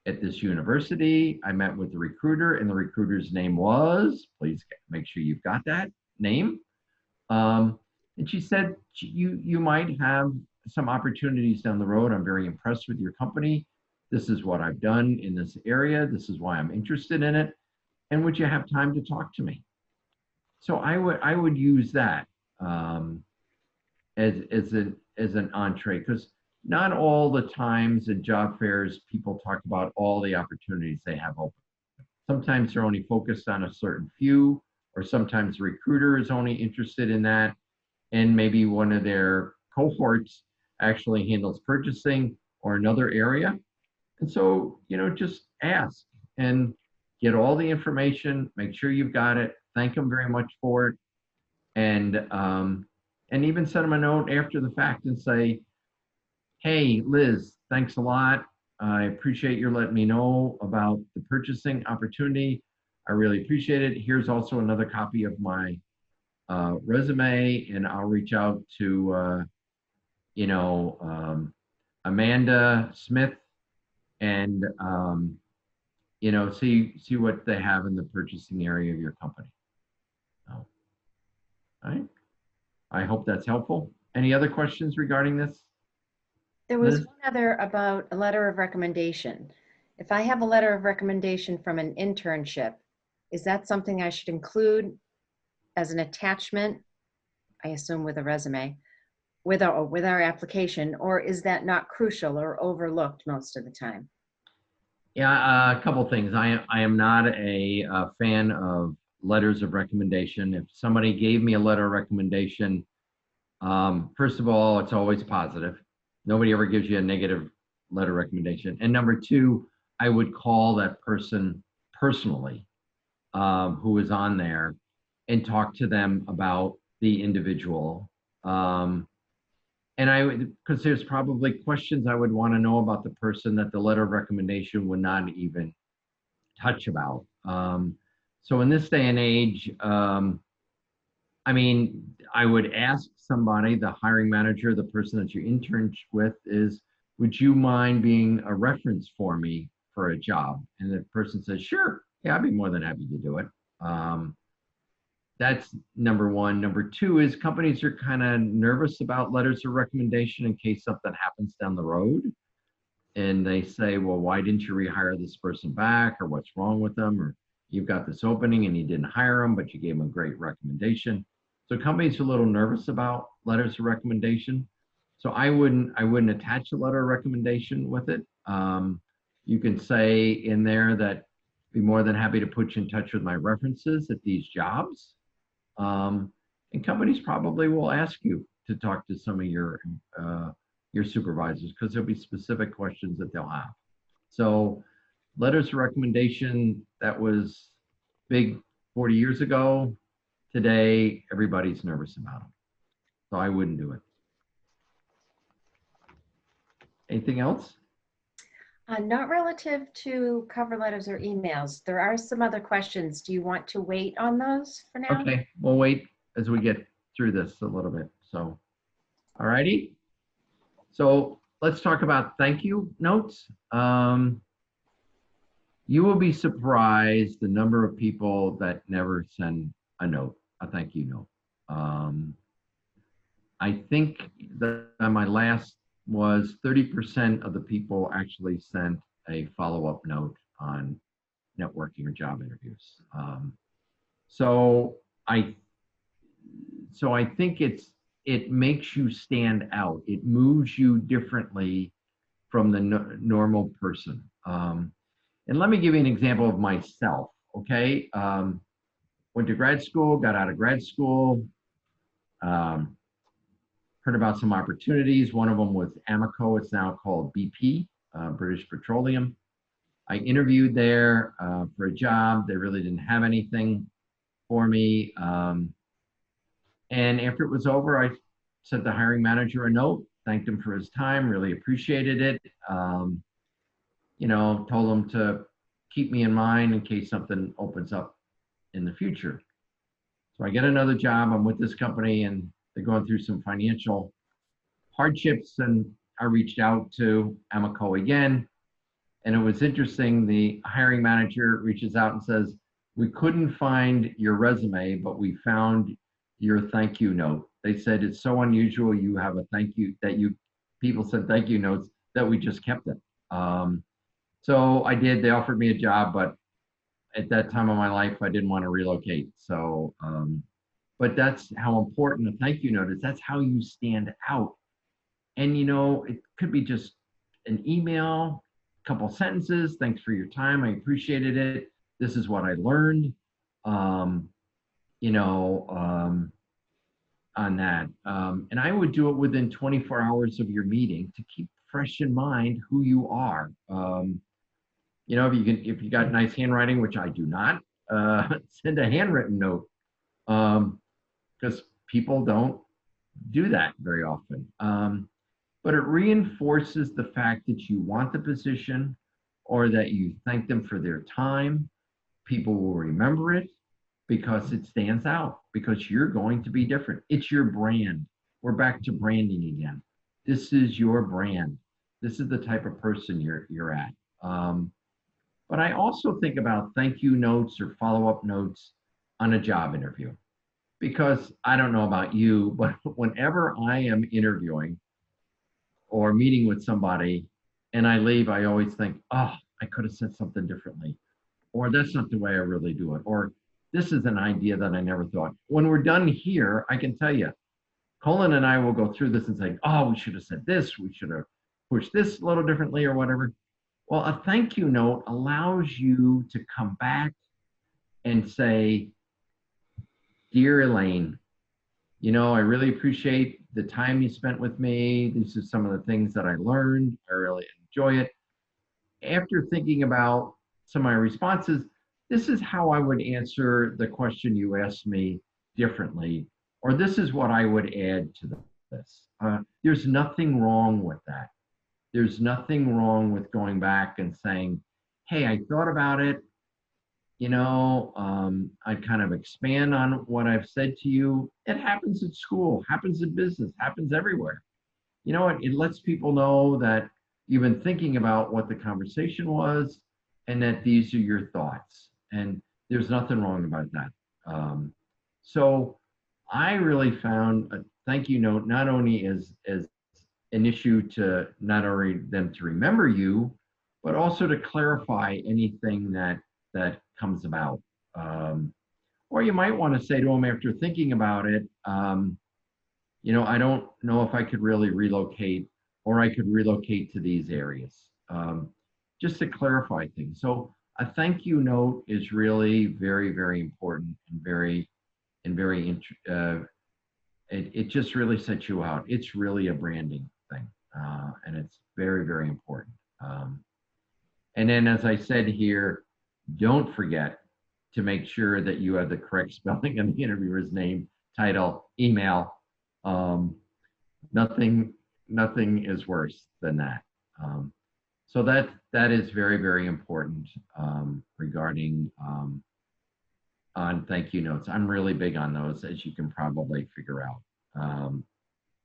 this university. I met with the recruiter, and the recruiter's name was, please make sure you've got that name. And she said, you might have some opportunities down the road. I'm very impressed with your company. This is what I've done in this area. This is why I'm interested in it. And would you have time to talk to me? So I would use that as an entree, because not all the times in job fairs people talk about all the opportunities they have open. Sometimes they're only focused on a certain few, or sometimes the recruiter is only interested in that, and maybe one of their cohorts actually handles purchasing or another area. And so, just ask and get all the information, make sure you've got it, thank them very much for it, and even send them a note after the fact and say, hey, Liz, thanks a lot. I appreciate your letting me know about the purchasing opportunity. I really appreciate it. Here's also another copy of my resume, and I'll reach out to, Amanda Smith, and, see what they have in the purchasing area of your company. So, all right. I hope that's helpful. Any other questions regarding this? There was Liz? one other about a letter of recommendation. If I have a letter of recommendation from an internship, is that something I should include as an attachment? I assume with a resume, with our application, or is that not crucial or overlooked most of the time? Yeah, a couple things. I am not a fan of letters of recommendation. If somebody gave me a letter of recommendation, first of all, it's always positive. Nobody ever gives you a negative letter of recommendation. And number two, I would call that person personally, who is on there, and talk to them about the individual. And I would, because there's probably questions I would want to know about the person that the letter of recommendation would not even touch about. So in this day and age, I would ask somebody, the hiring manager, the person that you interned with, is, would you mind being a reference for me for a job? And the person says, sure, yeah, I'd be more than happy to do it. That's number one. Number two is companies are kind of nervous about letters of recommendation in case something happens down the road. And they say, well, why didn't you rehire this person back? Or what's wrong with them? Or you've got this opening and you didn't hire them, but you gave them a great recommendation. So companies are a little nervous about letters of recommendation. So I wouldn't attach a letter of recommendation with it. You can say in there that be more than happy to put you in touch with my references at these jobs. And companies probably will ask you to talk to some of your supervisors, because there'll be specific questions that they'll have. So letters of recommendation, that was big 40 years ago. Today, everybody's nervous about them. So I wouldn't do it. Anything else? Not relative to cover letters or emails. There are some other questions. Do you want to wait on those for now? Okay, we'll wait as we get through this a little bit. So, all righty. So let's talk about thank you notes. You will be surprised the number of people that never send a note, a thank you note. I think that my last was 30% of the people actually sent a follow-up note on networking or job interviews. So I think it makes you stand out. It moves you differently from the normal person. And let me give you an example of myself. Okay, went to grad school, got out of grad school. Heard about some opportunities. One of them was Amoco. It's now called BP, British Petroleum. I interviewed there for a job. They really didn't have anything for me. And after it was over, I sent the hiring manager a note, thanked him for his time, really appreciated it. Told him to keep me in mind in case something opens up in the future. So I get another job. I'm with this company, and they're going through some financial hardships, and I reached out to Amoco again. And it was interesting. The hiring manager reaches out and says, we couldn't find your resume, but we found your thank you note. They said it's so unusual you have a thank you that you people said thank you notes that we just kept it. So I did. They offered me a job, but at that time of my life, I didn't want to relocate. So, but that's how important a thank you note is. That's how you stand out. And it could be just an email, a couple sentences. Thanks for your time. I appreciated it. This is what I learned. Um, you know, um, on that. And I would do it within 24 hours of your meeting to keep fresh in mind who you are. If you got nice handwriting, which I do not, send a handwritten note, because people don't do that very often. But it reinforces the fact that you want the position or that you thank them for their time. People will remember it because it stands out, because you're going to be different. It's your brand. We're back to branding again. This is your brand. This is the type of person you're at. But I also think about thank you notes or follow-up notes on a job interview, because I don't know about you, but whenever I am interviewing or meeting with somebody and I leave, I always think, oh, I could have said something differently, or that's not the way I really do it, or this is an idea that I never thought. When we're done here, I can tell you, Colin and I will go through this and say, oh, we should have said this, we should have pushed this a little differently or whatever. Well, a thank you note allows you to come back and say, dear Elaine, I really appreciate the time you spent with me. These are some of the things that I learned. I really enjoy it. After thinking about some of my responses, this is how I would answer the question you asked me differently, or this is what I would add to this. There's nothing wrong with that. There's nothing wrong with going back and saying, hey, I thought about it. I'd kind of expand on what I've said to you. It happens at school, happens in business, happens everywhere. It lets people know that you've been thinking about what the conversation was and that these are your thoughts. And there's nothing wrong about that. So I really found a thank you note not only as an issue to not only them to remember you, but also to clarify anything that comes about. Or you might want to say to them after thinking about it, I don't know if I could really relocate, or I could relocate to these areas, just to clarify things. So a thank you note is really very, very important and it just really sets you out. It's really a branding thing, and it's very, very important. And then, as I said here, don't forget to make sure that you have the correct spelling of the interviewer's name, title, email. Nothing is worse than that. So that is very, very important regarding on thank you notes. I'm really big on those, as you can probably figure out.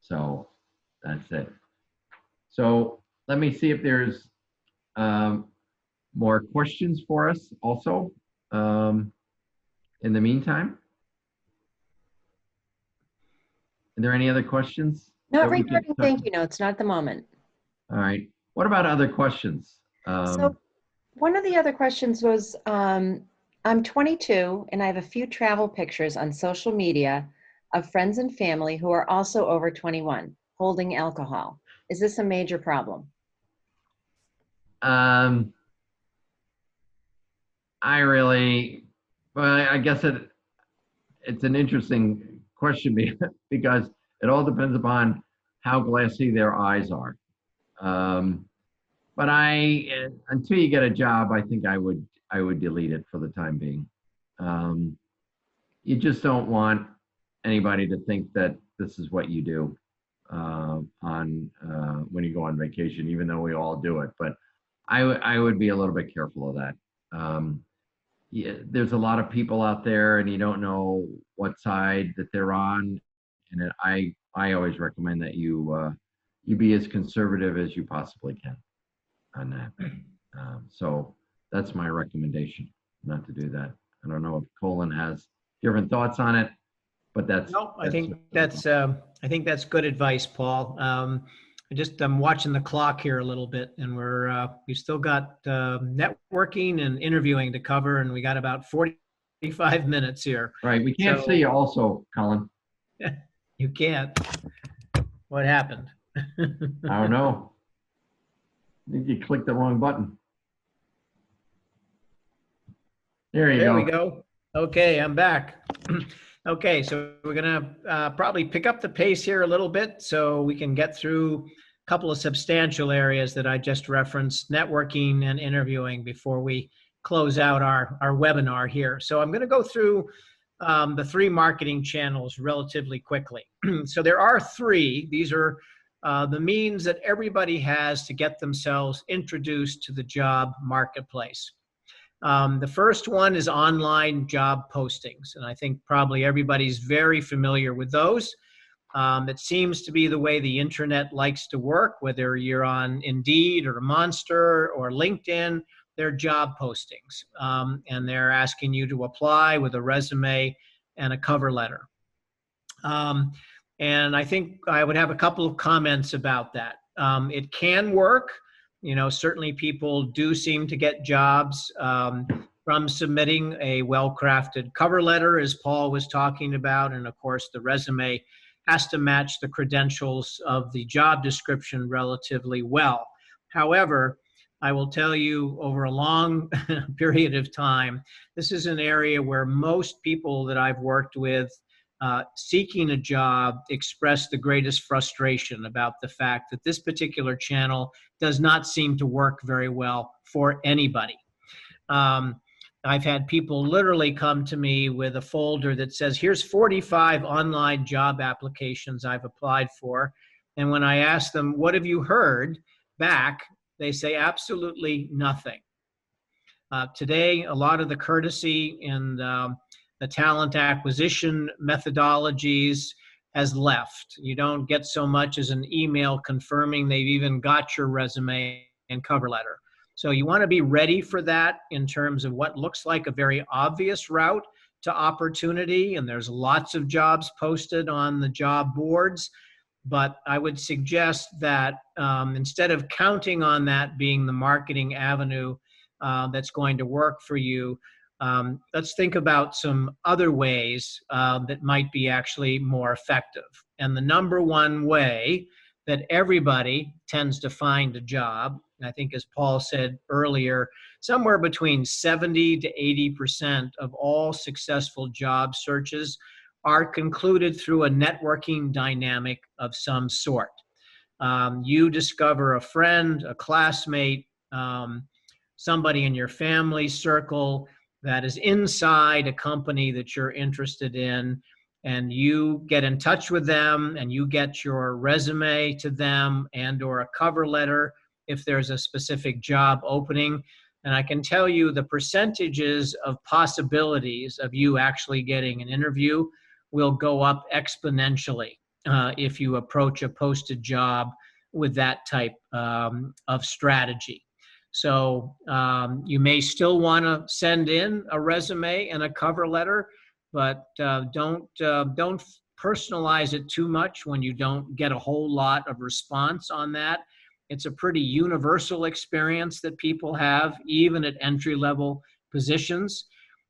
So that's it. So let me see if there's more questions for us also in the meantime. Are there any other questions? Not regarding thank you notes, not at the moment. All right. What about other questions? So one of the other questions was, I'm 22 and I have a few travel pictures on social media of friends and family who are also over 21 holding alcohol. Is this a major problem? I guess it's an interesting question because it all depends upon how glassy their eyes are. But until you get a job, I think I would delete it for the time being. You just don't want anybody to think that this is what you do when you go on vacation, even though we all do it. But I would be a little bit careful of that. Yeah, there's a lot of people out there, and you don't know what side that they're on. And I always recommend that you be as conservative as you possibly can on that. So that's my recommendation, not to do that. I don't know if Colin has different thoughts on it. but No, I think that's good advice, Paul. I'm watching the clock here a little bit, and we still got networking and interviewing to cover, and we got about 45 minutes here. right. We can't So see you also, Colin. you can't. What happened? I don't know. I think you clicked the wrong button. There you There go. we go. Okay, I'm back. Okay, so we're gonna probably pick up the pace here a little bit so we can get through a couple of substantial areas that I just referenced, networking and interviewing, before we close out our webinar here. So I'm gonna go through the three marketing channels relatively quickly. So there are three. These are the means that everybody has to get themselves introduced to the job marketplace. The first one is online job postings, and I think probably everybody's very familiar with those. It seems to be the way the internet likes to work, whether you're on Indeed or Monster or LinkedIn, they're job postings, and they're asking you to apply with a resume and a cover letter. And I think I would have a couple of comments about that. It can work. You know, certainly people do seem to get jobs from submitting a well-crafted cover letter, as Paul was talking about. And of course, the resume has to match the credentials of the job description relatively well. However, I will tell you, over a long period of time, this is an area where most people that I've worked with seeking a job express the greatest frustration about the fact that this particular channel does not seem to work very well for anybody. I've had people literally come to me with a folder that says, here's 45 online job applications I've applied for. And when I ask them, what have you heard back? They say absolutely nothing. Today, a lot of the courtesy and the talent acquisition methodologies has left. You don't get so much as an email confirming they've even got your resume and cover letter. So you want to be ready for that in terms of what looks like a very obvious route to opportunity. And there's lots of jobs posted on the job boards. But I would suggest that instead of counting on that being the marketing avenue that's going to work for you, let's think about some other ways that might be actually more effective. And the number one way that everybody tends to find a job, and I think as Paul said earlier, somewhere between 70 to 80% of all successful job searches are concluded through a networking dynamic of some sort. You discover a friend, a classmate, somebody in your family circle that is inside a company that you're interested in, and you get in touch with them and you get your resume to them and or a cover letter if there's a specific job opening. And I can tell you the percentages of possibilities of you actually getting an interview will go up exponentially if you approach a posted job with that type of strategy. So you may still want to send in a resume and a cover letter, but don't personalize it too much when you don't get a whole lot of response on that. It's a pretty universal experience that people have, even at entry-level positions.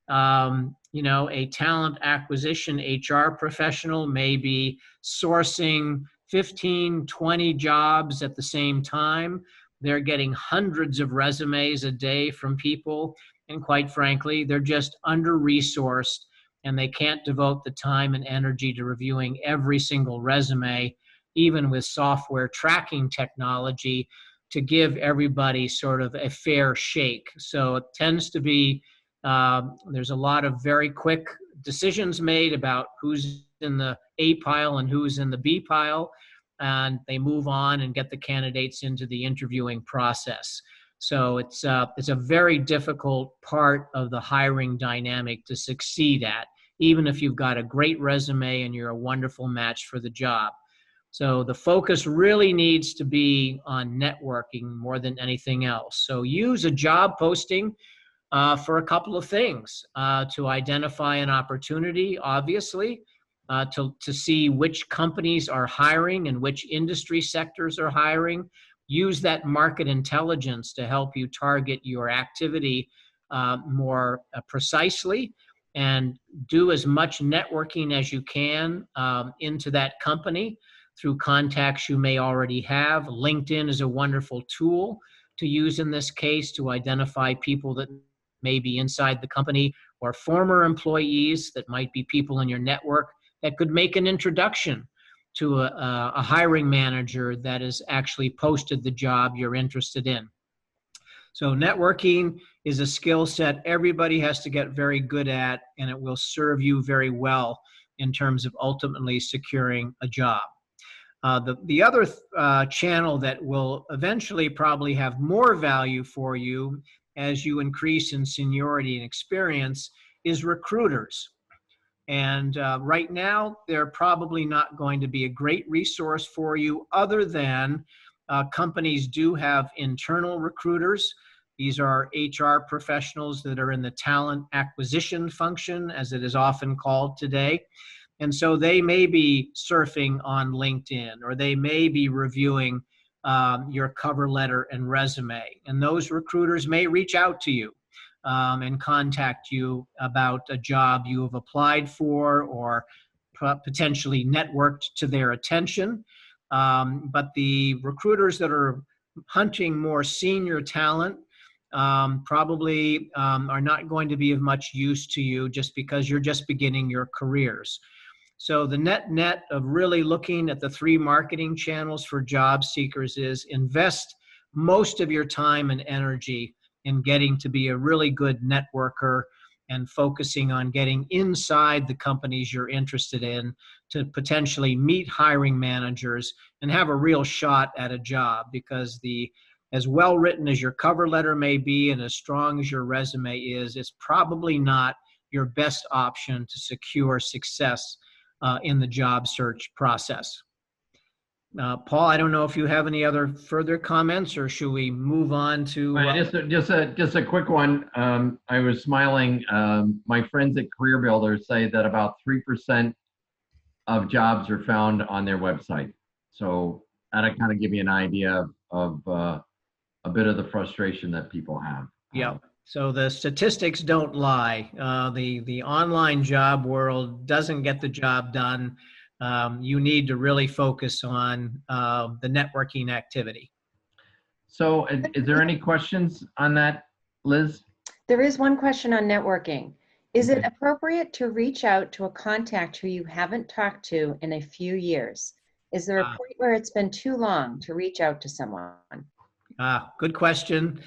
You know, a talent acquisition HR professional may be sourcing 15, 20 jobs at the same time. They're getting hundreds of resumes a day from people. And quite frankly, they're just under-resourced and they can't devote the time and energy to reviewing every single resume, even with software tracking technology, to give everybody sort of a fair shake. So it tends to be, there's a lot of very quick decisions made about who's in the A pile and who's in the B pile, and they move on and get the candidates into the interviewing process. So it's a very difficult part of the hiring dynamic to succeed at, even if you've got a great resume and you're a wonderful match for the job. So the focus really needs to be on networking more than anything else. So use a job posting for a couple of things, to identify an opportunity, obviously, to see which companies are hiring and which industry sectors are hiring. Use that market intelligence to help you target your activity more precisely, and do as much networking as you can into that company through contacts you may already have. LinkedIn is a wonderful tool to use in this case to identify people that may be inside the company or former employees that might be people in your network that could make an introduction to a hiring manager that has actually posted the job you're interested in. So networking is a skill set everybody has to get very good at, and it will serve you very well in terms of ultimately securing a job. The other channel that will eventually probably have more value for you as you increase in seniority and experience is recruiters. And right now, they're probably not going to be a great resource for you, other than companies do have internal recruiters. These are HR professionals that are in the talent acquisition function, as it is often called today. And so they may be surfing on LinkedIn, or they may be reviewing your cover letter and resume. And those recruiters may reach out to you and contact you about a job you have applied for, or potentially networked to their attention. But the recruiters that are hunting more senior talent probably are not going to be of much use to you, just because you're just beginning your careers. So the net of really looking at the 3 marketing channels for job seekers is invest most of your time and energy in getting to be a really good networker and focusing on getting inside the companies you're interested in to potentially meet hiring managers and have a real shot at a job. Because as well written as your cover letter may be and as strong as your resume is, it's probably not your best option to secure success in the job search process. Paul, I don't know if you have any other further comments, or should we move on to? Just a quick one. I was smiling. My friends at Career Builder say that about 3% of jobs are found on their website. So that'll kind of give you an idea of a bit of the frustration that people have. Yeah. So the statistics don't lie. The online job world doesn't get the job done. You need to really focus on the networking activity. So is there any questions on that, Liz? There is one question on networking. Is it appropriate to reach out to a contact who you haven't talked to in a few years? Is there a point where it's been too long to reach out to someone? Good question.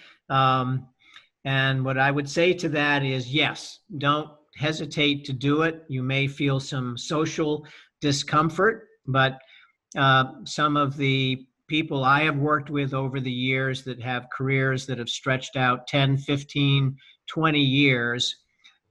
And what I would say to that is, yes, don't hesitate to do it. You may feel some social discomfort, but some of the people I have worked with over the years that have careers that have stretched out 10, 15, 20 years,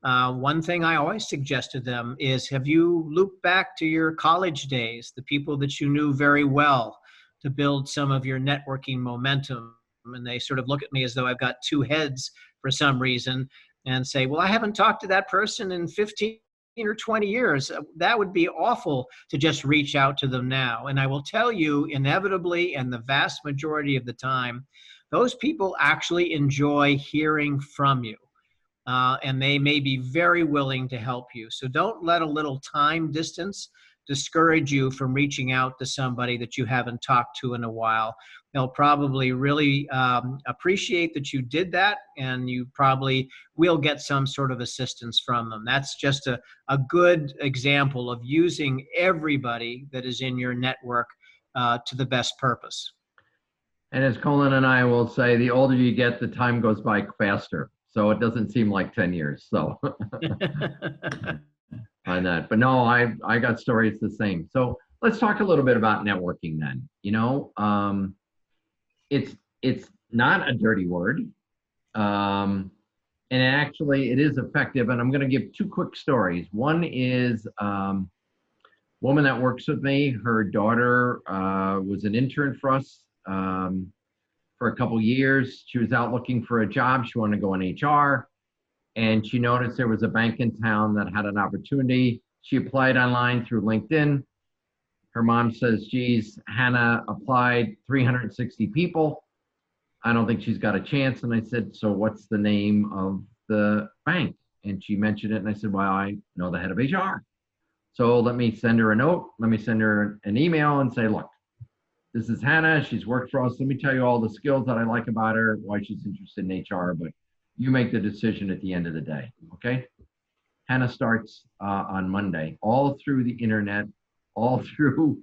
one thing I always suggest to them is, have you looked back to your college days, the people that you knew very well, to build some of your networking momentum? And they sort of look at me as though I've got 2 heads for some reason, and say, well, I haven't talked to that person in 15 or 20 years. That would be awful to just reach out to them now. And I will tell you, inevitably, and the vast majority of the time, those people actually enjoy hearing from you. And they may be very willing to help you. So don't let a little time distance discourage you from reaching out to somebody that you haven't talked to in a while. They'll probably really appreciate that you did that, and you probably will get some sort of assistance from them. That's just a good example of using everybody that is in your network to the best purpose. And as Colin and I will say, the older you get, the time goes by faster. So it doesn't seem like 10 years. So on that. But no, I got stories the same. So let's talk a little bit about networking then. You know, it's not a dirty word. And actually it is effective. And I'm going to give 2 quick stories. One is a woman that works with me. Her daughter was an intern for us for a couple years. She was out looking for a job. She wanted to go in HR. And she noticed there was a bank in town that had an opportunity. She applied online through LinkedIn. Her mom says, geez, Hannah applied 360 people. I don't think she's got a chance. And I said, so what's the name of the bank? And she mentioned it. And I said, well, I know the head of HR. So let me send her a note. Let me send her an email and say, look, this is Hannah. She's worked for us. Let me tell you all the skills that I like about her, why she's interested in HR, but you make the decision at the end of the day, okay? Hannah starts on Monday, all through the internet, all through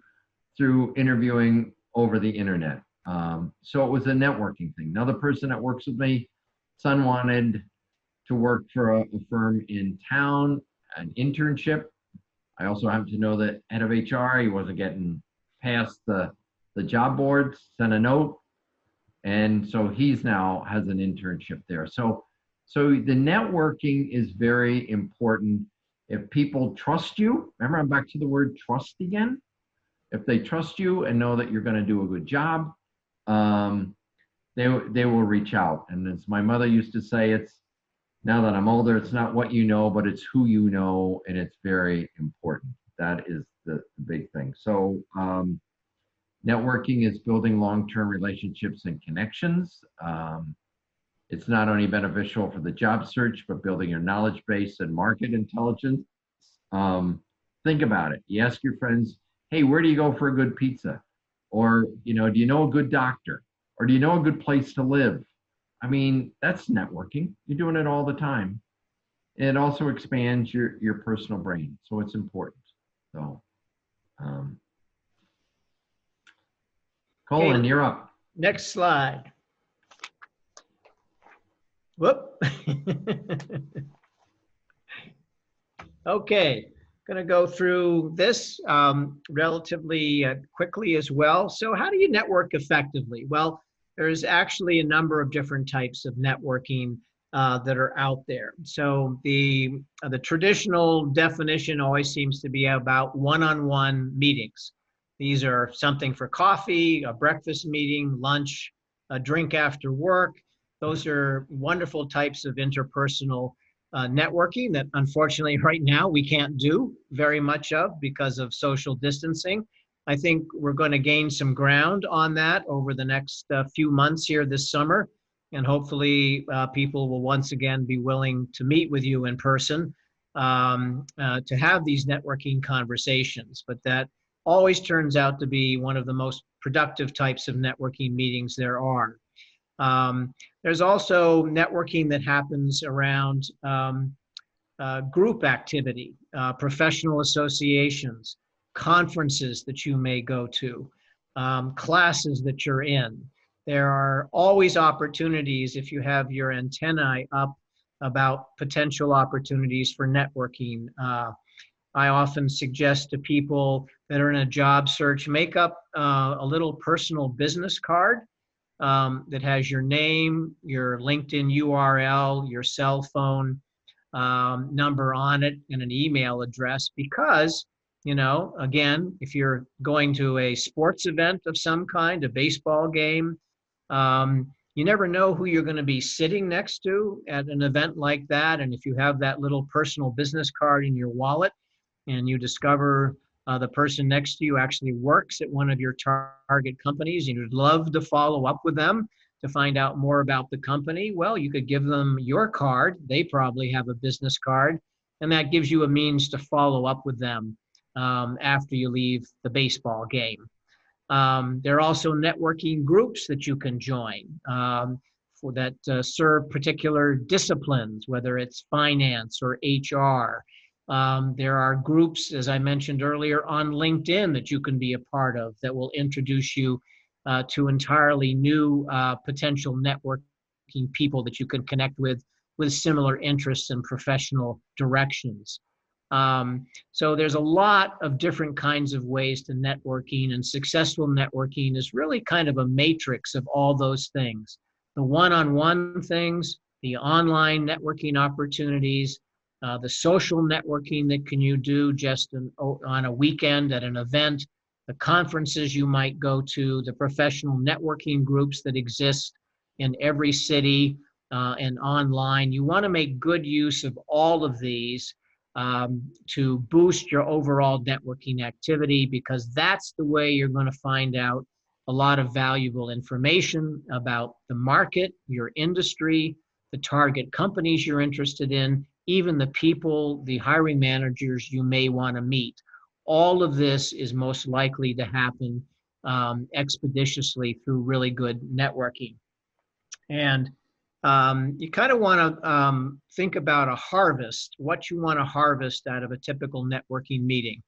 interviewing over the internet. So it was a networking thing. Another person that works with me, son wanted to work for a firm in town, an internship. I also happen to know that head of HR, he wasn't getting past the job boards, sent a note. And so he's now has an internship there. So the networking is very important. If people trust you, remember I'm back to the word trust again. If they trust you and know that you're going to do a good job, they will reach out. And as my mother used to say, it's now that I'm older, it's not what you know, but it's who you know, and it's very important. That is the big thing. So networking is building long-term relationships and connections. It's not only beneficial for the job search, but building your knowledge base and market intelligence. Think about it. You ask your friends, hey, where do you go for a good pizza? Or, do you know a good doctor? Or do you know a good place to live? I mean, that's networking. You're doing it all the time. It also expands your personal brain. So it's important. So, Colin, you're up. Next slide. Whoop. Okay, going to go through this relatively quickly as well. So how do you network effectively? Well, there's actually a number of different types of networking that are out there. So the traditional definition always seems to be about one-on-one meetings. These are something for coffee, a breakfast meeting, lunch, a drink after work. Those are wonderful types of interpersonal networking that unfortunately right now we can't do very much of because of social distancing. I think we're going to gain some ground on that over the next few months here this summer. And hopefully people will once again be willing to meet with you in person to have these networking conversations. But that always turns out to be one of the most productive types of networking meetings there are. There's also networking that happens around group activity, professional associations, conferences that you may go to, classes that you're in. There are always opportunities if you have your antennae up about potential opportunities for networking. I often suggest to people that are in a job search, make up a little personal business card that has your name, your LinkedIn URL, your cell phone number on it, and an email address, because, again, if you're going to a sports event of some kind, a baseball game, you never know who you're going to be sitting next to at an event like that. And if you have that little personal business card in your wallet and you discover the person next to you actually works at one of your target companies and you'd love to follow up with them to find out more about the company, well, you could give them your card. They probably have a business card, and that gives you a means to follow up with them after you leave the baseball game. There are also networking groups that you can join for that serve particular disciplines, whether it's finance or HR. There are groups, as I mentioned earlier, on LinkedIn that you can be a part of that will introduce you to entirely new potential networking people that you can connect with similar interests and professional directions. So there's a lot of different kinds of ways to networking, and successful networking is really kind of a matrix of all those things. The one-on-one things, the online networking opportunities, the social networking that can you do just on a weekend at an event, the conferences you might go to, the professional networking groups that exist in every city and online. You want to make good use of all of these to boost your overall networking activity, because that's the way you're going to find out a lot of valuable information about the market, your industry, the target companies you're interested in, even the people, the hiring managers you may want to meet. All of this is most likely to happen expeditiously through really good networking. And you kind of want to think about a harvest, what you want to harvest out of a typical networking meeting.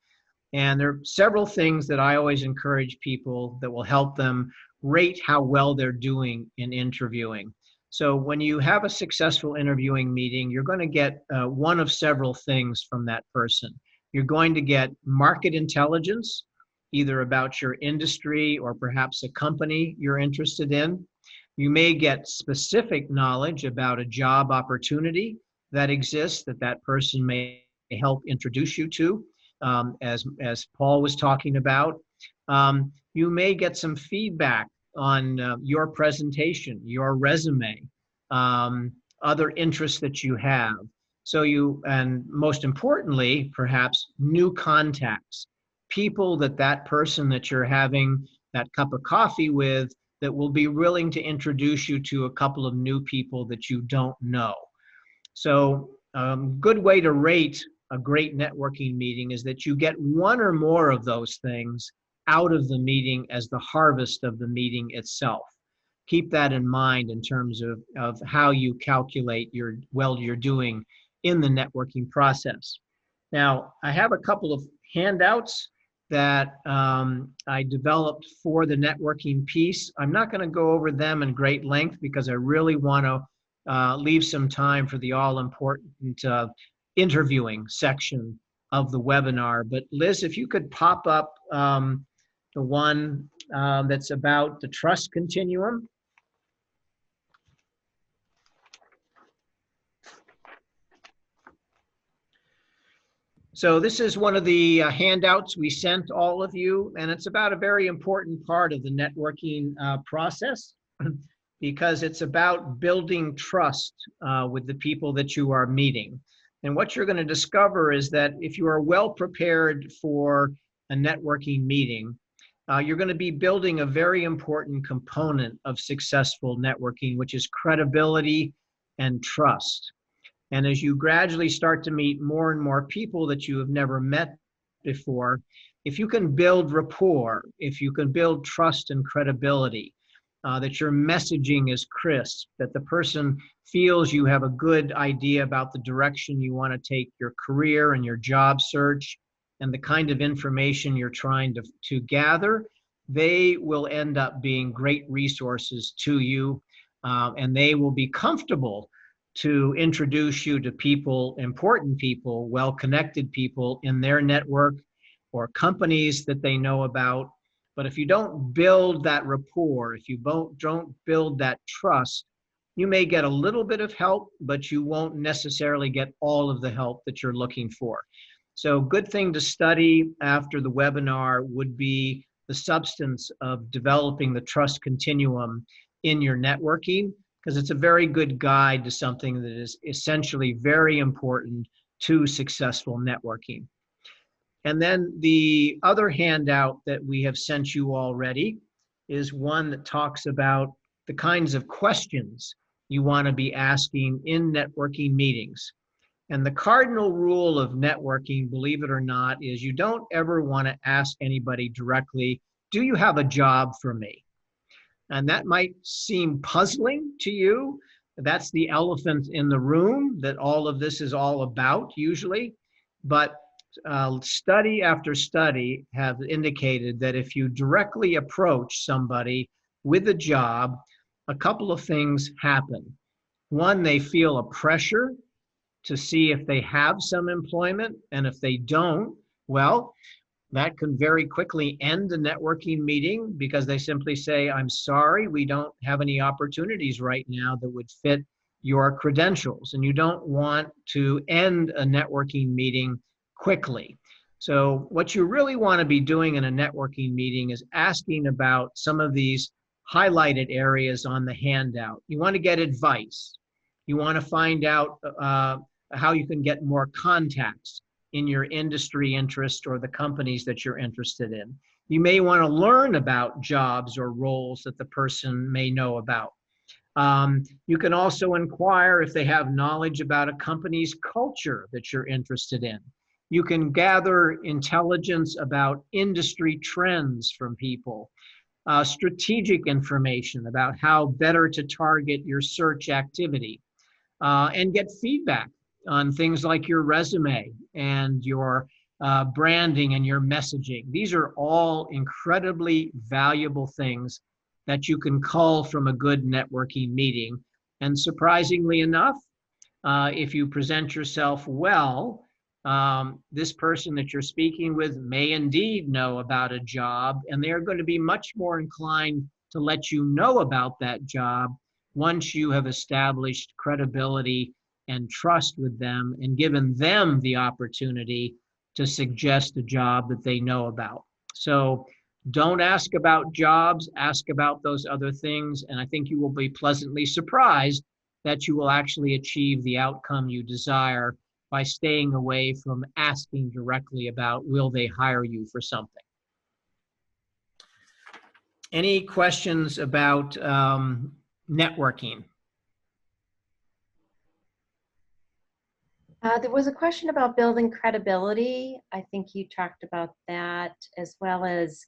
And there are several things that I always encourage people that will help them rate how well they're doing in interviewing. So when you have a successful interviewing meeting, you're going to get one of several things from that person. You're going to get market intelligence, either about your industry or perhaps a company you're interested in. You may get specific knowledge about a job opportunity that exists that that person may help introduce you to, as Paul was talking about. You may get some feedback on your presentation, your resume, other interests that you have. So and most importantly, perhaps new contacts, people that person that you're having that cup of coffee with that will be willing to introduce you to a couple of new people that you don't know. So good way to rate a great networking meeting is that you get one or more of those things out of the meeting as the harvest of the meeting itself. Keep that in mind in terms of how you calculate you're doing in the networking process. Now, I have a couple of handouts that I developed for the networking piece. I'm not going to go over them in great length because I really want to leave some time for the all-important interviewing section of the webinar. But Liz, if you could pop up the one that's about the trust continuum. So this is one of the handouts we sent all of you, and it's about a very important part of the networking process because it's about building trust with the people that you are meeting. And what you're going to discover is that if you are well prepared for a networking meeting, you're going to be building a very important component of successful networking, which is credibility and trust. And as you gradually start to meet more and more people that you have never met before, if you can build rapport, if you can build trust and credibility, that your messaging is crisp, that the person feels you have a good idea about the direction you want to take your career and your job search and the kind of information you're trying to gather, they will end up being great resources to you, and they will be comfortable to introduce you to people, important people, well-connected people in their network or companies that they know about. But if you don't build that rapport, if you don't build that trust, you may get a little bit of help, but you won't necessarily get all of the help that you're looking for. So good thing to study after the webinar would be the substance of developing the trust continuum in your networking, because it's a very good guide to something that is essentially very important to successful networking. And then the other handout that we have sent you already is one that talks about the kinds of questions you want to be asking in networking meetings. And the cardinal rule of networking, believe it or not, is you don't ever want to ask anybody directly, do you have a job for me? And that might seem puzzling to you. That's the elephant in the room that all of this is all about usually. But study after study have indicated that if you directly approach somebody with a job, a couple of things happen. One, they feel a pressure to see if they have some employment, and if they don't, well, that can very quickly end a networking meeting because they simply say, I'm sorry, we don't have any opportunities right now that would fit your credentials. And you don't want to end a networking meeting quickly. So what you really want to be doing in a networking meeting is asking about some of these highlighted areas on the handout. You want to get advice. You want to find out how you can get more contacts in your industry interest or the companies that you're interested in. You may want to learn about jobs or roles that the person may know about. You can also inquire if they have knowledge about a company's culture that you're interested in. You can gather intelligence about industry trends from people, strategic information about how better to target your search activity, and get feedback on things like your resume and your branding and your messaging. These are all incredibly valuable things that you can cull from a good networking meeting. And surprisingly enough, if you present yourself well, this person that you're speaking with may indeed know about a job, and they're going to be much more inclined to let you know about that job once you have established credibility and trust with them and given them the opportunity to suggest a job that they know about. So don't ask about jobs, ask about those other things, and I think you will be pleasantly surprised that you will actually achieve the outcome you desire by staying away from asking directly about will they hire you for something. Any questions about networking? There was a question about building credibility. I think you talked about that, as well as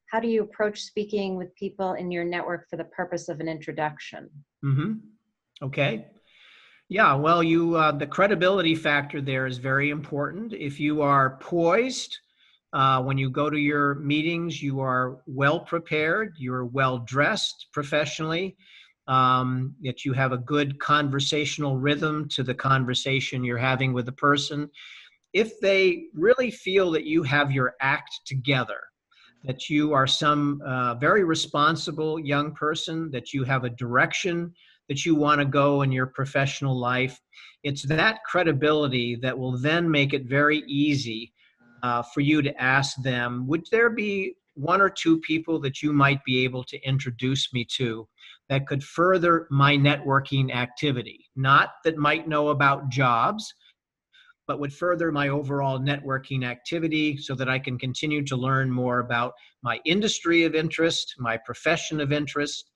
how do you approach speaking with people in your network for the purpose of an introduction? Mm-hmm. Okay. Yeah, well, the credibility factor there is very important. If you are poised, when you go to your meetings, you are well prepared, you're well dressed professionally, that you have a good conversational rhythm to the conversation you're having with the person. If they really feel that you have your act together, that you are some very responsible young person, that you have a direction that you want to go in your professional life, it's that credibility that will then make it very easy for you to ask them, would there be one or two people that you might be able to introduce me to that could further my networking activity? Not that might know about jobs, but would further my overall networking activity so that I can continue to learn more about my industry of interest, my profession of interest.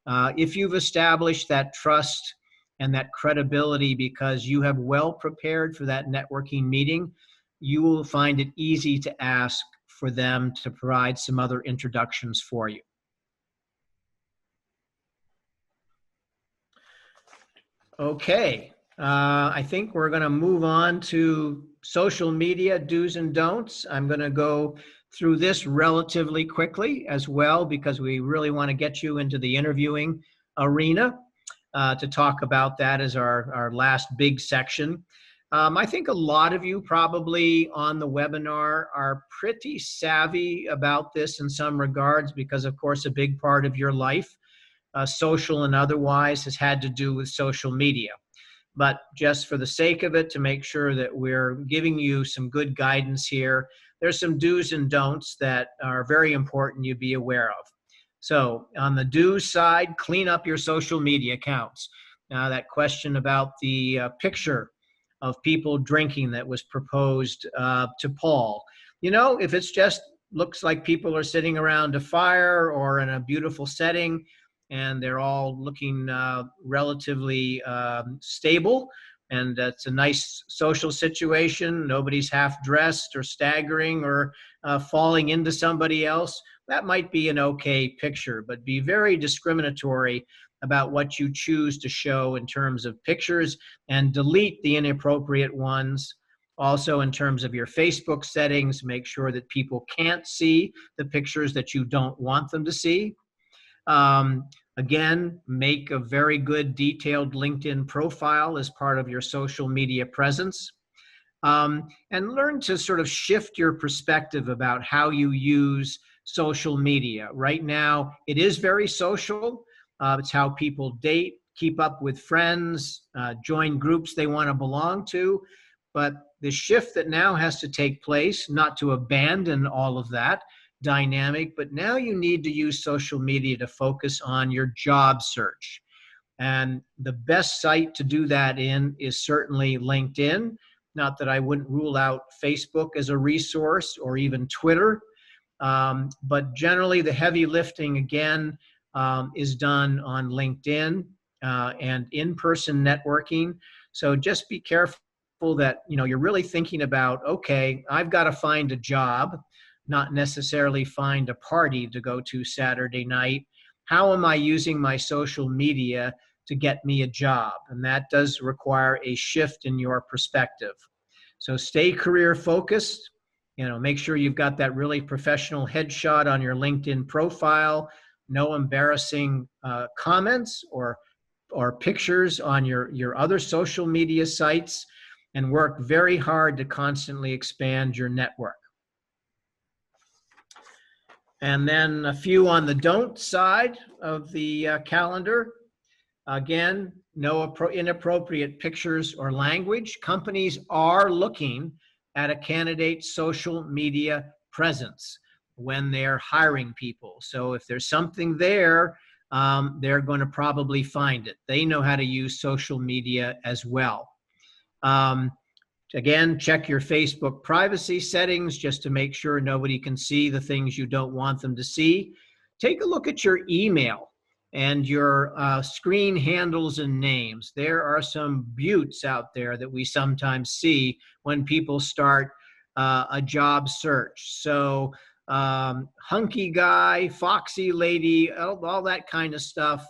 If you've established that trust and that credibility because you have well prepared for that networking meeting, you will find it easy to ask for them to provide some other introductions for you. Okay, I think we're going to move on to social media do's and don'ts. I'm going to go through this relatively quickly as well because we really want to get you into the interviewing arena to talk about that as our last big section. I think a lot of you probably on the webinar are pretty savvy about this in some regards because, of course, a big part of your life, social and otherwise, has had to do with social media. But just for the sake of it, to make sure that we're giving you some good guidance here, there's some do's and don'ts that are very important you be aware of. So on the do's side, clean up your social media accounts. Now that question about the picture of people drinking that was proposed to Paul. You know, if it's just looks like people are sitting around a fire or in a beautiful setting and they're all looking relatively stable, and it's a nice social situation, nobody's half dressed or staggering or falling into somebody else, that might be an okay picture, but be very discriminatory about what you choose to show in terms of pictures and delete the inappropriate ones. Also, in terms of your Facebook settings, make sure that people can't see the pictures that you don't want them to see. Again, make a very good detailed LinkedIn profile as part of your social media presence. And learn to sort of shift your perspective about how you use social media. Right now, it is very social. It's how people date, keep up with friends, join groups they want to belong to. But the shift that now has to take place, not to abandon all of that dynamic, but now you need to use social media to focus on your job search. And the best site to do that in is certainly LinkedIn. Not that I wouldn't rule out Facebook as a resource or even Twitter, but generally the heavy lifting again is done on LinkedIn and in-person networking. So just be careful that you're really thinking about, okay, I've got to find a job, not necessarily find a party to go to Saturday night. How am I using my social media to get me a job? And that does require a shift in your perspective. So stay career focused. Make sure you've got that really professional headshot on your LinkedIn profile. No embarrassing comments or pictures on your other social media sites, and work very hard to constantly expand your network. And then a few on the don't side of the calendar. Again, no inappropriate pictures or language. Companies are looking at a candidate's social media presence when they're hiring people. So if there's something there, they're going to probably find it. They know how to use social media as well. Again, check your Facebook privacy settings just to make sure nobody can see the things you don't want them to see. Take a look at your email and your screen handles and names. There are some buttes out there that we sometimes see when people start a job search. So hunky guy, foxy lady, all that kind of stuff,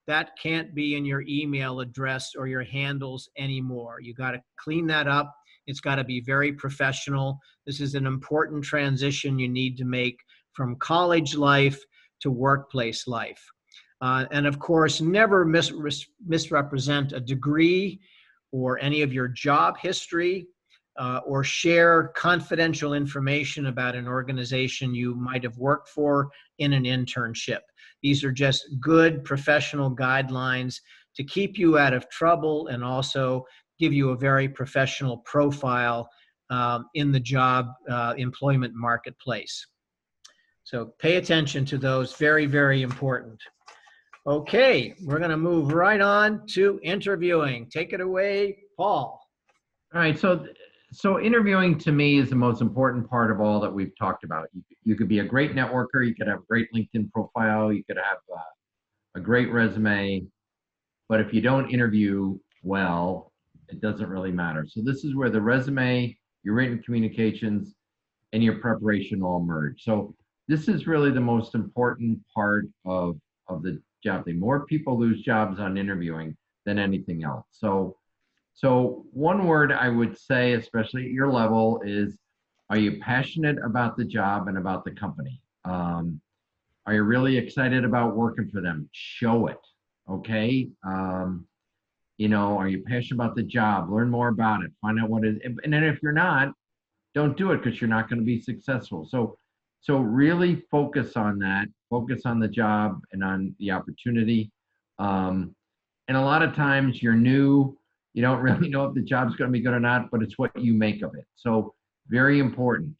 that can't be in your email address or your handles anymore. You got to clean that up. It's got to be very professional. This is an important transition you need to make from college life to workplace life. And of course, never misrepresent a degree or any of your job history, or share confidential information about an organization you might have worked for in an internship. These are just good professional guidelines to keep you out of trouble and also give you a very professional profile in the job employment marketplace. So pay attention to those, very, very important. Okay, we're going to move right on to interviewing. Take it away, Paul. All right, so interviewing to me is the most important part of all that we've talked about. You could be a great networker, you could have a great LinkedIn profile, you could have a great resume, but if you don't interview well, it doesn't really matter. So this is where the resume, your written communications, and your preparation all merge. So this is really the most important part of the job thing. More people lose jobs on interviewing than anything else. So one word I would say, especially at your level, is, are you passionate about the job and about the company? Are you really excited about working for them? Show it, okay? Are you passionate about the job? Learn more about it. Find out what it is. And then if you're not, don't do it because you're not going to be successful. So really focus on that. Focus on the job and on the opportunity. And a lot of times you're new. You don't really know if the job's going to be good or not, but it's what you make of it. So very important.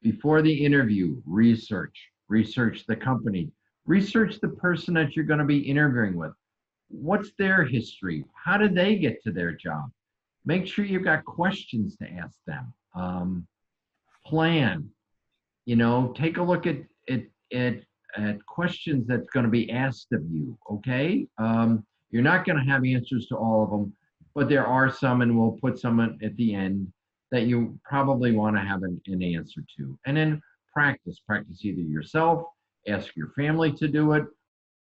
Before the interview, research the company, research the person that you're going to be interviewing with. What's their history? How did they get to their job? Make sure you've got questions to ask them. Plan, take a look at questions that's going to be asked of you, okay? You're not going to have answers to all of them, but there are some, and we'll put some at the end, that you probably want to have an answer to. And then practice either yourself, ask your family to do it,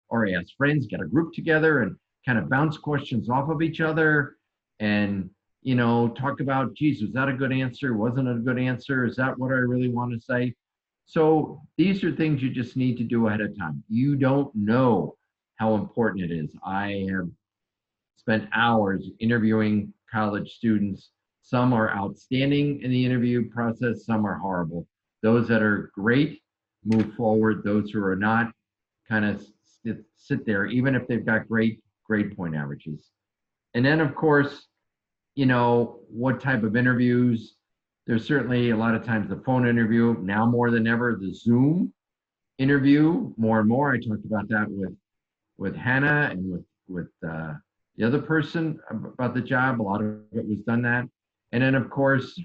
or ask friends, get a group together and kind of bounce questions off of each other and, talk about, geez, was that a good answer? Wasn't it a good answer? Is that what I really want to say? So these are things you just need to do ahead of time. You don't know how important it is. I have spent hours interviewing college students. Some are outstanding in the interview process, some are horrible. Those that are great, move forward. Those who are not, kind of sit there, even if they've got great grade point averages. And then, of course, what type of interviews. There's certainly a lot of times the phone interview, now more than ever, the Zoom interview, more and more. I talked about that with with Hannah and with the other person about the job. A lot of it was done that. And then, of course,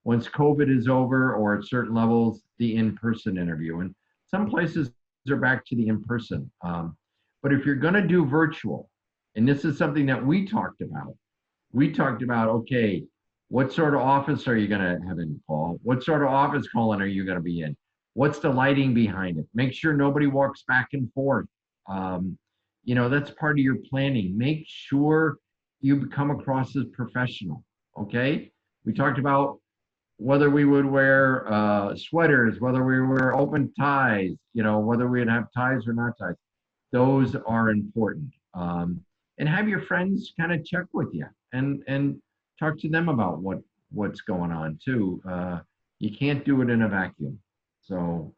once COVID is over or at certain levels, the in-person interview. And some places are back to the in-person. But if you're going to do virtual, and this is something that we talked about, okay, what sort of office are you going to have in, Paul? What sort of office, Colin, are you going to be in? What's the lighting behind it? Make sure nobody walks back and forth. You know, that's part of your planning. Make sure you come across as professional, okay? We talked about whether we would wear sweaters, whether we wear open ties, you know, whether we'd have ties or not ties. Those are important. And have your friends kind of check with you and talk to them about what's going on too. You can't do it in a vacuum. So,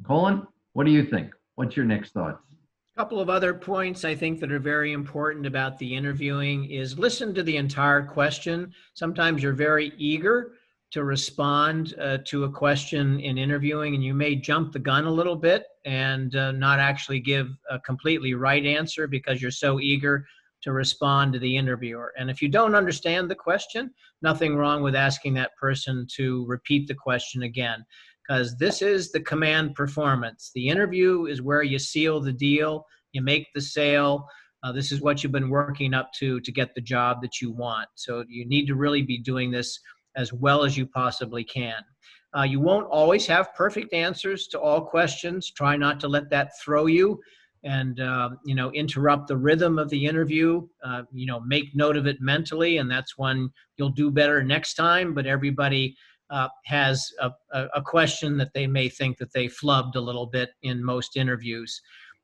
Colin, what do you think? What's your next thoughts? A couple of other points I think that are very important about the interviewing is listen to the entire question. Sometimes you're very eager to respond to a question in interviewing, and you may jump the gun a little bit and not actually give a completely right answer because you're so eager to respond to the interviewer. And if you don't understand the question, nothing wrong with asking that person to repeat the question again, because this is the command performance. The interview is where you seal the deal, you make the sale. This is what you've been working up to get the job that you want. So you need to really be doing this as well as you possibly can. You won't always have perfect answers to all questions. Try not to let that throw you and you know, interrupt the rhythm of the interview. You know, make note of it mentally, and that's when you'll do better next time. But everybody has a question that they may think that they flubbed a little bit in most interviews.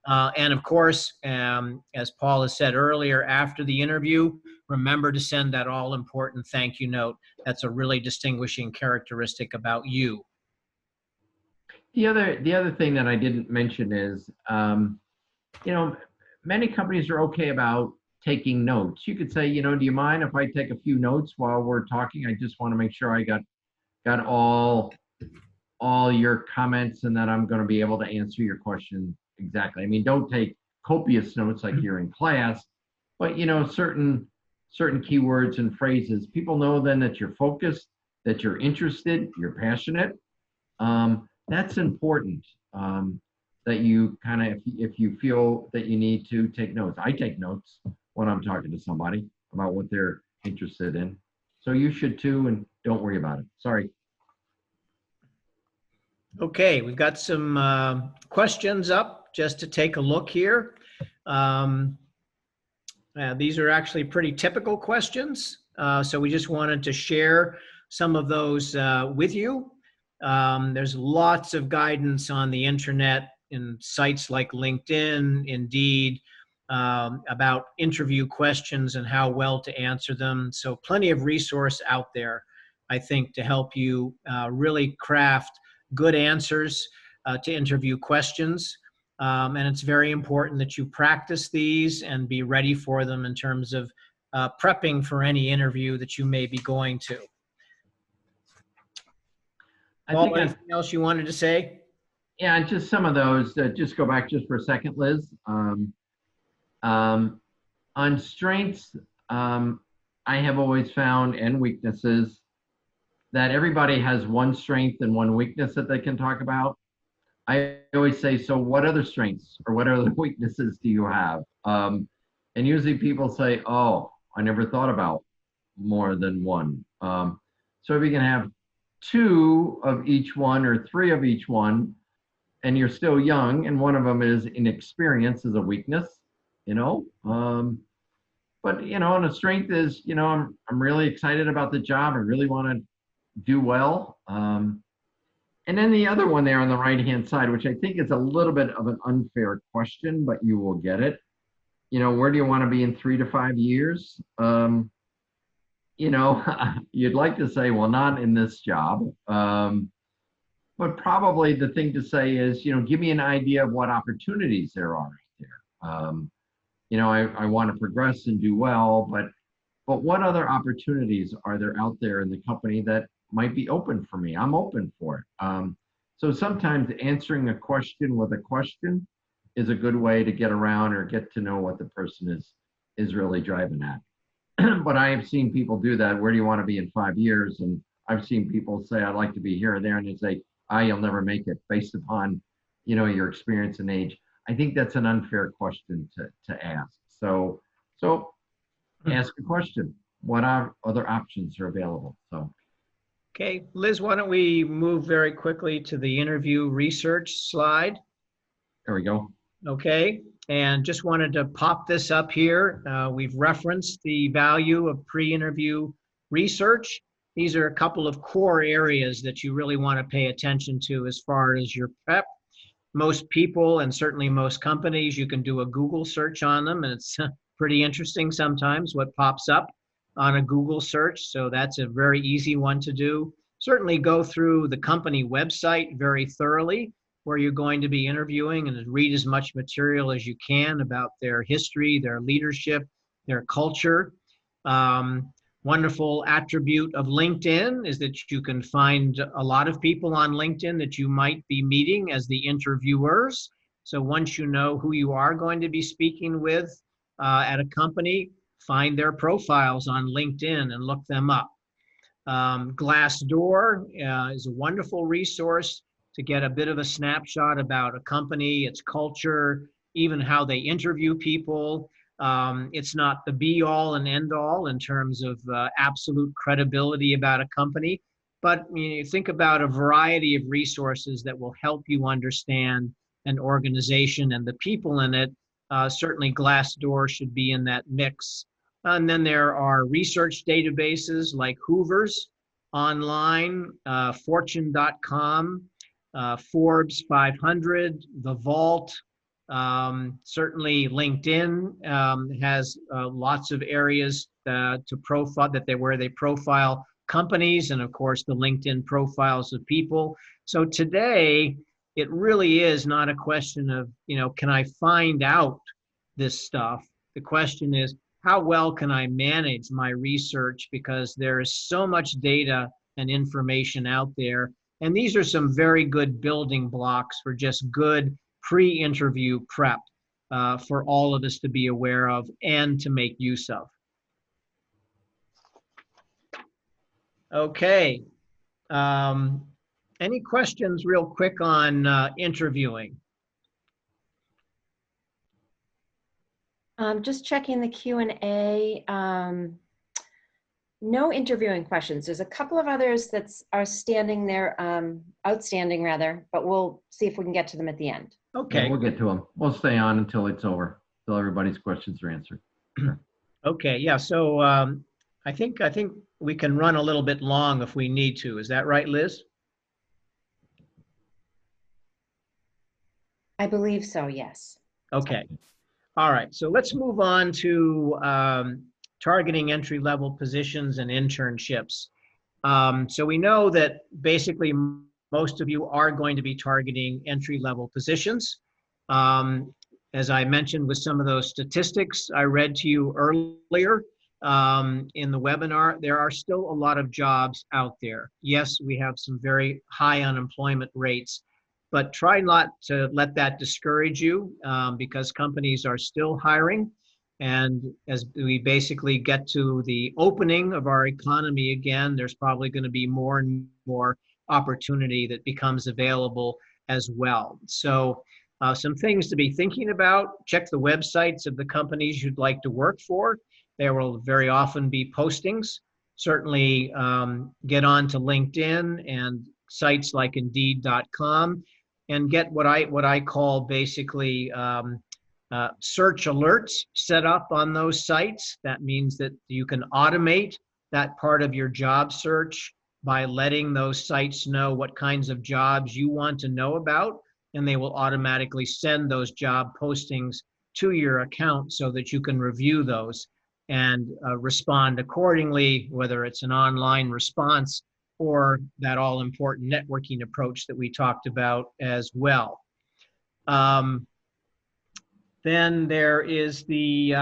And of course, as Paul has said earlier, after the interview, remember to send that all-important thank you note. That's a really distinguishing characteristic about you. The other thing that I didn't mention is, you know, many companies are okay about taking notes. You could say, you know, do you mind if I take a few notes while we're talking? I just want to make sure I got all your comments and that I'm going to be able to answer your question exactly. I mean, don't take copious notes like you're in class, but you know, certain keywords and phrases. People know then that you're focused, that you're interested, you're passionate. That's important. That you kind of, if you feel that you need to take notes. I take notes when I'm talking to somebody about what they're interested in. So you should too, and don't worry about it. Sorry. Okay, we've got some questions up just to take a look here. These are actually pretty typical questions. So we just wanted to share some of those with you. There's lots of guidance on the internet in sites like LinkedIn, Indeed, about interview questions and how well to answer them. So plenty of resource out there, I think, to help you really craft good answers to interview questions. And it's very important that you practice these and be ready for them in terms of prepping for any interview that you may be going to. Paul, anything else you wanted to say? Yeah, just some of those. Just go back just for a second, Liz. On strengths, I have always found, and weaknesses, that everybody has one strength and one weakness that they can talk about. I always say, so what other strengths or what other weaknesses do you have? And usually people say, oh, I never thought about more than one. So if you can have 2 of each one or 3 of each one, and you're still young, and one of them is inexperience is a weakness, you know. But you know, and a strength is, you know, I'm really excited about the job. I really want to do well. And then the other one there on the right-hand side, which I think is a little bit of an unfair question, but you will get it. You know, where do you want to be in 3 to 5 years? You know, you'd like to say, well, not in this job. But probably the thing to say is, you know, give me an idea of what opportunities there are out there. You know, I want to progress and do well, but what other opportunities are there out there in the company that might be open for me? I'm open for it. So sometimes answering a question with a question is a good way to get around or get to know what the person is really driving at. But I have seen people do that. Where do you want to be in 5 years? And I've seen people say, I'd like to be here or there. And they say, you'll never make it based upon, your experience and age. I think that's an unfair question to ask. So ask a question. What other options are available? So. Okay, Liz, why don't we move very quickly to the interview research slide? There we go. Okay, and just wanted to pop this up here. We've referenced the value of pre-interview research. These are a couple of core areas that you really want to pay attention to as far as your prep. Most people, and certainly most companies, you can do a Google search on them, and it's pretty interesting sometimes what pops up on a Google search. So that's a very easy one to do. Certainly go through the company website very thoroughly, where you're going to be interviewing, and read as much material as you can about their history, their leadership, their culture. Wonderful attribute of LinkedIn is that you can find a lot of people on LinkedIn that you might be meeting as the interviewers. So once you know who you are going to be speaking with at a company, find their profiles on LinkedIn and look them up. Glassdoor is a wonderful resource to get a bit of a snapshot about a company, its culture, even how they interview people. It's not the be all and end all in terms of absolute credibility about a company, but you think about a variety of resources that will help you understand an organization and the people in it. Certainly Glassdoor should be in that mix. And then there are research databases like Hoover's online, Fortune.com, Forbes 500, The Vault. Certainly LinkedIn has lots of areas to profile where they profile companies, and of course the LinkedIn profiles of people. So today it really is not a question of, can I find out this stuff? The question is, how well can I manage my research? Because there is so much data and information out there. And these are some very good building blocks for just good pre-interview prep for all of us to be aware of and to make use of. Okay. Any questions real quick on interviewing? Just checking the Q&A. No interviewing questions. There's a couple of others that are standing there, outstanding rather, but we'll see if we can get to them at the end. Okay. Yeah, we'll get to them. We'll stay on until it's over, until everybody's questions are answered. Okay. Yeah. So I think we can run a little bit long if we need to. Is that right, Liz? I believe so. Yes. Okay. All right. So let's move on to targeting entry-level positions and internships. So we know that basically most of you are going to be targeting entry-level positions. As I mentioned with some of those statistics I read to you earlier in the webinar, there are still a lot of jobs out there. Yes, we have some very high unemployment rates, but try not to let that discourage you because companies are still hiring. And as we basically get to the opening of our economy again, there's probably going to be more and more opportunity that becomes available as well. So some things to be thinking about: check the websites of the companies you'd like to work for. There will very often be postings. Certainly get on to LinkedIn and sites like Indeed.com and get what I call basically search alerts set up on those sites. That means that you can automate that part of your job search by letting those sites know what kinds of jobs you want to know about, and they will automatically send those job postings to your account so that you can review those and respond accordingly, whether it's an online response or that all-important networking approach that we talked about as well. Then there is the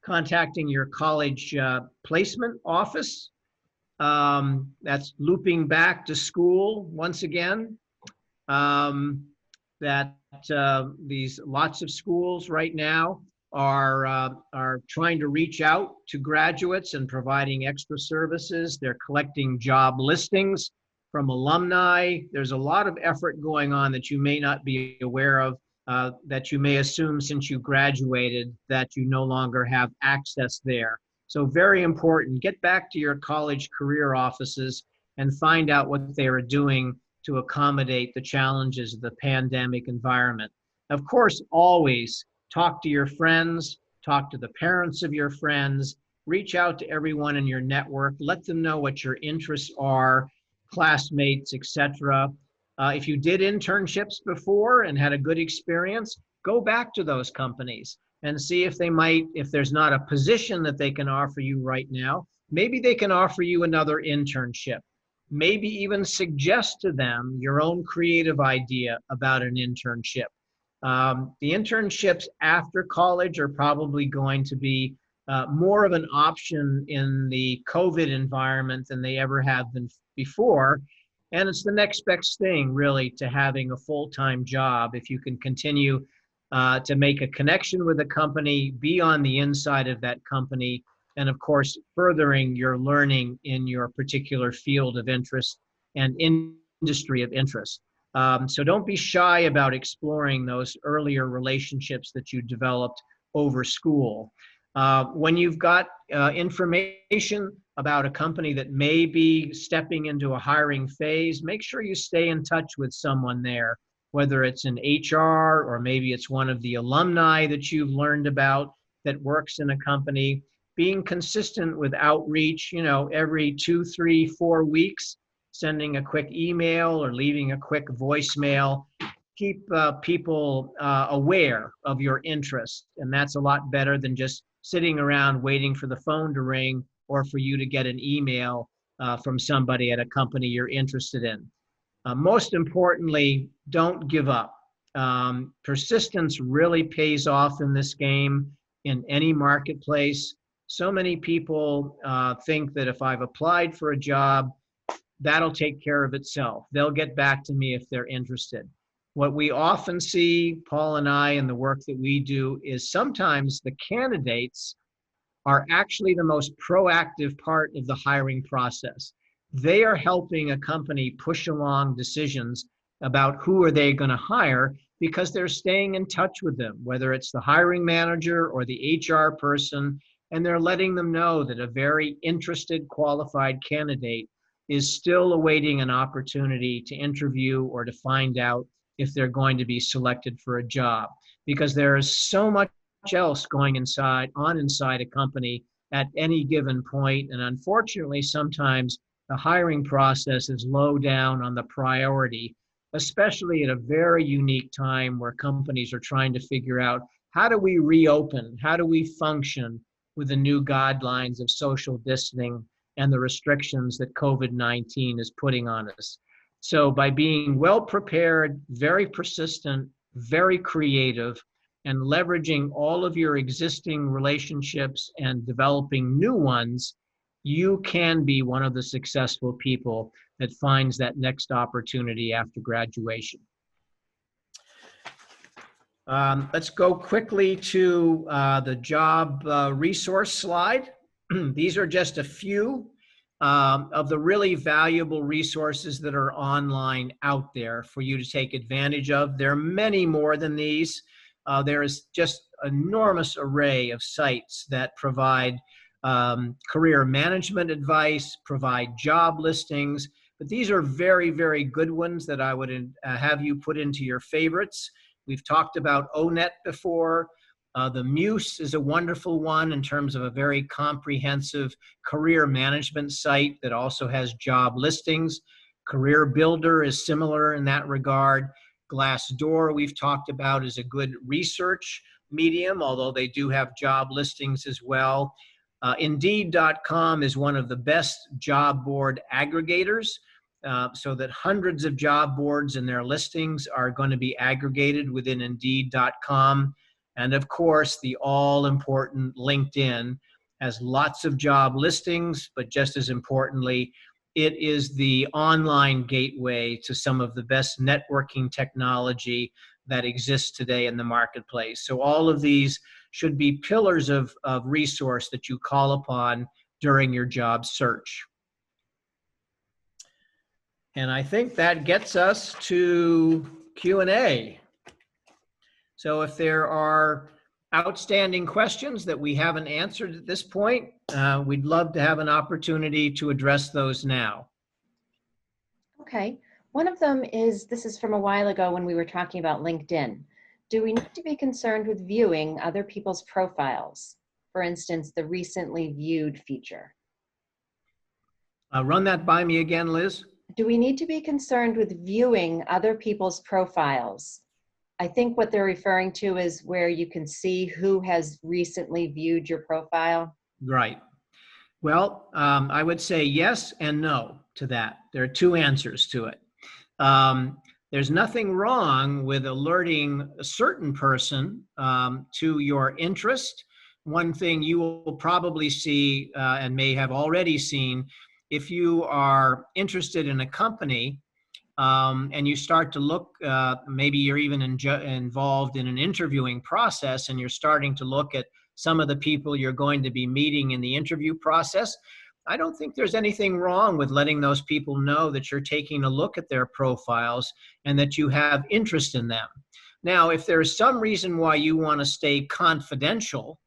contacting your college placement office. That's looping back to school once again. that these lots of schools right now are trying to reach out to graduates and providing extra services. They're collecting job listings from alumni. There's a lot of effort going on that you may not be aware of, that you may assume since you graduated that you no longer have access there. So very important. Get back to your college career offices and find out what they are doing to accommodate the challenges of the pandemic environment. Of course, always talk to your friends, talk to the parents of your friends, reach out to everyone in your network, let them know what your interests are, classmates, etc. If you did internships before and had a good experience, go back to those companies and see if they might, if there's not a position that they can offer you right now, maybe they can offer you another internship. Maybe even suggest to them your own creative idea about an internship. The internships after college are probably going to be more of an option in the COVID environment than they ever have been before. And it's the next best thing, really, to having a full-time job. If you can continue to make a connection with a company, be on the inside of that company, and of course, furthering your learning in your particular field of interest and industry of interest. So don't be shy about exploring those earlier relationships that you developed over school. When you've got information about a company that may be stepping into a hiring phase, make sure you stay in touch with someone there, whether it's an HR or maybe it's one of the alumni that you've learned about that works in a company. Being consistent with outreach, every 2, 3, 4 weeks, sending a quick email or leaving a quick voicemail. Keep people aware of your interest, and that's a lot better than just sitting around waiting for the phone to ring or for you to get an email from somebody at a company you're interested in. Most importantly, don't give up. Persistence really pays off in this game, in any marketplace. So many people think that if I've applied for a job, that'll take care of itself. They'll get back to me if they're interested. What we often see, Paul and I, in the work that we do, is sometimes the candidates are actually the most proactive part of the hiring process. They are helping a company push along decisions about who are they going to hire because they're staying in touch with them, whether it's the hiring manager or the HR person, and they're letting them know that a very interested, qualified candidate is still awaiting an opportunity to interview or to find out if they're going to be selected for a job. Because there is so much else going on inside a company at any given point. And unfortunately, sometimes the hiring process is low down on the priority, especially at a very unique time where companies are trying to figure out, how do we reopen? How do we function with the new guidelines of social distancing and the restrictions that COVID-19 is putting on us? So by being well prepared, very persistent, very creative, and leveraging all of your existing relationships and developing new ones, you can be one of the successful people that finds that next opportunity after graduation. Let's go quickly to the job resource slide. These are just a few of the really valuable resources that are online out there for you to take advantage of. There are many more than these. There is just an enormous array of sites that provide career management advice, provide job listings, but these are very, very good ones that I would have you put into your favorites. We've talked about ONET before. The Muse is a wonderful one in terms of a very comprehensive career management site that also has job listings. Career Builder is similar in that regard. Glassdoor, we've talked about, is a good research medium, although they do have job listings as well. Indeed.com is one of the best job board aggregators, so that hundreds of job boards and their listings are going to be aggregated within Indeed.com. And of course, the all-important LinkedIn has lots of job listings, but just as importantly, it is the online gateway to some of the best networking technology that exists today in the marketplace. So all of these should be pillars of resource that you call upon during your job search. And I think that gets us to Q&A. So if there are outstanding questions that we haven't answered at this point, we'd love to have an opportunity to address those now. Okay. One of them is, this is from a while ago when we were talking about LinkedIn. Do we need to be concerned with viewing other people's profiles? For instance, the recently viewed feature. Run that by me again, Liz. Do we need to be concerned with viewing other people's profiles? I think what they're referring to is where you can see who has recently viewed your profile. Right. Well, I would say yes and no to that. There are two answers to it. There's nothing wrong with alerting a certain person to your interest. One thing you will probably see and may have already seen, if you are interested in a company and you start to look, maybe you're even involved in an interviewing process and you're starting to look at some of the people you're going to be meeting in the interview process, I don't think there's anything wrong with letting those people know that you're taking a look at their profiles and that you have interest in them. Now, if there's some reason why you want to stay confidential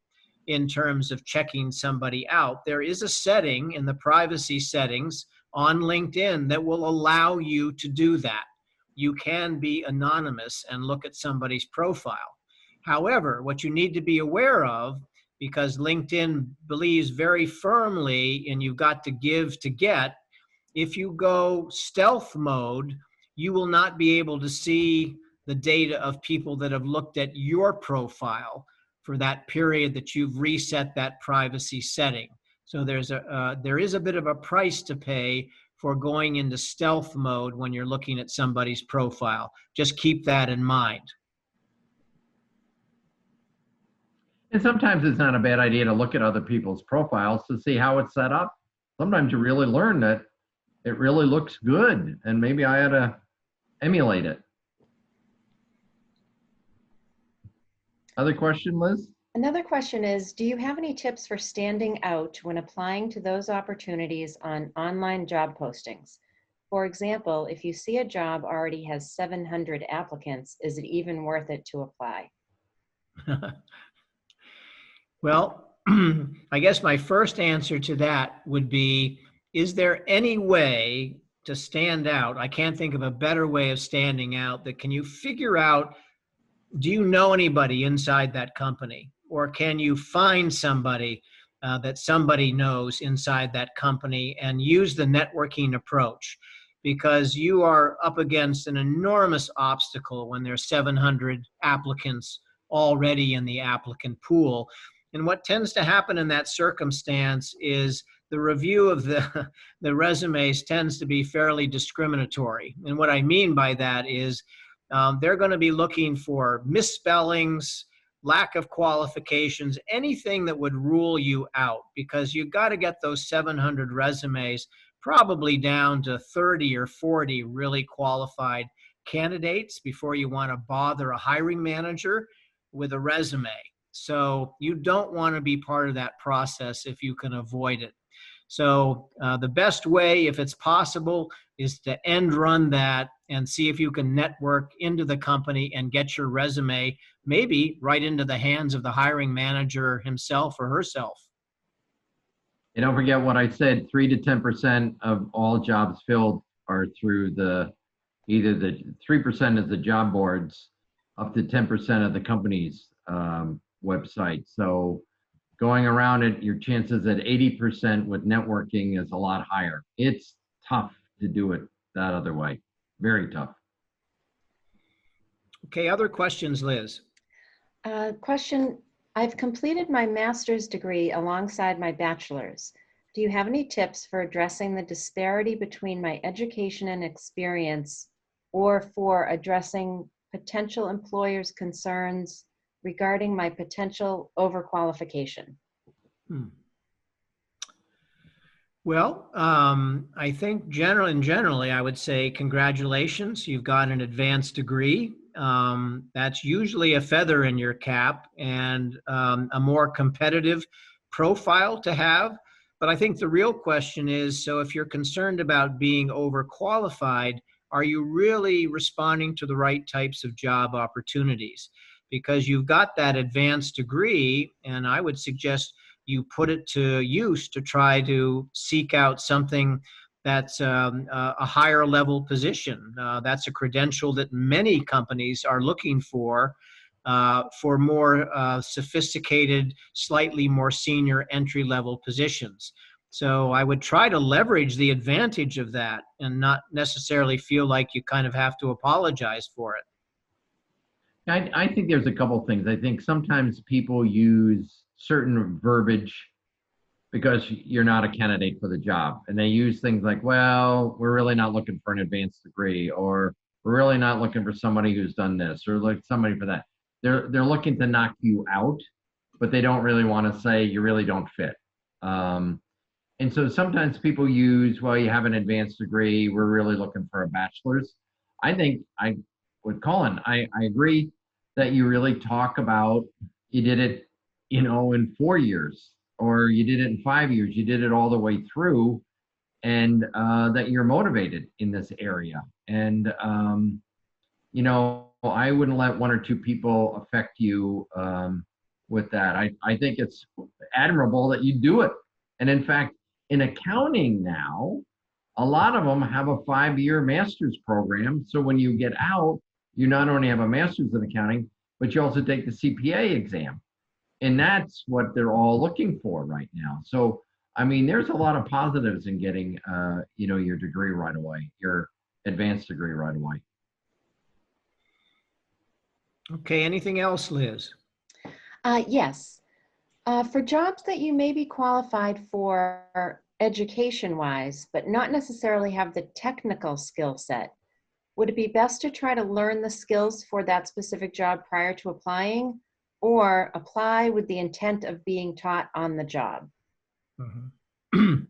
in terms of checking somebody out, there is a setting in the privacy settings on LinkedIn that will allow you to do that. You can be anonymous and look at somebody's profile. However, what you need to be aware of, because LinkedIn believes very firmly in you've got to give to get, if you go stealth mode, you will not be able to see the data of people that have looked at your profile for that period that you've reset that privacy setting. So there is a bit of a price to pay for going into stealth mode when you're looking at somebody's profile. Just keep that in mind. And sometimes it's not a bad idea to look at other people's profiles to see how it's set up. Sometimes you really learn that it really looks good and maybe I ought to emulate it. Other question, Liz? Another question is, do you have any tips for standing out when applying to those opportunities on online job postings? For example, if you see a job already has 700 applicants, is it even worth it to apply? Well, I guess my first answer to that would be, is there any way to stand out? I can't think of a better way of standing out. That can you figure out, do you know anybody inside that company? Or can you find somebody that somebody knows inside that company and use the networking approach? Because you are up against an enormous obstacle when there's 700 applicants already in the applicant pool. And what tends to happen in that circumstance is the review of the resumes tends to be fairly discriminatory. And what I mean by that is they're going to be looking for misspellings, lack of qualifications, anything that would rule you out, because you've got to get those 700 resumes probably down to 30 or 40 really qualified candidates before you want to bother a hiring manager with a resume. So you don't want to be part of that process if you can avoid it. So the best way, if it's possible, is to end run that and see if you can network into the company and get your resume maybe right into the hands of the hiring manager himself or herself. And don't forget what I said, 3 to 10% of all jobs filled are through either the 3% is the job boards, up to 10% of the company's website. So going around it, your chances at 80% with networking is a lot higher. It's tough to do it that other way. Very tough. Okay, other questions, Liz? Question, I've completed my master's degree alongside my bachelor's. Do you have any tips for addressing the disparity between my education and experience, or for addressing potential employers' concerns regarding my potential overqualification? Well, I think generally, I would say congratulations. You've got an advanced degree. That's usually a feather in your cap and a more competitive profile to have. But I think the real question is, so if you're concerned about being overqualified, are you really responding to the right types of job opportunities? Because you've got that advanced degree, and I would suggest you put it to use to try to seek out something that's a higher level position. That's a credential that many companies are looking for more sophisticated, slightly more senior entry level positions. So I would try to leverage the advantage of that and not necessarily feel like you kind of have to apologize for it. I think there's a couple things. I think sometimes people use certain verbiage because you're not a candidate for the job. And they use things like, well, we're really not looking for an advanced degree, or we're really not looking for somebody who's done this, or like somebody for that. They're looking to knock you out, but they don't really want to say you really don't fit. And so sometimes people use, well, you have an advanced degree, we're really looking for a bachelor's. I think I with Colin, I agree that you really talk about you did it, in 4 years, or you did it in 5 years, you did it all the way through, and that you're motivated in this area. And, I wouldn't let one or two people affect you with that. I think it's admirable that you do it. And in fact, in accounting now, a lot of them have a 5-year master's program. So when you get out, you not only have a master's in accounting, but you also take the CPA exam. And that's what they're all looking for right now. So, I mean, there's a lot of positives in getting, your degree right away, your advanced degree right away. Okay, anything else, Liz? Yes. For jobs that you may be qualified for education-wise, but not necessarily have the technical skill set, would it be best to try to learn the skills for that specific job prior to applying, or apply with the intent of being taught on the job? Mhm.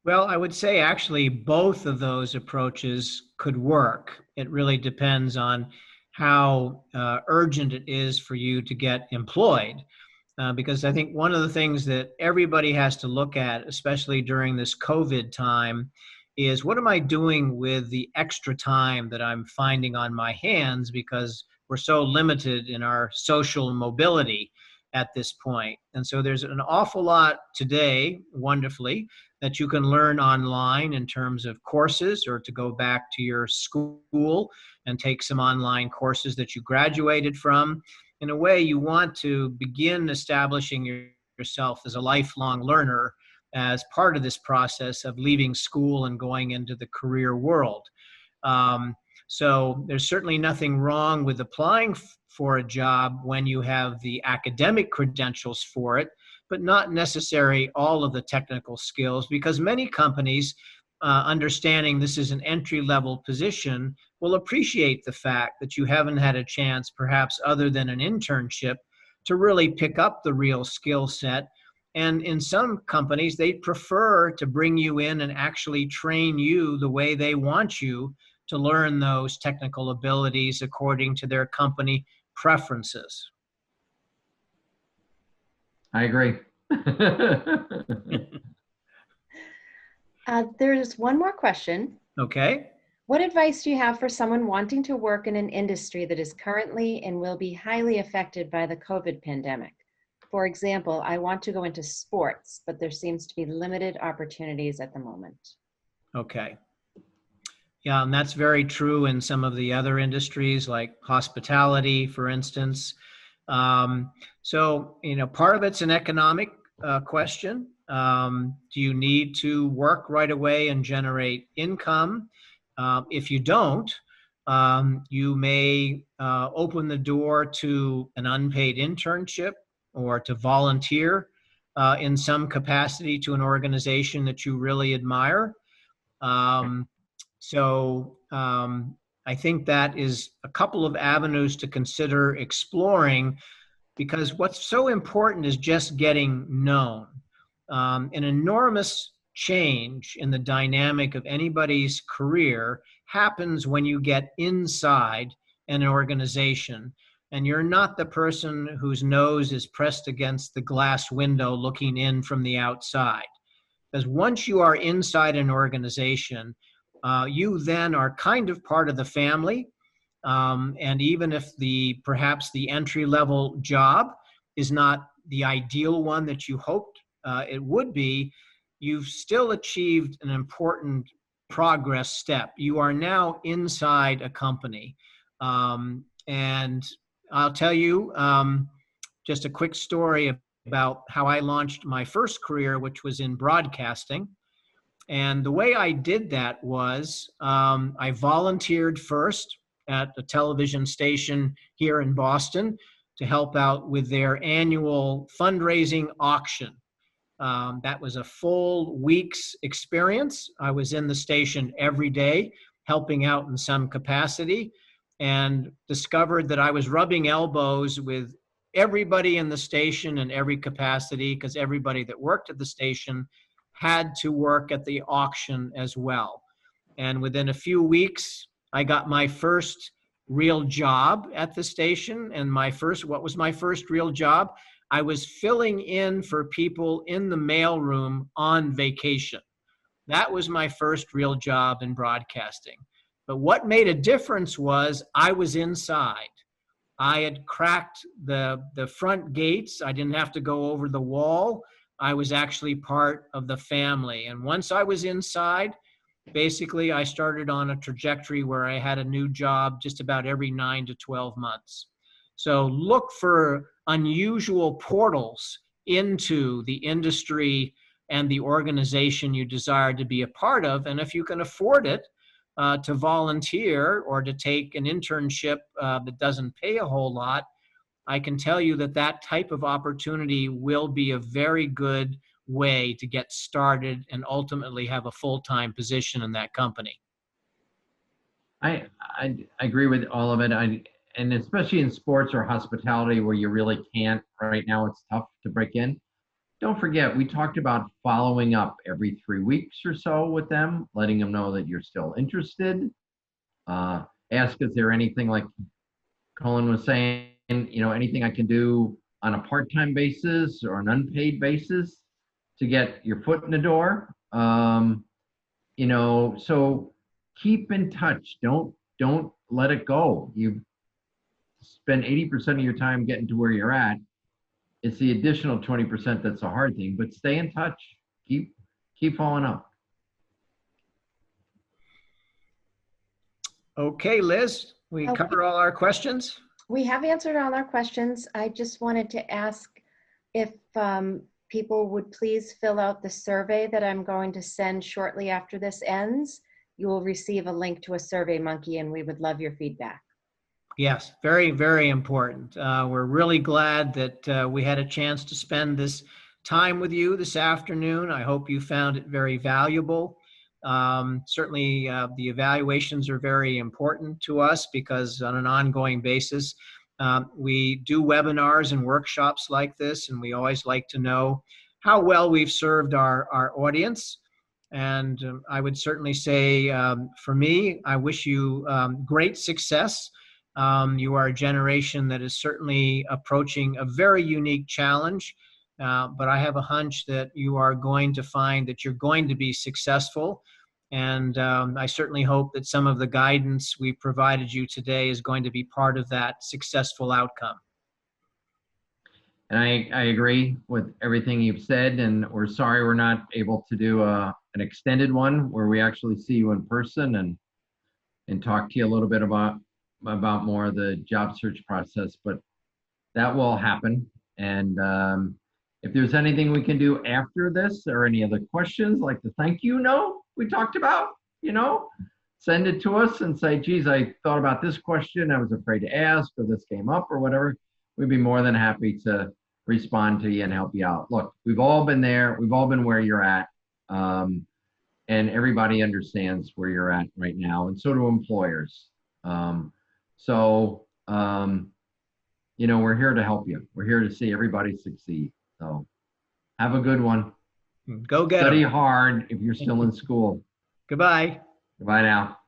Well, I would say actually both of those approaches could work. It really depends on how urgent it is for you to get employed. Because I think one of the things that everybody has to look at, especially during this COVID time, is what am I doing with the extra time that I'm finding on my hands, because we're so limited in our social mobility at this point. And so there's an awful lot today, wonderfully, that you can learn online in terms of courses, or to go back to your school and take some online courses that you graduated from. In a way, you want to begin establishing yourself as a lifelong learner as part of this process of leaving school and going into the career world. So there's certainly nothing wrong with applying for a job when you have the academic credentials for it, but not necessarily all of the technical skills, because many companies, understanding this is an entry-level position, will appreciate the fact that you haven't had a chance, perhaps other than an internship, to really pick up the real skill set. And in some companies, they prefer to bring you in and actually train you the way they want you to learn those technical abilities according to their company preferences. I agree. There's one more question. Okay. What advice do you have for someone wanting to work in an industry that is currently and will be highly affected by the COVID pandemic? For example, I want to go into sports, but there seems to be limited opportunities at the moment. Okay. Yeah, and that's very true in some of the other industries like hospitality, for instance. So, part of it's an economic question. Do you need to work right away and generate income? If you don't, you may open the door to an unpaid internship, or to volunteer in some capacity to an organization that you really admire. I think that is a couple of avenues to consider exploring, because what's so important is just getting known. An enormous change in the dynamic of anybody's career happens when you get inside an organization and you're not the person whose nose is pressed against the glass window looking in from the outside. Because once you are inside an organization, you then are kind of part of the family. And even if perhaps the entry level job is not the ideal one that you hoped it would be, you've still achieved an important progress step. You are now inside a company. And I'll tell you just a quick story about how I launched my first career, which was in broadcasting. And the way I did that was I volunteered first at a television station here in Boston to help out with their annual fundraising auction. That was a full week's experience. I was in the station every day, helping out in some capacity, and discovered that I was rubbing elbows with everybody in the station in every capacity, because everybody that worked at the station had to work at the auction as well. And within a few weeks, I got my first real job at the station. And what was my first real job? I was filling in for people in the mailroom on vacation. That was my first real job in broadcasting. But what made a difference was I was inside. I had cracked the front gates. I didn't have to go over the wall. I was actually part of the family. And once I was inside, basically I started on a trajectory where I had a new job just about every 9 to 12 months. So look for unusual portals into the industry and the organization you desire to be a part of. And if you can afford it, to volunteer or to take an internship that doesn't pay a whole lot, I can tell you that that type of opportunity will be a very good way to get started and ultimately have a full-time position in that company. I agree with all of it. And especially in sports or hospitality where you really can't right now, it's tough to break in. Don't forget, we talked about following up every 3 weeks or so with them, letting them know that you're still interested. Ask, is there anything, like Colin was saying, anything I can do on a part-time basis or an unpaid basis to get your foot in the door? So keep in touch. Don't let it go. You spend 80% of your time getting to where you're at. It's the additional 20% that's a hard thing, but stay in touch. Keep following up. Okay, Liz, we cover all our questions? We have answered all our questions. I just wanted to ask if people would please fill out the survey that I'm going to send shortly after this ends. You will receive a link to a SurveyMonkey, and we would love your feedback. Yes, very, very important. We're really glad that we had a chance to spend this time with you this afternoon. I hope you found it very valuable. Certainly, the evaluations are very important to us because on an ongoing basis, we do webinars and workshops like this, and we always like to know how well we've served our audience. And I would certainly say, for me, I wish you great success. You are a generation that is certainly approaching a very unique challenge, but I have a hunch that you are going to find that you're going to be successful. And I certainly hope that some of the guidance we provided you today is going to be part of that successful outcome. And I agree with everything you've said, and we're sorry we're not able to do an extended one where we actually see you in person and talk to you a little bit about more of the job search process, but that will happen. And if there's anything we can do after this or any other questions, like the thank you note we talked about, send it to us and say, geez, I thought about this question, I was afraid to ask, or this came up or whatever. We'd be more than happy to respond to you and help you out. Look, we've all been there. We've all been where you're at. And everybody understands where you're at right now. And so do employers. We're here to help you. We're here to see everybody succeed. So have a good one. Go get Study 'em. hard if you're still in school. Goodbye. Goodbye now.